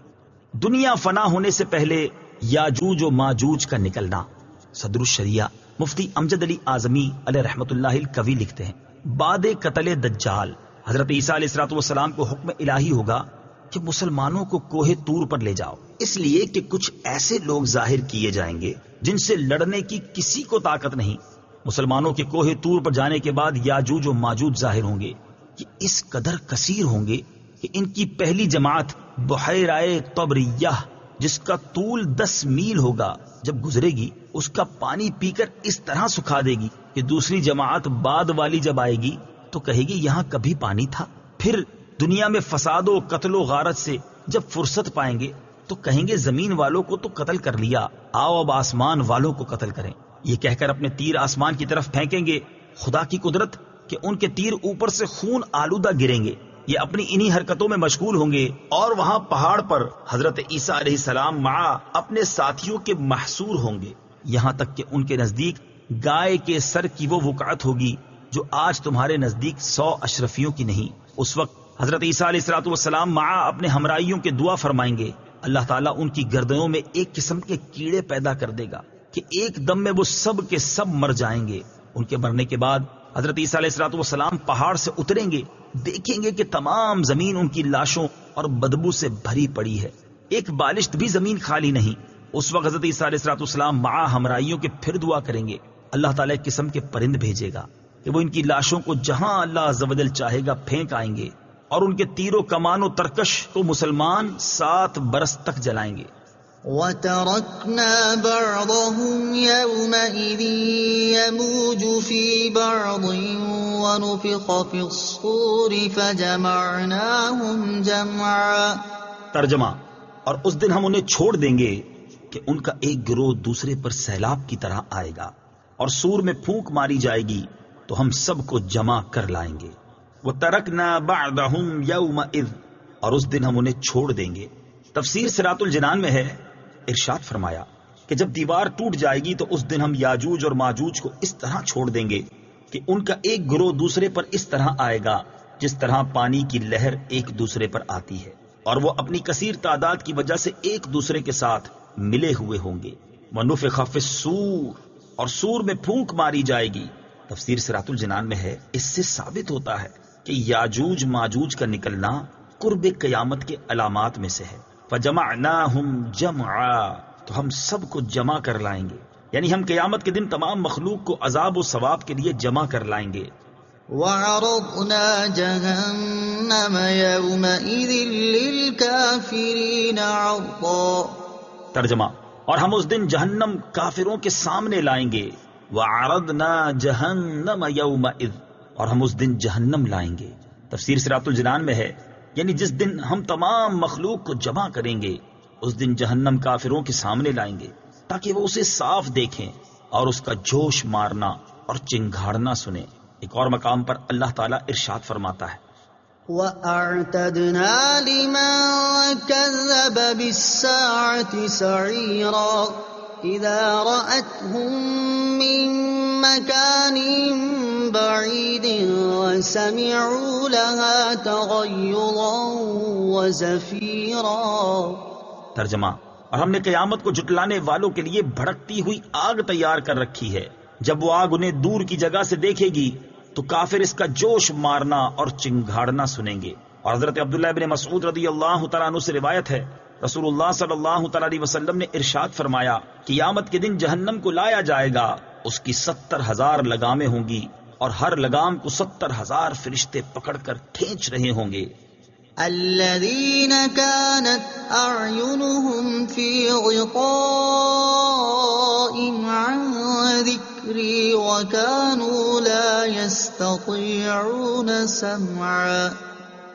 Speaker 1: دنیا فنا ہونے سے پہلے یاجوج و ماجوج کا نکلنا۔ صدر الشریعہ مفتی امجد علی اعظمی علیہ رحمت اللہ القوی لکھتے ہیں بعد قتل دجال حضرت عیسیٰ علیہ الصلوۃ والسلام کو حکم الہی ہوگا کہ مسلمانوں کو کوہ طور پر لے جاؤ، اس لیے کہ کچھ ایسے لوگ ظاہر کیے جائیں گے جن سے لڑنے کی کسی کو طاقت نہیں۔ مسلمانوں کے کوہ طور پر جانے کے بعد یاجوج و ماجوج ظاہر ہوں گے، یہ اس قدر کثیر ہوں گے کہ ان کی پہلی جماعت بحیرہ طبریہ جس کا طول 10 میل ہوگا جب گزرے گی اس کا پانی پی کر اس طرح سکھا دے گی کہ دوسری جماعت بعد والی جب آئے گی تو کہے گی یہاں کبھی پانی تھا۔ پھر دنیا میں فساد و قتل و غارت سے جب فرصت پائیں گے تو کہیں گے زمین والوں کو تو قتل کر لیا، آؤ اب آسمان والوں کو قتل کریں۔ یہ کہہ کر اپنے تیر آسمان کی طرف پھینکیں گے، خدا کی قدرت کہ ان کے تیر اوپر سے خون آلودہ گریں گے۔ یہ اپنی انہی حرکتوں میں مشغول ہوں گے اور وہاں پہاڑ پر حضرت عیسیٰ علیہ السلام مع اپنے ساتھیوں کے محصور ہوں گے، یہاں تک کہ ان کے نزدیک گائے کے سر کی وہ وقعت ہوگی جو آج تمہارے نزدیک 100 اشرفیوں کی نہیں۔ اس وقت حضرت عیسیٰ علیہ السلام مع اپنے ہمراہیوں کے دعا فرمائیں گے، اللہ تعالیٰ ان کی گردنوں میں ایک قسم کے کیڑے پیدا کر دے گا کہ ایک دم میں وہ سب کے سب مر جائیں گے۔ ان کے مرنے کے بعد حضرت عیسیٰ علیہ السلام پہاڑ سے اتریں گے، دیکھیں گے کہ تمام زمین ان کی لاشوں اور بدبو سے بھری پڑی ہے، ایک بالشت بھی زمین خالی نہیں۔ اس وقت حضرت عیسیٰ علیہ السلام مع ہمراہیوں کے پھر دعا کریں گے، اللہ تعالیٰ ایک قسم کے پرند بھیجے گا کہ وہ ان کی لاشوں کو جہاں اللہ عز و جل چاہے گا پھینک آئیں گے، اور ان کے تیر و کمان و ترکش کو مسلمان 7 برس تک جلائیں گے۔
Speaker 2: وَتَرَكْنَا بَعْضَهُمْ يَوْمَئِذٍ يَمُوجُ فِي بَعْضٍ وَنُفِخَ فِي الصُّورِ فَجَمَعْنَاهُمْ جَمْعًا۔
Speaker 1: ترجمہ، اور اس دن ہم انہیں چھوڑ دیں گے کہ ان کا ایک گروہ دوسرے پر سیلاب کی طرح آئے گا، اور سور میں پھونک ماری جائے گی تو ہم سب کو جمع کر لائیں گے۔ وَتَرَكْنَا بَعْضَهُمْ يَوْمَئِذٍ، اور اس دن ہم انہیں چھوڑ دیں گے۔ تفسیر صراط الجنان میں ہے، ارشاد فرمایا کہ جب دیوار ٹوٹ جائے گی تو اس دن ہم یاجوج اور ماجوج کو اس طرح چھوڑ دیں گے کہ ان کا ایک گروہ دوسرے پر اس طرح آئے گا جس طرح پانی کی لہر ایک دوسرے پر آتی ہے، اور وہ اپنی کثیر تعداد کی وجہ سے ایک دوسرے کے ساتھ ملے ہوئے ہوں گے۔ وَنُفِخَ فِي الصُّورِ، اور سور میں پھونک ماری جائے گی۔ تفسیر صراط الجنان میں ہے، اس سے ثابت ہوتا ہے کہ یاجوج ماجوج کا نکلنا قرب قیامت کے علامات میں سے ہے۔ فَجَمَعْنَاهُمْ جَمْعًا، تو ہم سب کو جمع کر لائیں گے، یعنی ہم قیامت کے دن تمام مخلوق کو عذاب و ثواب کے لیے جمع کر لائیں گے۔
Speaker 2: وَعَرَضْنَا جَهَنَّمَ يَوْمَئِذٍ لِلْكَافِرِينَ عَرْضًا،
Speaker 1: ترجمہ، اور ہم اس دن جہنم کافروں کے سامنے لائیں گے۔ وَعَرَضْنَا جَهَنَّمَ يَوْمَئِذٍ، اور ہم اس دن جہنم لائیں گے۔ تفسیر صراط الجنان میں ہے، یعنی جس دن ہم تمام مخلوق کو جمع کریں گے اس دن جہنم کافروں کے سامنے لائیں گے تاکہ وہ اسے صاف دیکھیں اور اس کا جوش مارنا اور چنگھاڑنا سنیں۔ ایک اور مقام پر اللہ تعالیٰ ارشاد فرماتا ہے،
Speaker 2: وَأَعْتَدْنَا لِمَن كَذَّبَ بِالسَّاعَةِ سَعِيرًا إِذَا رَأَتْهُم مِّن مَّكَانٍ بَعِيدٍ وَسَمِعُوا لَهَا تَغَيُّظًا وَزَفِيرًا۔
Speaker 1: ترجمہ، اور ہم نے قیامت کو جھٹلانے والوں کے لیے بھڑکتی ہوئی آگ تیار کر رکھی ہے۔ جب وہ آگ انہیں دور کی جگہ سے دیکھے گی تو کافر اس کا جوش مارنا اور چنگھاڑنا سنیں گے۔ اور حضرت عبداللہ بن مسعود رضی اللہ تعالیٰ عنہ سے روایت ہے، رسول اللہ صلی اللہ تعالیٰ علیہ وسلم نے ارشاد فرمایا، قیامت کے دن جہنم کو لایا جائے گا، اس کی 70,000 لگامیں ہوں گی اور ہر لگام کو 70,000 فرشتے پکڑ کر کھینچ رہے ہوں گے۔
Speaker 2: الذين كانت أعينهم في غطاء عن ذكري وكانوا لا يستطيعون سمعا۔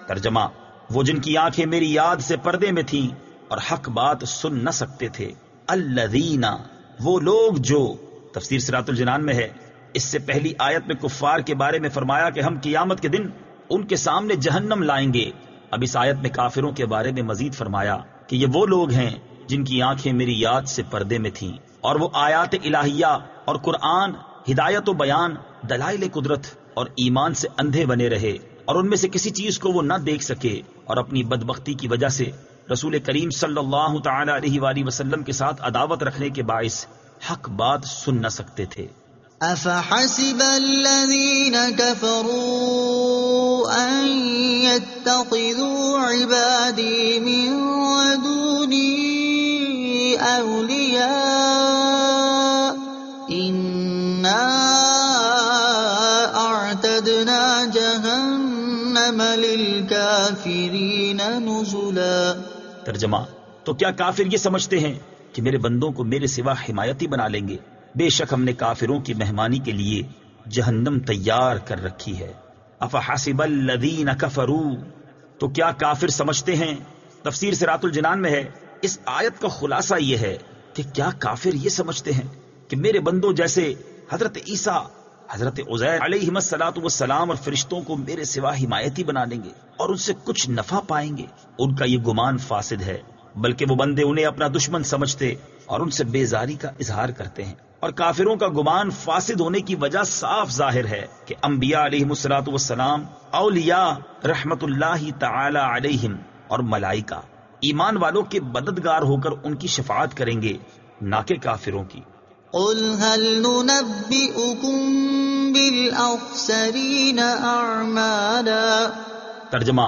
Speaker 1: ترجمہ، وہ جن کی آنکھیں میری یاد سے پردے میں تھیں اور حق بات سن نہ سکتے تھے۔ الذین، وہ لوگ جو، تفسیر صراط الجنان میں ہے، اس سے پہلی آیت میں کفار کے بارے میں فرمایا کہ ہم قیامت کے دن ان کے سامنے جہنم لائیں گے، اب اس آیت میں کافروں کے بارے میں مزید فرمایا کہ یہ وہ لوگ ہیں جن کی آنکھیں میری یاد سے پردے میں تھیں اور وہ آیات الہیہ اور قرآن، ہدایت و بیان، دلائل قدرت اور ایمان سے اندھے بنے رہے اور ان میں سے کسی چیز کو وہ نہ دیکھ سکے، اور اپنی بدبختی کی وجہ سے رسول کریم صلی اللہ تعالی علیہ وآلہ وسلم کے ساتھ عداوت رکھنے کے باعث حق بات سن نہ سکتے تھے۔
Speaker 2: أَفَحَسِبَ الَّذِينَ كَفَرُوا أَن يَتَّخِذُوا عِبَادِي مِن دُونِي أَوْلِيَاءَ إِنَّا أَعْتَدْنَا جَهَنَّمَ لِلْكَافِرِينَ نُزُلًا۔
Speaker 1: ترجمہ، تو کیا کافر یہ سمجھتے ہیں کہ میرے بندوں کو میرے سوا حمایتی بنا لیں گے؟ بے شک ہم نے کافروں کی مہمانی کے لیے جہنم تیار کر رکھی ہے۔ افحسب الذین کفروا، تو کیا کافر سمجھتے ہیں؟ تفسیر صراط الجنان میں ہے، اس آیت کا خلاصہ یہ ہے کہ کیا کافر یہ سمجھتے ہیں کہ میرے بندوں جیسے حضرت عیسیٰ، حضرت عزیر علیہ السلام اور فرشتوں کو میرے سوا حمایتی بنا لیں گے اور ان سے کچھ نفع پائیں گے؟ ان کا یہ گمان فاسد ہے، بلکہ وہ بندے انہیں اپنا دشمن سمجھتے اور ان سے بیزاری کا اظہار کرتے ہیں۔ اور کافروں کا گمان فاسد ہونے کی وجہ صاف ظاہر ہے کہ انبیاء علیہ السلام، اولیاء رحمت اللہ تعالی علیہم اور ملائکہ ایمان والوں کے مددگار ہو کر ان کی شفاعت کریں گے، نہ کہ کافروں کی۔
Speaker 2: قُلْ هَلْ نُنَبِّئُكُمْ بِالْأَخْسَرِينَ أَعْمَالًا۔
Speaker 1: ترجمہ،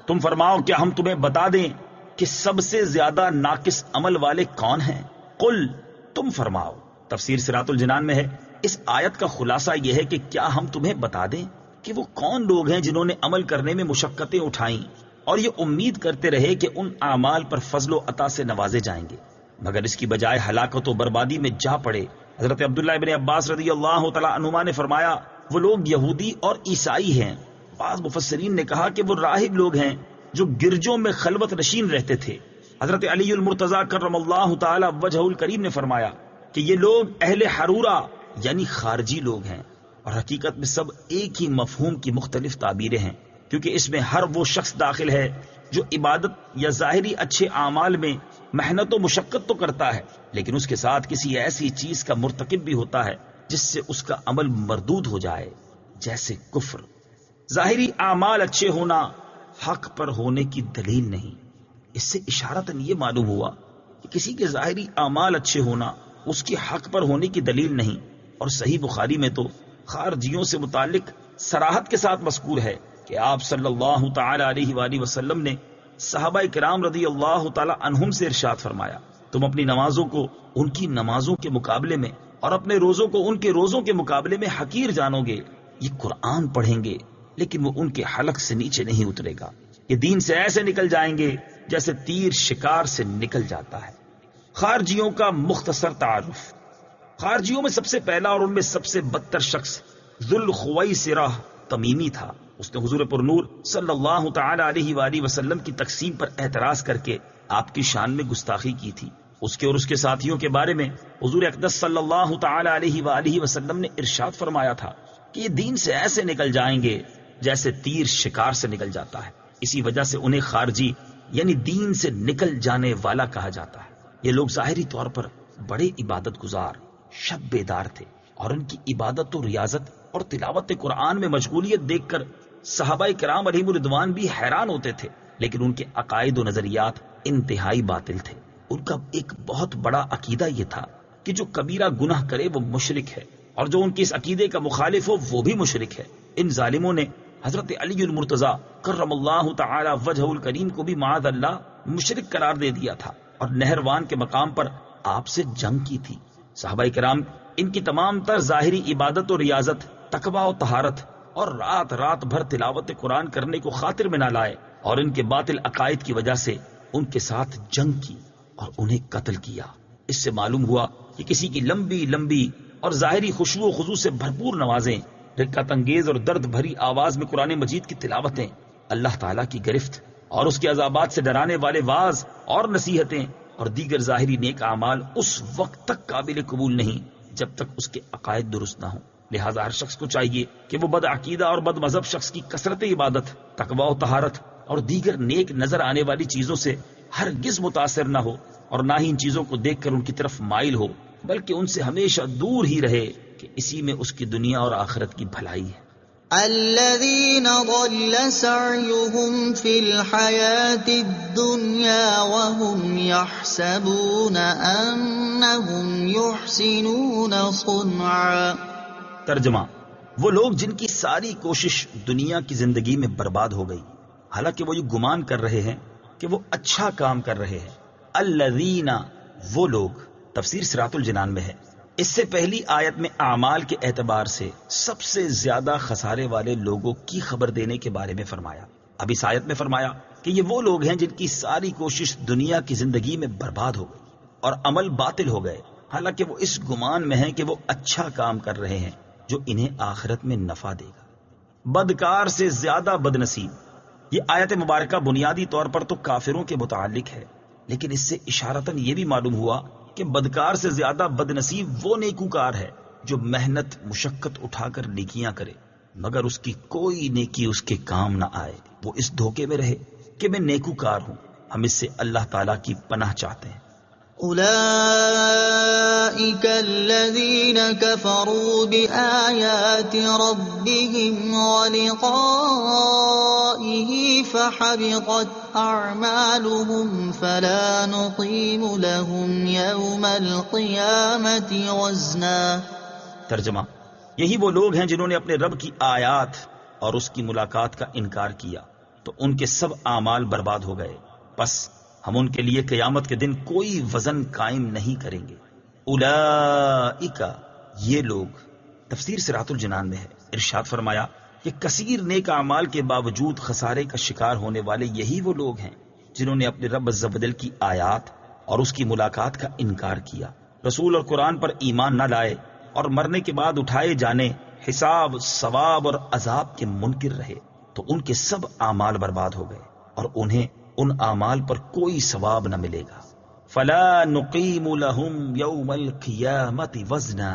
Speaker 1: تم فرماؤ کیا ہم تمہیں بتا دیں کہ سب سے زیادہ ناقص عمل والے کون ہیں؟ قل، تم فرماؤ۔ تفسیر صراط الجنان میں ہے، اس آیت کا خلاصہ یہ ہے کہ کیا ہم تمہیں بتا دیں کہ وہ کون لوگ ہیں جنہوں نے عمل کرنے میں مشقتیں اٹھائیں اور یہ امید کرتے رہے کہ ان اعمال پر فضل و عطا سے نوازے جائیں گے، مگر اس کی بجائے ہلاکت و بربادی میں جا پڑے۔ حضرت عبداللہ ابن عباس رضی اللہ تعالیٰ عنہما نے فرمایا، وہ لوگ یہودی اور عیسائی ہیں۔ بعض مفسرین نے کہا کہ وہ راہب لوگ ہیں جو گرجوں میں خلوت نشین رہتے تھے۔ حضرت علی المرتضیٰ کرم اللہ تعالی وجہہ الکریم نے فرمایا کہ یہ لوگ اہل حرورہ یعنی خارجی لوگ ہیں، اور حقیقت میں سب ایک ہی مفہوم کی مختلف تعبیریں ہیں، کیونکہ اس میں ہر وہ شخص داخل ہے جو عبادت یا ظاہری اچھے اعمال میں محنت و مشقت تو کرتا ہے لیکن اس کے ساتھ کسی ایسی چیز کا مرتکب بھی ہوتا ہے جس سے اس کا عمل مردود ہو جائے، جیسے کفر۔ ظاہری اعمال اچھے ہونا حق پر ہونے کی دلیل نہیں۔ اس سے اشارتاً یہ معلوم ہوا کہ کسی کے ظاہری اعمال اچھے ہونا اس کی حق پر ہونے کی دلیل نہیں۔ اور صحیح بخاری میں تو خارجیوں سے متعلق صراحت کے ساتھ مذکور ہے کہ آپ صلی اللہ تعالی علیہ وآلہ وسلم نے صحابہ کرام رضی اللہ تعالی عنہم سے ارشاد فرمایا، تم اپنی نمازوں کو ان کی نمازوں کے مقابلے میں اور اپنے روزوں کو ان کے روزوں کے مقابلے میں حقیر جانو گے۔ یہ قرآن پڑھیں گے لیکن وہ ان کے حلق سے نیچے نہیں اترے گا، یہ دین سے ایسے نکل جائیں گے جیسے تیر شکار سے نکل جاتا ہے۔ خارجیوں کا مختصر تعارف۔ خارجیوں میں سب سے پہلا اور ان میں سب سے بدتر شخص ذوالخویصرہ تمیمی تھا۔ اس نے حضور پر نور صلی اللہ تعالی علیہ وآلہ وسلم کی تقسیم پر اعتراض کر کے آپ کی شان میں گستاخی کی تھی۔ اس کے اور اس کے ساتھیوں کے بارے میں حضور اقدس صلی اللہ تعالی علیہ وآلہ وسلم نے ارشاد فرمایا تھا کہ یہ دین سے ایسے نکل جائیں گے جیسے تیر شکار سے نکل جاتا ہے۔ اسی وجہ سے انہیں خارجی یعنی دین سے نکل جانے والا کہا جاتا ہے۔ یہ لوگ ظاہری طور پر بڑے عبادت گزار، شب بیدار تھے، اور ان کی عبادت و ریاضت اور تلاوت قرآن میں مشغولیت دیکھ کر صحابہ کرام علیہم رضوان بھی حیران ہوتے تھے، لیکن ان کے عقائد و نظریات انتہائی باطل تھے۔ ان کا ایک بہت بڑا عقیدہ یہ تھا کہ جو کبیرہ گناہ کرے وہ مشرک ہے، اور جو ان کے اس عقیدے کا مخالف ہو وہ بھی مشرک ہے۔ ان ظالموں نے حضرت علی المرتضی کرم اللہ تعالی وجہ الکریم کو بھی معاذ اللہ مشرک قرار دے دیا تھا، اور نہروان کے مقام پر آپ سے جنگ کی تھی۔ صحابہ کرام ان کی تمام تر ظاہری عبادت و ریاضت، تقوی و طہارت اور رات رات بھر تلاوت قرآن کرنے کو خاطر میں نہ لائے، اور ان کے باطل عقائد کی وجہ سے ان کے ساتھ جنگ کی اور انہیں قتل کیا۔ اس سے معلوم ہوا کہ کسی کی لمبی لمبی اور ظاہری خشوع و خضوع سے بھرپور نمازیں، رقت انگیز اور درد بھری آواز میں قرآن مجید کی تلاوتیں، اللہ تعالیٰ کی گرفت اور اس کے عذابات سے ڈرانے والے واعظ اور نصیحتیں اور دیگر ظاہری نیک اعمال اس وقت تک قابل قبول نہیں جب تک اس کے عقائد درست نہ ہوں۔ لہذا ہر شخص کو چاہیے کہ وہ بد عقیدہ اور بد مذہب شخص کی کثرت عبادت، تقوی و طہارت اور دیگر نیک نظر آنے والی چیزوں سے ہرگز متاثر نہ ہو، اور نہ ہی ان چیزوں کو دیکھ کر ان کی طرف مائل ہو، بلکہ ان سے ہمیشہ دور ہی رہے کہ اسی میں اس کی دنیا اور آخرت کی بھلائی ہے۔
Speaker 2: الذين ضل سعيهم في الحياة الدنيا وهم يحسبون أنهم يحسنون صنعا۔
Speaker 1: ترجمہ: وہ لوگ جن کی ساری کوشش دنیا کی زندگی میں برباد ہو گئی، حالانکہ وہ یہ گمان کر رہے ہیں کہ وہ اچھا کام کر رہے ہیں۔ الذین، وہ لوگ، تفسیر صراط الجنان میں ہے۔ اس سے پہلی آیت میں اعمال کے اعتبار سے سب سے زیادہ خسارے والے لوگوں کی خبر دینے کے بارے میں فرمایا۔ اب اس آیت میں فرمایا کہ یہ وہ لوگ ہیں جن کی ساری کوشش دنیا کی زندگی میں برباد ہو گئی اور عمل باطل ہو گئے، حالانکہ وہ اس گمان میں ہیں کہ وہ اچھا کام کر رہے ہیں جو انہیں آخرت میں نفع دے گا۔ بدکار سے زیادہ بد نصیب، یہ آیت مبارکہ بنیادی طور پر تو کافروں کے متعلق ہے، لیکن اس سے اشارتاً یہ بھی معلوم ہوا کہ بدکار سے زیادہ بد نصیب وہ نیکوکار ہے جو محنت مشقت اٹھا کر نیکیاں کرے مگر اس کی کوئی نیکی اس کے کام نہ آئے، وہ اس دھوکے میں رہے کہ میں نیکوکار ہوں۔ ہم اس سے اللہ تعالیٰ کی پناہ چاہتے ہیں۔
Speaker 2: أولئك الذين كفروا بآيات ربهم ولقائه فحبطت أعمالهم فلا نقيم لهم يوم القيامة وزنا۔
Speaker 1: ترجمہ: یہی وہ لوگ ہیں جنہوں نے اپنے رب کی آیات اور اس کی ملاقات کا انکار کیا تو ان کے سب اعمال برباد ہو گئے، پس ہم ان کے لیے قیامت کے دن کوئی وزن قائم نہیں کریں گے۔ اولئک، یہ لوگ، تفسیر صراط الجنان میں ہے۔ ارشاد فرمایا کہ کثیر نیک اعمال کے باوجود خسارے کا شکار ہونے والے یہی وہ لوگ ہیں جنہوں نے اپنے رب عز و جل کی آیات اور اس کی ملاقات کا انکار کیا، رسول اور قرآن پر ایمان نہ لائے، اور مرنے کے بعد اٹھائے جانے، حساب، ثواب اور عذاب کے منکر رہے، تو ان کے سب اعمال برباد ہو گئے اور انہیں ان اعمال پر کوئی ثواب نہ ملے گا۔ فلا نقیم لهم یوم القیامت وزنا،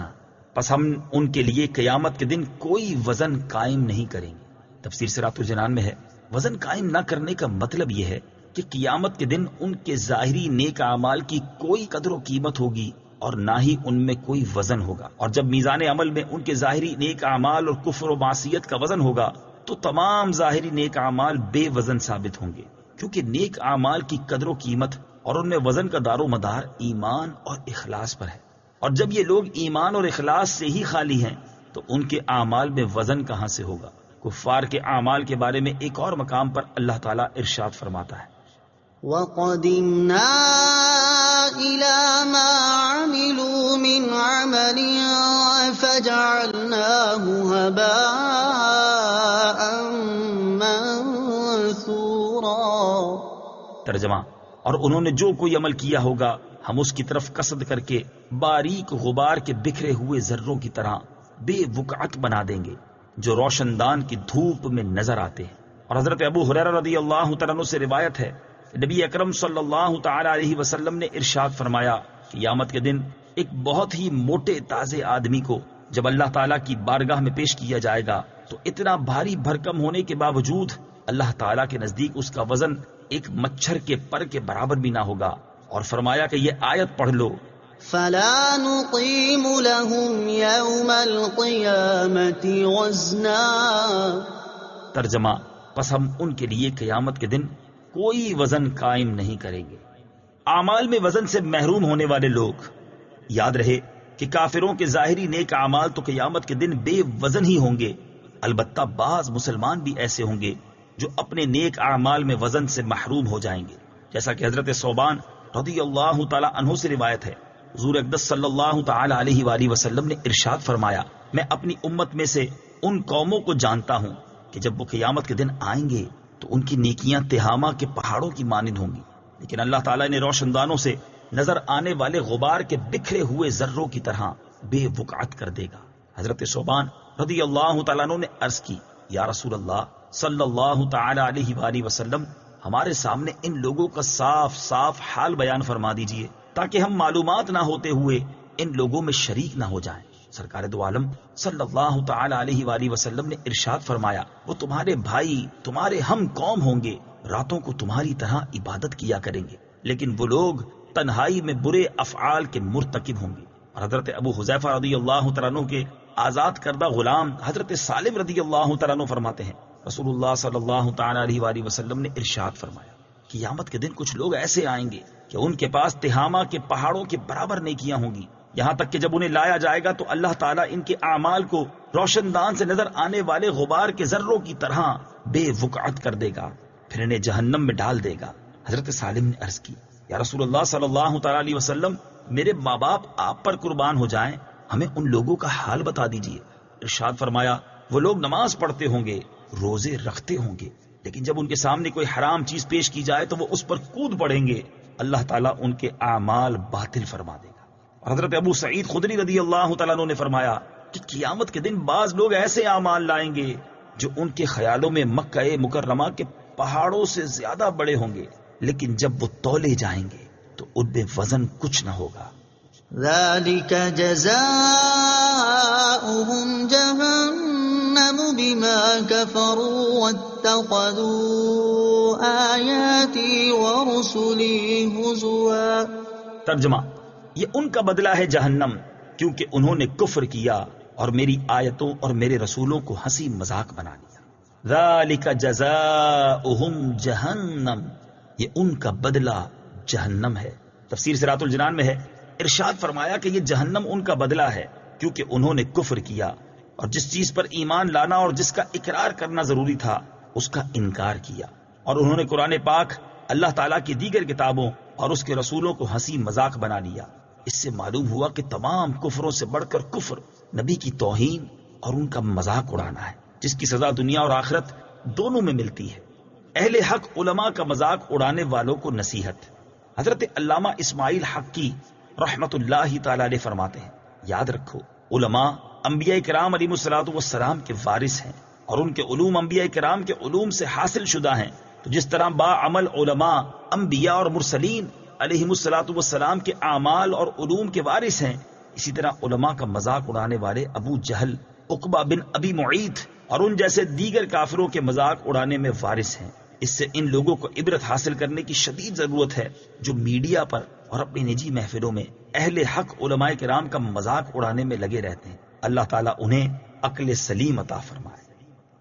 Speaker 1: پس ہم ان کے لیے قیامت کے دن کوئی وزن قائم نہیں کریں گے۔ تفسیر صراط الجنان میں ہے وزن قائم نہ کرنے کا مطلب یہ ہے کہ قیامت کے دن ان کے ظاہری نیک اعمال کی کوئی قدر و قیمت ہوگی اور نہ ہی ان میں کوئی وزن ہوگا، اور جب میزان عمل میں ان کے ظاہری نیک اعمال اور کفر و معصیت کا وزن ہوگا تو تمام ظاہری نیک اعمال بے وزن ثابت ہوں گے، کیونکہ نیک اعمال کی قدر و قیمت اور ان میں وزن کا دار و مدار ایمان اور اخلاص پر ہے، اور جب یہ لوگ ایمان اور اخلاص سے ہی خالی ہیں تو ان کے اعمال میں وزن کہاں سے ہوگا؟ کفار کے اعمال کے بارے میں ایک اور مقام پر اللہ تعالیٰ ارشاد فرماتا ہے،
Speaker 2: وَقَدِمْنَا إِلَى مَا عَمِلُوا مِنْ عَمَلٍ فَجَعَلْنَاهُ هَبَاءً مَنْثُورًا۔
Speaker 1: ترجمہ، اور انہوں نے جو کوئی عمل کیا ہوگا ہم اس کی طرف قصد کر کے باریک غبار کے بکھرے ہوئے ذروں کی طرح بے وقعت بنا دیں گے جو روشن دان کی دھوپ میں نظر آتے ہیں۔ اور حضرت ابو ہریرہ رضی اللہ تعالیٰ عنہ سے روایت ہے، نبی اکرم صلی اللہ تعالی علیہ وسلم نے ارشاد فرمایا، قیامت کے دن ایک بہت ہی موٹے تازے آدمی کو جب اللہ تعالیٰ کی بارگاہ میں پیش کیا جائے گا تو اتنا بھاری بھرکم ہونے کے باوجود اللہ تعالیٰ کے نزدیک اس کا وزن ایک مچھر کے پر کے برابر بھی نہ ہوگا، اور فرمایا کہ یہ آیت پڑھ لو،
Speaker 2: فَلَا نُقِيمُ لَهُمْ يَوْمَ الْقِيَامَةِ وَزْنًا۔
Speaker 1: ترجمہ، پس ہم ان کے لیے قیامت کے دن کوئی وزن قائم نہیں کریں گے۔ اعمال میں وزن سے محروم ہونے والے لوگ، یاد رہے کہ کافروں کے ظاہری نیک اعمال تو قیامت کے دن بے وزن ہی ہوں گے، البتہ بعض مسلمان بھی ایسے ہوں گے جو اپنے نیک اعمال میں وزن سے محروم ہو جائیں گے، جیسا کہ حضرت ثوبان رضی اللہ تعالی عنہ سے روایت ہے، حضور اقدس صلی اللہ تعالی علیہ وآلہ وسلم نے ارشاد فرمایا، میں اپنی امت میں سے ان قوموں کو جانتا ہوں کہ جب وہ قیامت کے دن آئیں گے تو ان کی نیکیاں تہامہ کے پہاڑوں کی مانند ہوں گی، لیکن اللہ تعالیٰ نے روشن دانوں سے نظر آنے والے غبار کے بکھرے ہوئے ذروں کی طرح بے وقعت کر دے گا۔ حضرت ثوبان رضی اللہ تعالیٰ عنہ نے عرض کی، یا رسول اللہ صلی اللہ تعالی علیہ وآلہ وسلم، ہمارے سامنے ان لوگوں کا صاف صاف حال بیان فرما دیجئے تاکہ ہم معلومات نہ ہوتے ہوئے ان لوگوں میں شریک نہ ہو جائیں۔ سرکار دو عالم صلی اللہ تعالی علیہ وآلہ وسلم نے ارشاد فرمایا، وہ تمہارے بھائی، تمہارے ہم قوم ہوں گے، راتوں کو تمہاری طرح عبادت کیا کریں گے، لیکن وہ لوگ تنہائی میں برے افعال کے مرتکب ہوں گے۔ اور حضرت ابو حذیفہ رضی اللہ تعالیٰ عنہ کے آزاد کردہ غلام حضرت سالم رضی اللہ تعالیٰ عنہ فرماتے ہیں، رسول اللہ صلی اللہ تعالی علیہ وآلہ وسلم نے ارشاد فرمایا، قیامت کے دن کچھ لوگ ایسے آئیں گے کہ ان کے پاس تہامہ کے پہاڑوں کے برابر نیکیاں ہوں گی، یہاں تک کہ جب انہیں لایا جائے گا تو اللہ تعالیٰ ان کے اعمال کو روشن دان سے نظر آنے والے غبار کے ذروں کی طرح بے وقعت کر دے گا، پھر انہیں جہنم میں ڈال دے گا۔ حضرت سالم نے عرض کی، یا رسول اللہ صلی اللہ تعالی علیہ وسلم، میرے ماں باپ آپ پر قربان ہو جائیں، ہمیں ان لوگوں کا حال بتا دیجئے۔ ارشاد فرمایا، وہ لوگ نماز پڑھتے ہوں گے، روزے رکھتے ہوں گے، لیکن جب ان کے سامنے کوئی حرام چیز پیش کی جائے تو وہ اس پر کود پڑیں گے، اللہ تعالیٰ ان کے اعمال باطل فرما دے گا۔ اور حضرت ابو سعید خدری رضی اللہ تعالیٰ عنہ نے فرمایا کہ قیامت کے دن بعض لوگ ایسے اعمال لائیں گے جو ان کے خیالوں میں مکہ مکرمہ کے پہاڑوں سے زیادہ بڑے ہوں گے، لیکن جب وہ تولے جائیں گے تو ان میں وزن کچھ نہ ہوگا۔
Speaker 2: ذَلِكَ جَزَاؤُهُمْ جَهَنَّمُ بِمَا كَفَرُوا وَاتَّخَذُوا آيَاتِي وَرُسُلِي هُزُوًا۔
Speaker 1: ترجمہ، یہ ان کا بدلہ ہے جہنم، کیونکہ انہوں نے کفر کیا اور میری آیتوں اور میرے رسولوں کو ہنسی مذاق بنا لیا۔ ذَلِكَ جَزَاؤُهُمْ جَهَنَّمْ، یہ ان کا بدلہ جہنم ہے۔ تفسیر صراط الجنان میں ہے، ارشاد فرمایا کہ یہ جہنم ان کا بدلہ ہے کیونکہ انہوں نے کفر کیا اور جس چیز پر ایمان لانا اور جس کا اقرار کرنا ضروری تھا اس کا انکار کیا، اور انہوں نے قرآن پاک، اللہ تعالیٰ کی دیگر کتابوں اور اس کے رسولوں کو ہنسی مذاق بنا لیا۔ اس سے معلوم ہوا کہ تمام کفروں سے بڑھ کر کفر نبی کی توہین اور ان کا مذاق اڑانا ہے، جس کی سزا دنیا اور آخرت دونوں میں ملتی ہے۔ اہل حق علماء کا مذاق اڑانے والوں کو نصیحت۔ حضرت علامہ اسماعیل حقی رحمت اللہ تعالی علیہ فرماتے ہیں، یاد رکھو علماء انبیاء کرام علیہ الصلوۃ والسلام کے وارث ہیں اور ان کے علوم انبیاء کرام کے علوم سے حاصل شدہ ہیں، تو جس طرح با عمل علماء انبیاء اور مرسلین علیہ الصلوۃ والسلام کے اعمال اور علوم کے وارث ہیں، اسی طرح علماء کا مذاق اڑانے والے ابو جہل، عقبہ بن ابی معیط اور ان جیسے دیگر کافروں کے مذاق اڑانے میں وارث ہیں۔ اس سے ان لوگوں کو عبرت حاصل کرنے کی شدید ضرورت ہے جو میڈیا پر اور اپنی نجی محفلوں میں اہل حق علماء کرام کا مذاق اڑانے میں لگے رہتے ہیں۔ اللہ تعالیٰ انہیں عقل سلیم عطا فرمائے۔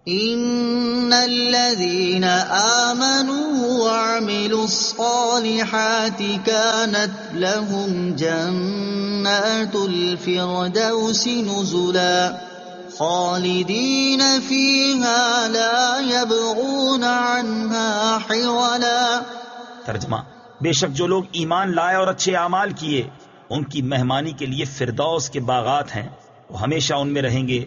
Speaker 2: ان الذين آمنوا وعملوا الصالحات كانت لهم جنات الفردوس نزلا خالدين فيها لا يبغون عنها حولا۔
Speaker 1: ترجمہ: بے شک جو لوگ ایمان لائے اور اچھے اعمال کیے ان کی مہمانی کے لیے فردوس کے باغات ہیں، وہ ہمیشہ ان میں رہیں گے،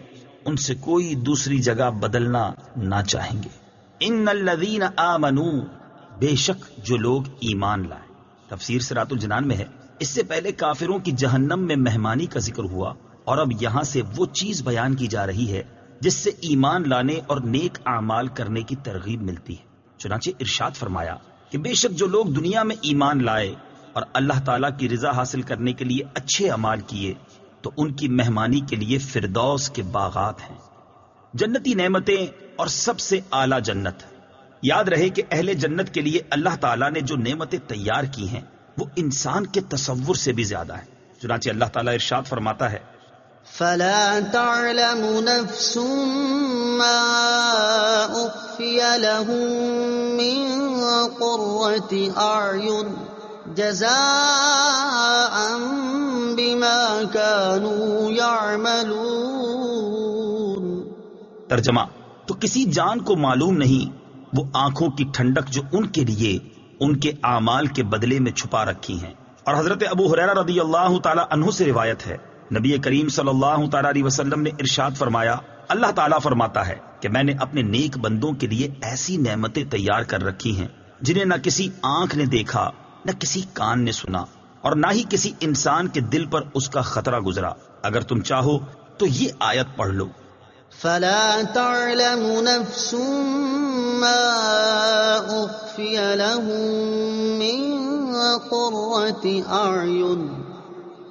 Speaker 1: ان سے کوئی دوسری جگہ بدلنا نہ چاہیں گے۔ ان الذین آمنوا، بے شک جو لوگ ایمان لائے۔ تفسیر صراط الجنان میں ہے اس سے پہلے کافروں کی جہنم میں مہمانی کا ذکر ہوا اور اب یہاں سے وہ چیز بیان کی جا رہی ہے جس سے ایمان لانے اور نیک اعمال کرنے کی ترغیب ملتی ہے۔ چنانچہ ارشاد فرمایا کہ بے شک جو لوگ دنیا میں ایمان لائے اور اللہ تعالیٰ کی رضا حاصل کرنے کے لیے اچھے اعمال کیے تو ان کی مہمانی کے لیے فردوس کے باغات ہیں، جنتی نعمتیں اور سب سے اعلیٰ جنت۔ یاد رہے کہ اہل جنت کے لیے اللہ تعالیٰ نے جو نعمتیں تیار کی ہیں وہ انسان کے تصور سے بھی زیادہ ہیں۔ چنانچہ اللہ تعالیٰ ارشاد فرماتا ہے
Speaker 2: فلا تعلم نفس ما اخفي لهم من قرة اعين جزاء بما كانوا يعملون۔
Speaker 1: ترجمہ: تو کسی جان کو معلوم نہیں وہ آنکھوں کی ٹھنڈک جو ان کے لیے ان کے اعمال کے بدلے میں چھپا رکھی ہیں۔ اور حضرت ابو ہریرہ رضی اللہ تعالی عنہ سے روایت ہے نبی کریم صلی اللہ تعالی علیہ وسلم نے ارشاد فرمایا، اللہ تعالیٰ فرماتا ہے کہ میں نے اپنے نیک بندوں کے لیے ایسی نعمتیں تیار کر رکھی ہیں جنہیں نہ کسی آنکھ نے دیکھا، نہ کسی کان نے سنا، اور نہ ہی کسی انسان کے دل پر اس کا خطرہ گزرا۔ اگر تم چاہو تو یہ آیت پڑھ لو۔
Speaker 2: فلا تعلم نفس ما اخفي لهم من قرة اعين۔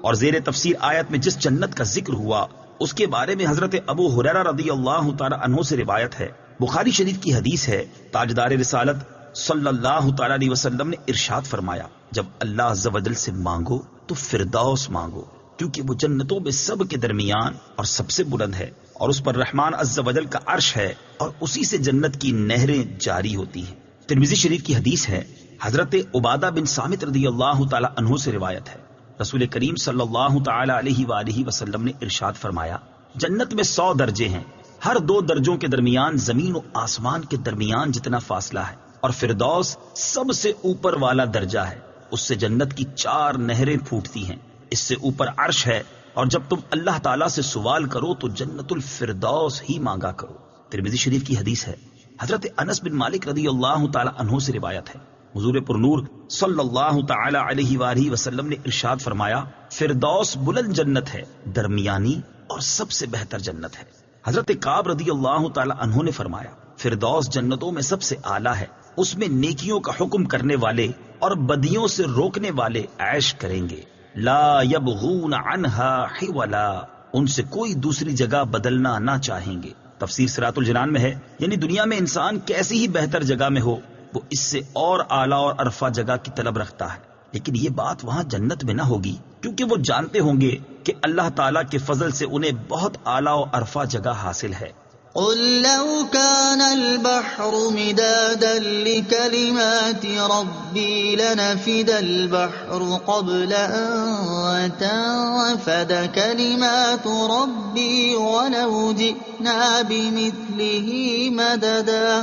Speaker 1: اور زیر تفسیر آیت میں جس جنت کا ذکر ہوا اس کے بارے میں حضرت ابو ہریرہ رضی اللہ تعالی عنہ سے روایت ہے، بخاری شریف کی حدیث ہے، تاجدار رسالت صلی اللہ تعالی علیہ وسلم نے ارشاد فرمایا، جب اللہ عز و جل سے مانگو تو فردوس مانگو، کیونکہ وہ جنتوں میں سب کے درمیان اور سب سے بلند ہے، اور اس پر رحمان عز و جل کا عرش ہے، اور اسی سے جنت کی نہریں جاری ہوتی ہیں۔ ترمذی شریف کی حدیث ہے، حضرت عبادہ بن صامت رضی اللہ تعالی عنہ سے روایت ہے، رسول کریم صلی اللہ تعالی علیہ وآلہ وسلم نے ارشاد فرمایا، جنت میں 100 درجے ہیں، ہر 2 درجوں کے درمیان زمین و آسمان کے درمیان جتنا فاصلہ ہے، اور فردوس سب سے اوپر والا درجہ ہے، اس سے جنت کی 4 نہریں پھوٹتی ہیں، اس سے اوپر عرش ہے، اور جب تم اللہ تعالیٰ سے سوال کرو تو جنت الفردوس ہی مانگا کرو۔ ترمذی شریف کی حدیث ہے، حضرت انس بن مالک رضی اللہ تعالی عنہ سے روایت ہے، حضور پرنور صلی اللہ تعالی علیہ وآلہ وسلم نے ارشاد فرمایا، فردوس بلند جنت ہے، درمیانی اور سب سے بہتر جنت ہے۔ حضرت کعب رضی اللہ تعالی عنہ نے فرمایا، فردوس جنتوں میں سب سے اعلیٰ ہے، اس میں نیکیوں کا حکم کرنے والے اور بدیوں سے روکنے والے عیش کریں گے، لا یبغون عنہا حولا، ان سے کوئی دوسری جگہ بدلنا نہ چاہیں گے۔ تفسیر صراط الجنان میں ہے، یعنی دنیا میں انسان کیسی ہی بہتر جگہ میں ہو وہ اس سے اور اعلیٰ اور عرفہ جگہ کی طلب رکھتا ہے، لیکن یہ بات وہاں جنت میں نہ ہوگی، کیونکہ وہ جانتے ہوں گے کہ اللہ تعالیٰ کے فضل سے انہیں بہت اعلیٰ اور عرفہ جگہ حاصل ہے۔
Speaker 2: قل لو كان البحر مدادا لكلمات ربي لنفد البحر قبل أن تنفد كلمات ربي ولو جئنا بمثله مددا۔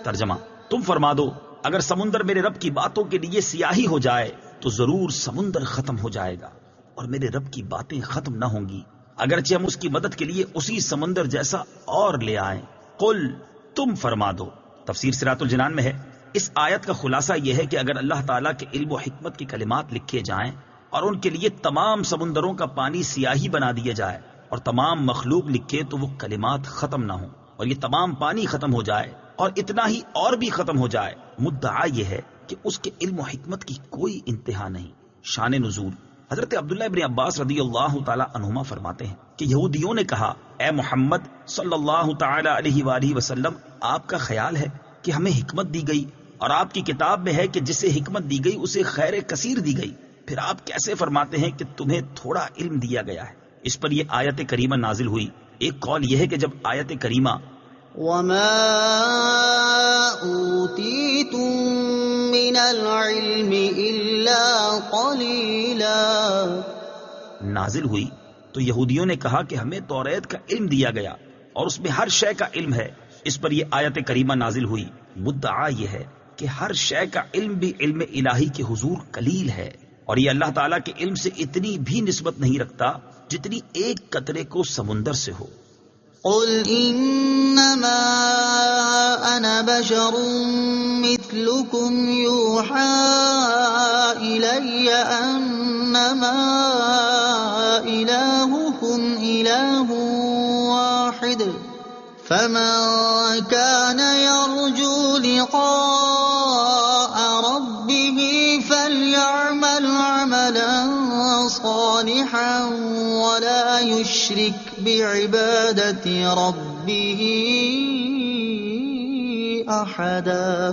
Speaker 1: ترجمہ: تم فرما دو اگر سمندر میرے رب کی باتوں کے لیے سیاہی ہو جائے تو ضرور سمندر ختم ہو جائے گا، اور میرے رب کی باتیں ختم نہ ہوں گی اگرچہ ہم اس کی مدد کے لیے اسی سمندر جیسا اور لے آئیں۔ قل، تم فرما دو۔ تفسیر صراط الجنان میں ہے، اس آیت کا خلاصہ یہ ہے کہ اگر اللہ تعالیٰ کے علم و حکمت کی کلمات لکھے جائیں اور ان کے لیے تمام سمندروں کا پانی سیاہی بنا دیا جائے اور تمام مخلوق لکھے تو وہ کلمات ختم نہ ہوں، اور یہ تمام پانی ختم ہو جائے اور اتنا ہی اور بھی ختم ہو جائے، مدعا یہ ہے کہ اس کے علم و حکمت کی کوئی انتہا نہیں۔ شان نزول، حضرت عبداللہ ابن عباس رضی اللہ تعالی عنہما فرماتے ہیں کہ یہودیوں نے کہا اے محمد صلی اللہ تعالی علیہ وآلہ وسلم، آپ کا خیال ہے کہ ہمیں حکمت دی گئی اور آپ کی کتاب میں ہے کہ جسے حکمت دی گئی اسے خیر کثیر دی گئی، پھر آپ کیسے فرماتے ہیں کہ تمہیں تھوڑا علم دیا گیا ہے؟ اس پر یہ آیت کریمہ نازل ہوئی۔ ایک قول یہ ہے کہ جب آیت کریمہ
Speaker 2: وما أوتيتم من العلم إلا قليلا
Speaker 1: نازل ہوئی تو یہودیوں نے کہا کہ ہمیں توریت کا علم دیا گیا اور اس میں ہر شے کا علم ہے۔ اس پر یہ آیت کریمہ نازل ہوئی۔ مدعا یہ ہے کہ ہر شے کا علم بھی علم الہی کے حضور قلیل ہے، اور یہ اللہ تعالیٰ کے علم سے اتنی بھی نسبت نہیں رکھتا جتنی ایک قطرے کو سمندر سے ہو۔
Speaker 2: قل انما انا بشر مثلكم يوحى الي انما الهكم اله واحد فمن كان يرجو لقاء ربه فليعمل عملا صالحا ولا يشرك بعبادة ربه احدا۔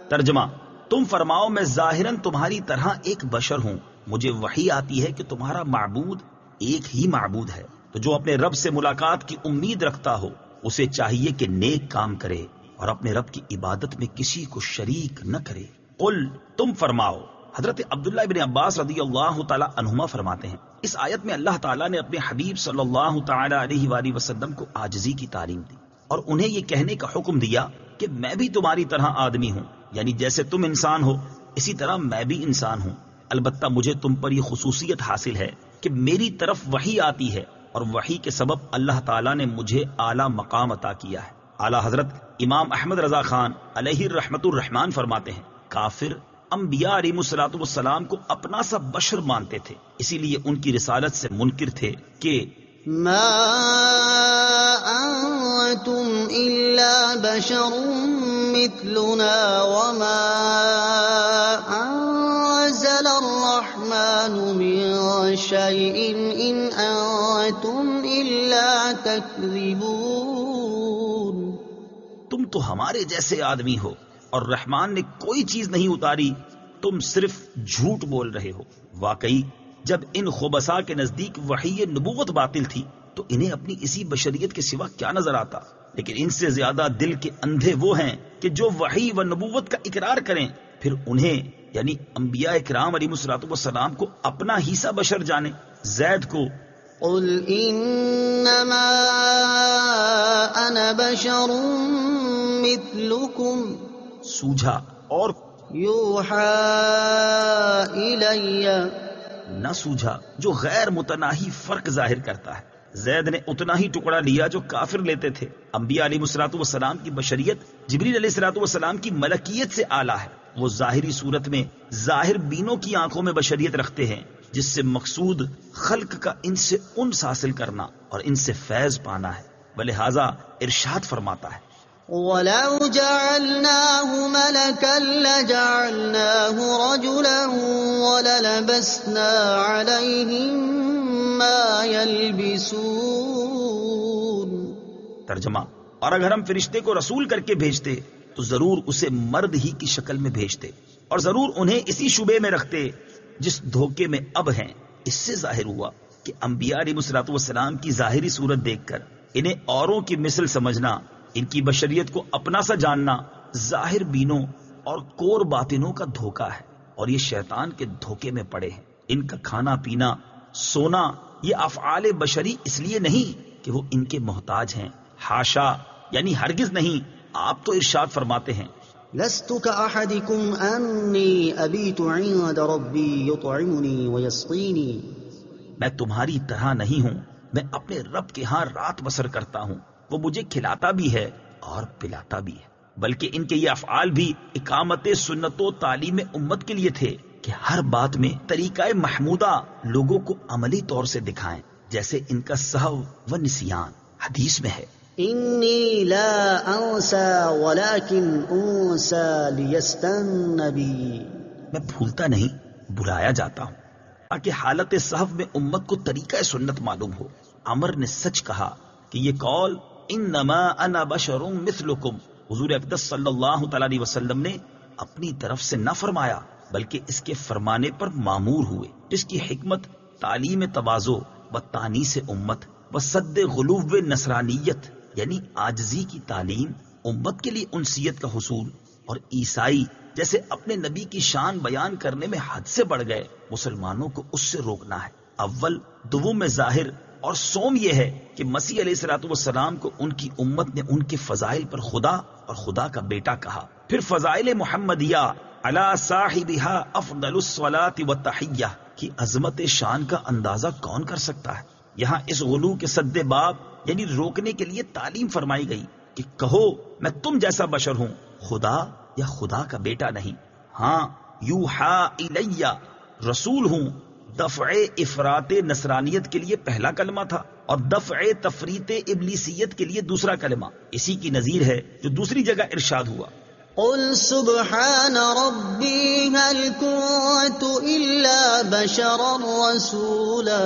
Speaker 1: ترجمہ، تم فرماؤ میں ظاہراً تمہاری طرح ایک بشر ہوں، مجھے وحی آتی ہے کہ تمہارا معبود ایک ہی معبود ہے، تو جو اپنے رب سے ملاقات کی امید رکھتا ہو اسے چاہیے کہ نیک کام کرے اور اپنے رب کی عبادت میں کسی کو شریک نہ کرے۔ قل، تم فرماؤ۔ حضرت عبداللہ ابن عباس رضی اللہ تعالی عنہما فرماتے ہیں اس آیت میں اللہ تعالیٰ نے اپنے حبیب صلی اللہ تعالی علیہ وآلہ وسلم کو عاجزی کی تعلیم دی اور انہیں یہ کہنے کا حکم دیا کہ میں بھی تمہاری طرح آدمی ہوں، یعنی جیسے تم انسان ہو اسی طرح میں بھی انسان ہوں، البتہ مجھے تم پر یہ خصوصیت حاصل ہے کہ میری طرف وحی آتی ہے اور وحی کے سبب اللہ تعالیٰ نے مجھے اعلیٰ مقام عطا کیا ہے۔ اعلیٰ حضرت امام احمد رضا خان علیہ رحمت الرحمان فرماتے ہیں کافر انبیاء علیہ الصلوۃ والسلام کو اپنا سا بشر مانتے تھے، اسی لیے ان کی رسالت سے منکر تھے کہ
Speaker 2: ما انتم الا بشر مثلنا وما انزل الرحمن من شيء ان انتم الا تكذبون۔
Speaker 1: تم تو ہمارے جیسے آدمی ہو اور رحمان نے کوئی چیز نہیں اتاری، تم صرف جھوٹ بول رہے ہو۔ واقعی جب ان خبثاء کے نزدیک وحی نبوت باطل تھی تو انہیں اپنی اسی بشریت کے سوا کیا نظر آتا، لیکن ان سے زیادہ دل کے اندھے وہ ہیں کہ جو وحی و نبوت کا اقرار کریں پھر انہیں یعنی انبیاء اکرام علیہ الصلوۃ والسلام کو اپنا ہی سا بشر جانے۔ زید کو
Speaker 2: قل انما انا بشر مثلكم
Speaker 1: سوجھا اور
Speaker 2: یوحى الی
Speaker 1: نہ سوجھا جو غیر متناہی فرق ظاہر کرتا ہے۔ زید نے اتنا ہی ٹکڑا لیا جو کافر لیتے تھے۔ انبیاء علیہ الصلوۃ والسلام کی بشریت جبریل علیہ الصلوۃ والسلام کی ملکیت سے اعلیٰ ہے۔ وہ ظاہری صورت میں ظاہر بینوں کی آنکھوں میں بشریت رکھتے ہیں، جس سے مقصود خلق کا ان سے انس حاصل کرنا اور ان سے فیض پانا ہے۔ ولہذا ارشاد فرماتا ہے
Speaker 2: وَلَوْ جَعَلْنَاهُ مَلَكًا لَجَعَلْنَاهُ رَجُلًا وَلَلَبَسْنَا عَلَيْهِمْ مَا يَلْبِسُونَ۔
Speaker 1: ترجمہ، اور اگر ہم فرشتے کو رسول کر کے بھیجتے تو ضرور اسے مرد ہی کی شکل میں بھیجتے اور ضرور انہیں اسی شبے میں رکھتے جس دھوکے میں اب ہیں۔ اس سے ظاہر ہوا کہ انبیاء علیہ الصلوۃ والسلام کی ظاہری صورت دیکھ کر انہیں اوروں کی مثل سمجھنا، ان کی بشریت کو اپنا سا جاننا ظاہر بینوں اور کور باطنوں کا دھوکہ ہے، اور یہ شیطان کے دھوکے میں پڑے ہیں۔ ان کا کھانا پینا سونا یہ افعال بشری اس لیے نہیں کہ وہ ان کے محتاج ہیں، حاشا، یعنی ہرگز نہیں۔ آپ تو ارشاد فرماتے ہیں
Speaker 2: لست كأحدكم أني أبيت عند ربي يطعمني ويسقيني۔
Speaker 1: میں تمہاری طرح نہیں ہوں، میں اپنے رب کے ہاں رات بسر کرتا ہوں، وہ مجھے کھلاتا بھی ہے اور پلاتا بھی ہے۔ بلکہ ان کے یہ افعال بھی اقامت سنت و تعلیم امت کے لیے تھے کہ ہر بات میں طریقہ محمودہ لوگوں کو عملی طور سے دکھائیں، جیسے ان کا سہو و نسیان۔ حدیث میں ہے
Speaker 2: إني لا أنسى ولكن أنسى ليستن بي۔
Speaker 1: میں بھولتا نہیں، بلایا جاتا ہوں، تاکہ حالت صحف میں امت کو طریقہ سنت معلوم ہو۔ عمر نے سچ کہا کہ یہ قول انما انا بشر مثلکم حضور اقدس صلی اللہ تعالی علیہ وسلم نے اپنی طرف سے نہ فرمایا بلکہ اس کے فرمانے پر مامور ہوئے، جس کی حکمت تعلیم تواضع و تانیث امت و صد غلوب نصرانیت یعنی عاجزی کی تعلیم، امت کے لیے انسیت کا حصول، اور عیسائی جیسے اپنے نبی کی شان بیان کرنے میں حد سے بڑھ گئے، مسلمانوں کو اس سے روکنا ہے۔ اول دوم میں ظاہر اور سوم یہ ہے کہ مسیح علیہ الصلوۃ والسلام کو ان کی امت نے ان کے فضائل پر خدا اور خدا کا بیٹا کہا۔ پھر فضائل محمدیہ علی صاحبہا افضل الصلاۃ والتحیہ کی عظمت شان کا اندازہ کون کر سکتا ہے؟ یہاں اس غلو کے سد باب یعنی روکنے کے لیے تعلیم فرمائی گئی کہ کہو میں تم جیسا بشر ہوں، خدا یا خدا کا بیٹا نہیں۔ ہاں یوحا الیہ رسول ہوں دفع افراط نصرانیت کے لیے پہلا کلمہ تھا اور دفع تفریط ابلیسیت کے لیے دوسرا کلمہ، اسی کی نظیر ہے جو دوسری جگہ ارشاد ہوا
Speaker 2: قل سبحان ربی هل كنت الا بشرا رسولا۔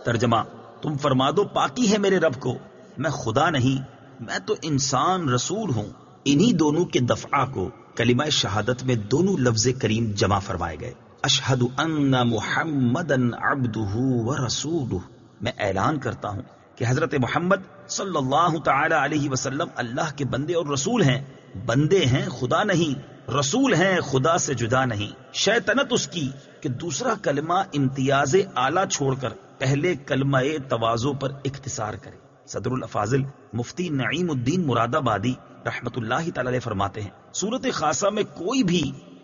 Speaker 1: ترجمہ، تم فرما دو پاکی ہے میرے رب کو، میں خدا نہیں، میں تو انسان رسول ہوں۔ انہی دونوں کے دفعہ کو کلمہ شہادت میں دونوں لفظ کریم جمع فرمائے گئے، اشہد ان محمدًا عبدہ ورسولہ، میں اعلان کرتا ہوں کہ حضرت محمد صلی اللہ تعالی علیہ وسلم اللہ کے بندے اور رسول ہیں۔ بندے ہیں، خدا نہیں، رسول ہیں، خدا سے جدا نہیں۔ شیطنت اس کی کہ دوسرا کلمہ امتیاز اعلیٰ چھوڑ کر پہلے کلمہ تواضع پر اختصار کرے۔ صدر الافاضل مفتی نعیم الدین مراد آبادی رحمت اللہ تعالی علیہ فرماتے ہیں صورت خاصہ میں کوئی بھی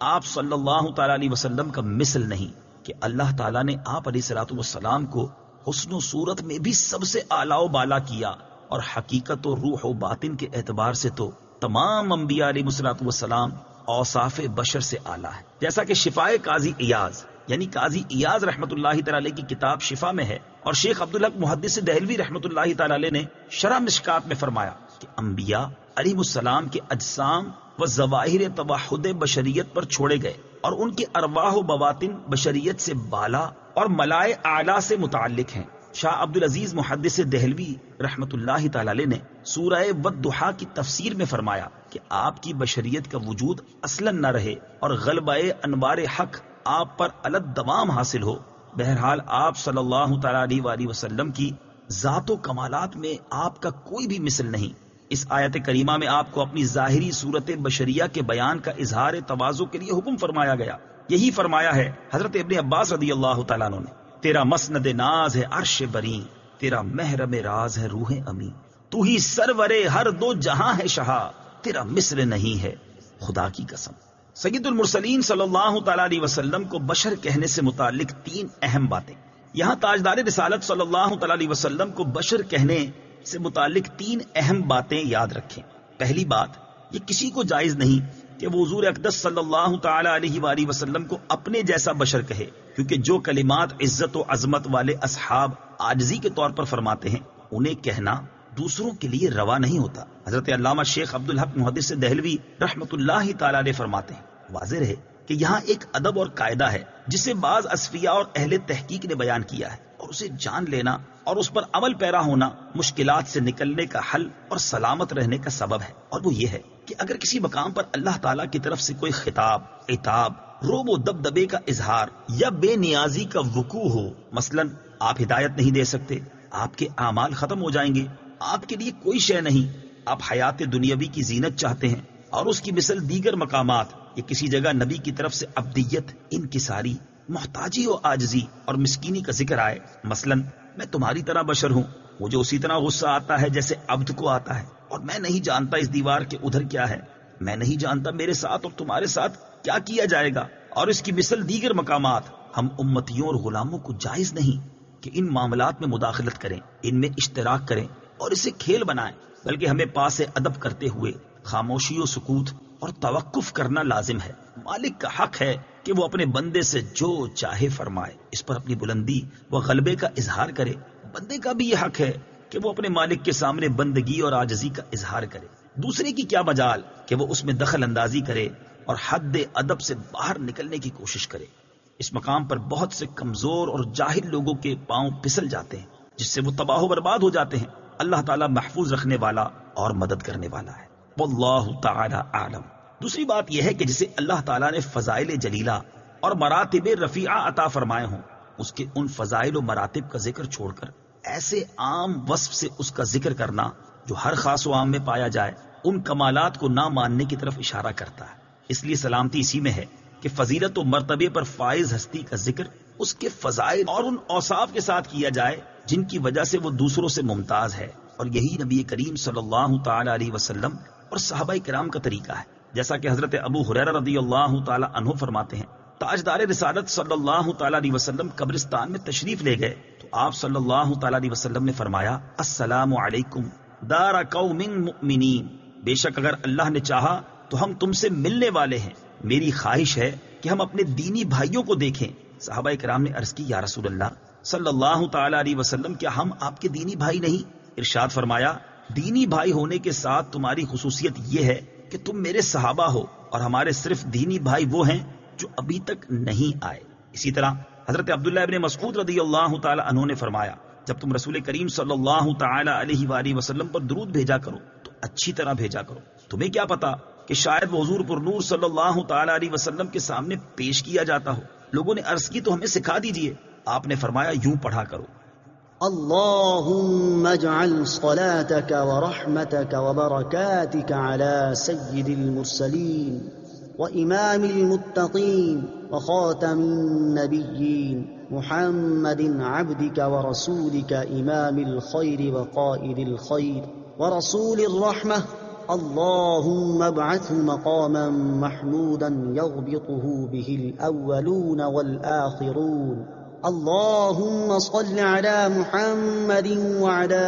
Speaker 1: آپ صلی اللہ تعالی علیہ وسلم کا مثل نہیں کہ اللہ تعالیٰ نے آپ علیہ الصلوۃ والسلام کو حسن و صورت میں بھی سب سے اعلیٰ و بالا کیا، اور حقیقت و روح و باطن کے اعتبار سے تو تمام انبیاء علیہ الصلوۃ والسلام اوصاف بشر سے اعلیٰ ہے۔ جیسا کہ شفائے قاضی ایاز یعنی قاضی ایاز رحمت اللہ تعالی علیہ کی کتاب شفا میں ہے، اور شیخ عبدالحق محدث دہلوی رحمت اللہ تعالی علیہ نے شرح مشکات میں فرمایا کہ انبیاء علیہ السلام کے اجسام و ظواہر توحد بشریت پر چھوڑے گئے، اور ان کے ارواح و بواطن بشریت سے بالا اور ملائے اعلیٰ سے متعلق ہیں۔ شاہ عبدالعزیز محدث دہلوی رحمت اللہ تعالی علیہ نے سورہ والضحیٰ کی تفسیر میں فرمایا کہ آپ کی بشریت کا وجود اصلاً نہ رہے اور غلبہ انوار حق آپ پر علت دوام حاصل ہو۔ بہرحال آپ صلی اللہ تعالی علیہ وآلہ وسلم کی ذات و کمالات میں آپ کا کوئی بھی مثل نہیں۔ اس آیت کریمہ میں آپ کو اپنی ظاہری صورت بشریہ کے بیان کا اظہار تواضع کے لیے حکم فرمایا گیا۔ یہی فرمایا ہے حضرت ابن عباس رضی اللہ تعالیٰ عنہ نے، تیرا مسند ناز ہے عرش بری، تیرا محرم راز ہے روح امی، تو ہی سرور ہر دو جہاں ہے شہا، تیرا مثل نہیں ہے خدا کی قسم۔ سید المرسلین صلی اللہ تعالی علیہ وسلم کو بشر کہنے سے متعلق تین اہم باتیں۔ یہاں تاجدار رسالت صلی اللہ تعالی علیہ وسلم کو بشر کہنے سے متعلق تین اہم باتیں یاد رکھیں۔ پہلی بات، یہ کسی کو جائز نہیں کہ وہ حضور اقدس صلی اللہ تعالی علیہ وآلہ وسلم کو اپنے جیسا بشر کہے، کیونکہ جو کلمات عزت و عظمت والے اصحاب عاجزی کے طور پر فرماتے ہیں انہیں کہنا دوسروں کے لیے روا نہیں ہوتا۔ حضرت علامہ شیخ عبدالحق محدث دہلوی رحمت اللہ تعالی علیہ فرماتے ہیں واضح ہے کہ یہاں ایک ادب اور قاعدہ ہے جسے بعض اصفیاء اور اہل تحقیق نے بیان کیا ہے، اور اسے جان لینا اور اس پر عمل پیرا ہونا مشکلات سے نکلنے کا حل اور سلامت رہنے کا سبب ہے، اور وہ یہ ہے کہ اگر کسی مقام پر اللہ تعالیٰ کی طرف سے کوئی خطاب، عتاب، روب و دبدبے کا اظہار یا بے نیازی کا وقوع ہو، مثلا آپ ہدایت نہیں دے سکتے، آپ کے اعمال ختم ہو جائیں گے، آپ کے لیے کوئی شے نہیں، آپ حیات دنیاوی کی زینت چاہتے ہیں، اور اس کی مثل دیگر مقامات، یا کسی جگہ نبی کی طرف سے عبدیت، انکساری، محتاجی و عاجزی اور مسکینی کا ذکر آئے، مثلا میں تمہاری طرح بشر ہوں، مجھے اسی طرح غصہ آتا ہے جیسے عبد کو آتا ہے، اور میں نہیں جانتا اس دیوار کے ادھر کیا ہے، میں نہیں جانتا میرے ساتھ اور تمہارے ساتھ کیا کیا جائے گا، اور اس کی مثل دیگر مقامات، ہم امتیوں اور غلاموں کو جائز نہیں کہ ان معاملات میں مداخلت کریں، ان میں اشتراک کریں اور اسے کھیل بنائیں، بلکہ ہمیں پاس ادب کرتے ہوئے خاموشی و سکوت اور توقف کرنا لازم ہے۔ مالک کا حق ہے کہ وہ اپنے بندے سے جو چاہے فرمائے، اس پر اپنی بلندی و غلبے کا اظہار کرے۔ بندے کا بھی یہ حق ہے کہ وہ اپنے مالک کے سامنے بندگی اور عاجزی کا اظہار کرے۔ دوسرے کی کیا مجال کہ وہ اس میں دخل اندازی کرے اور حد ادب سے باہر نکلنے کی کوشش کرے۔ اس مقام پر بہت سے کمزور اور جاہل لوگوں کے پاؤں پھسل جاتے ہیں، جس سے وہ تباہ و برباد ہو جاتے ہیں۔ اللہ تعالیٰ محفوظ رکھنے والا اور مدد کرنے والا ہے۔ واللہ تعالی اعلم۔ دوسری بات یہ ہے کہ جسے اللہ تعالیٰ نے فضائل جلیلہ اور مراتب رفیعہ عطا فرمائے ہوں، اس کے ان فضائل و مراتب کا ذکر چھوڑ کر ایسے عام وصف سے اس کا ذکر کرنا جو ہر خاص و عام میں پایا جائے، ان کمالات کو نہ ماننے کی طرف اشارہ کرتا ہے۔ اس لیے سلامتی اسی میں ہے کہ فضیلت و مرتبے پر فائز ہستی کا ذکر اس کے فضائل اور ان اوصاف کے ساتھ کیا جائے جن کی وجہ سے وہ دوسروں سے ممتاز ہے، اور یہی نبی کریم صلی اللہ تعالی علیہ وسلم اور صحابہ کرام کا طریقہ ہے۔ جیسا کہ حضرت ابو ہریرہ رضی اللہ تعالی عنہ فرماتے ہیں، تاجدار رسالت صلی اللہ تعالی علیہ وسلم قبرستان میں تشریف لے گئے تو آپ صلی اللہ تعالی علیہ وسلم نے فرمایا، السلام علیکم دار قوم مؤمنین، بے شک اگر اللہ نے چاہا تو ہم تم سے ملنے والے ہیں، میری خواہش ہے کہ ہم اپنے دینی بھائیوں کو دیکھیں۔ صحابہ کرام نے عرض کی، یا رسول اللہ صلی اللہ تعالی علیہ وسلم، کیا ہم آپ کے دینی بھائی نہیں؟ ارشاد فرمایا، دینی بھائی ہونے کے ساتھ تمہاری خصوصیت یہ ہے کہ تم میرے صحابہ ہو، اور ہمارے صرف دینی بھائی وہ ہیں جو ابھی تک نہیں آئے۔ اسی طرح حضرت عبداللہ ابن مسعود رضی اللہ تعالی عنہ نے فرمایا، جب تم رسول کریم صلی اللہ تعالی علیہ وآلہ وسلم پر درود بھیجا کرو تو اچھی طرح بھیجا کرو، تمہیں کیا پتا کہ شاید وہ حضور پر نور صلی اللہ تعالی علیہ وسلم کے سامنے پیش کیا جاتا ہو۔ لوگوں نے عرض کی تو ہمیں سکھا دیجئے۔ آپ نے فرمایا، یوں پڑھا کرو،
Speaker 2: اللهم اجعل صلاتك ورحمتك وبركاتك على سيد المرسلين وإمام المتقين وخاتم النبيين محمد عبدك ورسولك إمام الخير وقائد الخير ورسول الرحمة، اللهم ابعثه مقاما محمودا يغبطه به الأولون والآخرون، اللهم صل على محمد وعلى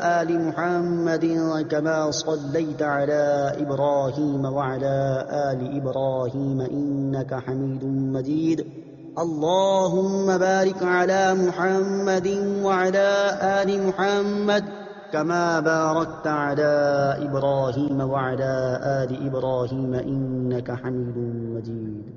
Speaker 2: آل محمد كما صليت على إبراهيم وعلى آل إبراهيم إنك حميد مجيد، اللهم بارك على محمد وعلى آل محمد كما باركت على إبراهيم وعلى آل إبراهيم إنك حميد مجيد۔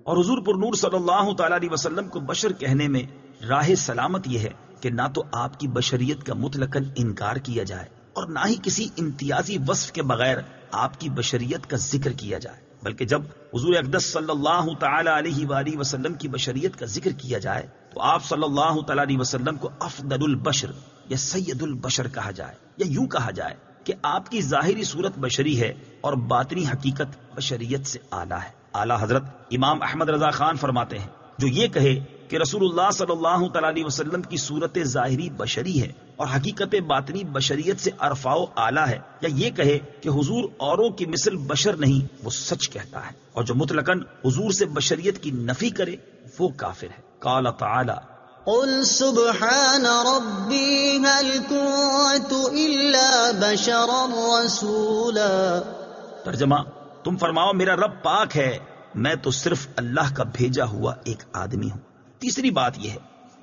Speaker 1: اور حضور پر نور صلی اللہ تعالی علیہ وسلم کو بشر کہنے میں راہ سلامت یہ ہے کہ نہ تو آپ کی بشریت کا مطلقاً انکار کیا جائے اور نہ ہی کسی امتیازی وصف کے بغیر آپ کی بشریت کا ذکر کیا جائے، بلکہ جب حضور اقدس صلی اللہ تعالی علیہ وآلہ وسلم کی بشریت کا ذکر کیا جائے تو آپ صلی اللہ تعالی علیہ وسلم کو افضل البشر یا سید البشر کہا جائے، یا یوں کہا جائے کہ آپ کی ظاہری صورت بشری ہے اور باطنی حقیقت بشریت سے اعلیٰ ہے۔ اعلیٰ حضرت امام احمد رضا خان فرماتے ہیں، جو یہ کہے کہ رسول اللہ صلی اللہ تعالی علیہ وسلم کی صورت ظاہری بشری ہے اور حقیقت باطنی بشریت سے ارفع و اعلیٰ ہے، یا یہ کہے کہ حضور اوروں کی مثل بشر نہیں، وہ سچ کہتا ہے، اور جو مطلقاً حضور سے بشریت کی نفی کرے وہ کافر ہے۔ قال تعالی،
Speaker 2: قل سبحان ربی هل كنت الا بشرا رسولا۔
Speaker 1: ترجمہ، تم فرماؤ میرا رب پاک ہے، میں تو صرف اللہ کا بھیجا ہوا ایک آدمی ہوں۔ تیسری بات یہ ہے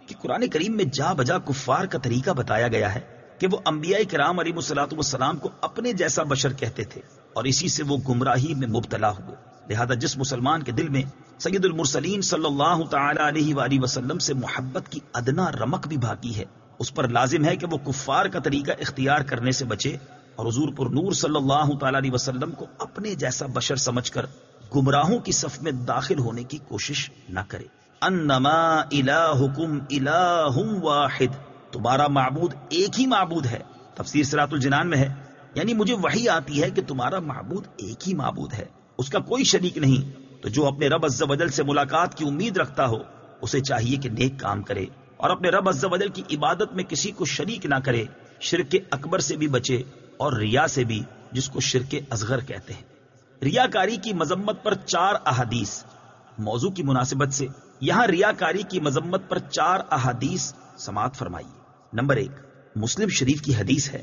Speaker 1: کہ قرآن کریم میں جا بجا کفار کا طریقہ بتایا گیا ہے کہ وہ انبیاء کرام علیہ الصلوۃ والسلام کو اپنے جیسا بشر کہتے تھے، اور اسی سے وہ گمراہی میں مبتلا ہوئے۔ لہذا جس مسلمان کے دل میں سید المرسلین صلی اللہ تعالی علیہ وآلہ وسلم سے محبت کی ادنا رمق بھی باقی ہے، اس پر لازم ہے کہ وہ کفار کا طریقہ اختیار کرنے سے بچے اور حضور پر نور صلی اللہ تعالی علیہ وسلم کو اپنے جیسا بشر سمجھ کر گمراہوں کی صف میں داخل ہونے کی کوشش نہ کرے۔ انما الہکم الہ واحد، تمہارا معبود ایک ہی معبود ہے۔ تفسیر صراط الجنان میں ہے، یعنی مجھے وحی آتی ہے کہ تمہارا معبود ایک ہی معبود ہے، اس کا کوئی شریک نہیں۔ تو جو اپنے رب عز و جل سے ملاقات کی امید رکھتا ہو اسے چاہیے کہ نیک کام کرے اور اپنے رب عز و جل کی عبادت میں کسی کو شریک نہ کرے، شرک اکبر سے بھی بچے اور ریا سے بھی، جس کو شرک اصغر کہتے ہیں۔ ریاکاری کی مذمت پر 4 احادیث۔ موضوع کی مناسبت سے یہاں ریاکاری کی مذمت پر 4 احادیث سماعت فرمائیے۔ نمبر 1، مسلم شریف کی حدیث ہے،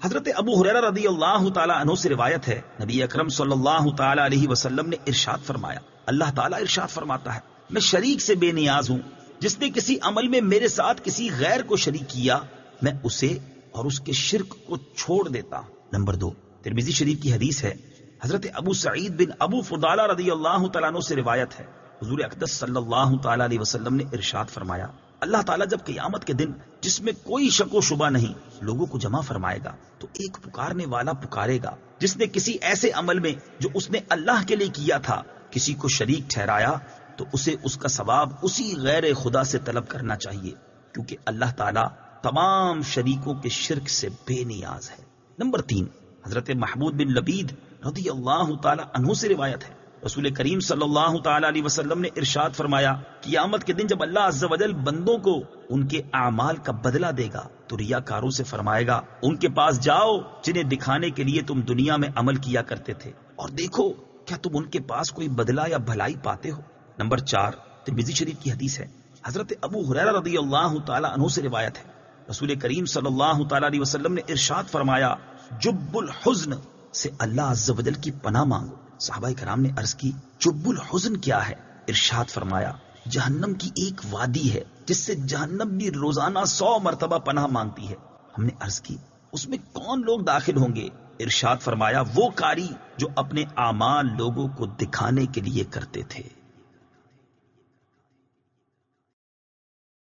Speaker 1: حضرت ابو ہریرہ رضی اللہ تعالی عنہ سے روایت ہے، نبی اکرم صلی اللہ تعالی علیہ وسلم نے ارشاد فرمایا، اللہ تعالی ارشاد فرماتا ہے، میں شریک سے بے نیاز ہوں، جس نے کسی عمل میں میرے ساتھ کسی غیر کو شریک کیا میں اسے اور اس کے شرک کو چھوڑ دیتا ہوں۔ نمبر 2، ترمذی شریف کی حدیث ہے، حضرت ابو سعید بن ابو فضالہ رضی اللہ تعالیٰ عنہ سے روایت ہے، حضور اقدس صلی اللہ تعالی علیہ وسلم نے ارشاد فرمایا، اللہ تعالیٰ جب قیامت کے دن جس میں کوئی شک و شبہ نہیں لوگوں کو جمع فرمائے گا تو ایک پکارنے والا پکارے گا جس نے کسی ایسے عمل میں جو اس نے اللہ کے لیے کیا تھا کسی کو شریک ٹھہرایا تو اسے اس کا ثواب اسی غیر خدا سے طلب کرنا چاہیے، کیونکہ اللہ تعالیٰ تمام شریکوں کے شرک سے بے نیاز ہے۔ نمبر 3، حضرت محمود بن لبید رضی اللہ تعالی عنہ سے روایت ہے، رسول کریم صلی اللہ تعالی علیہ وسلم نے ارشاد فرمایا، قیامت کے دن جب اللہ عز و جل بندوں کو ان کے اعمال کا بدلہ دے گا تو ریاکاروں سے فرمائے گا، ان کے پاس جاؤ جنہیں دکھانے کے لیے تم دنیا میں عمل کیا کرتے تھے، اور دیکھو کیا تم ان کے پاس کوئی بدلہ یا بھلائی پاتے ہو۔ نمبر 4، ترمذی شریف کی حدیث ہے، حضرت ابو ہریرہ رضی اللہ تعالی عنہ سے روایت ہے، رسول کریم صلی اللہ تعالی علیہ وسلم نے ارشاد فرمایا، جب الحزن سے اللہ عز و جل کی پناہ مانگو۔ صحابہ کرام نے عرض کی، جب الحزن کیا ہے؟ ارشاد فرمایا، جہنم کی ایک وادی ہے جس سے جہنم بھی روزانہ 100 مرتبہ پناہ مانگتی ہے۔ ہم نے عرض کی، اس میں کون لوگ داخل ہوں گے؟ ارشاد فرمایا، وہ قاری جو اپنے اعمال لوگوں کو دکھانے کے لیے کرتے تھے۔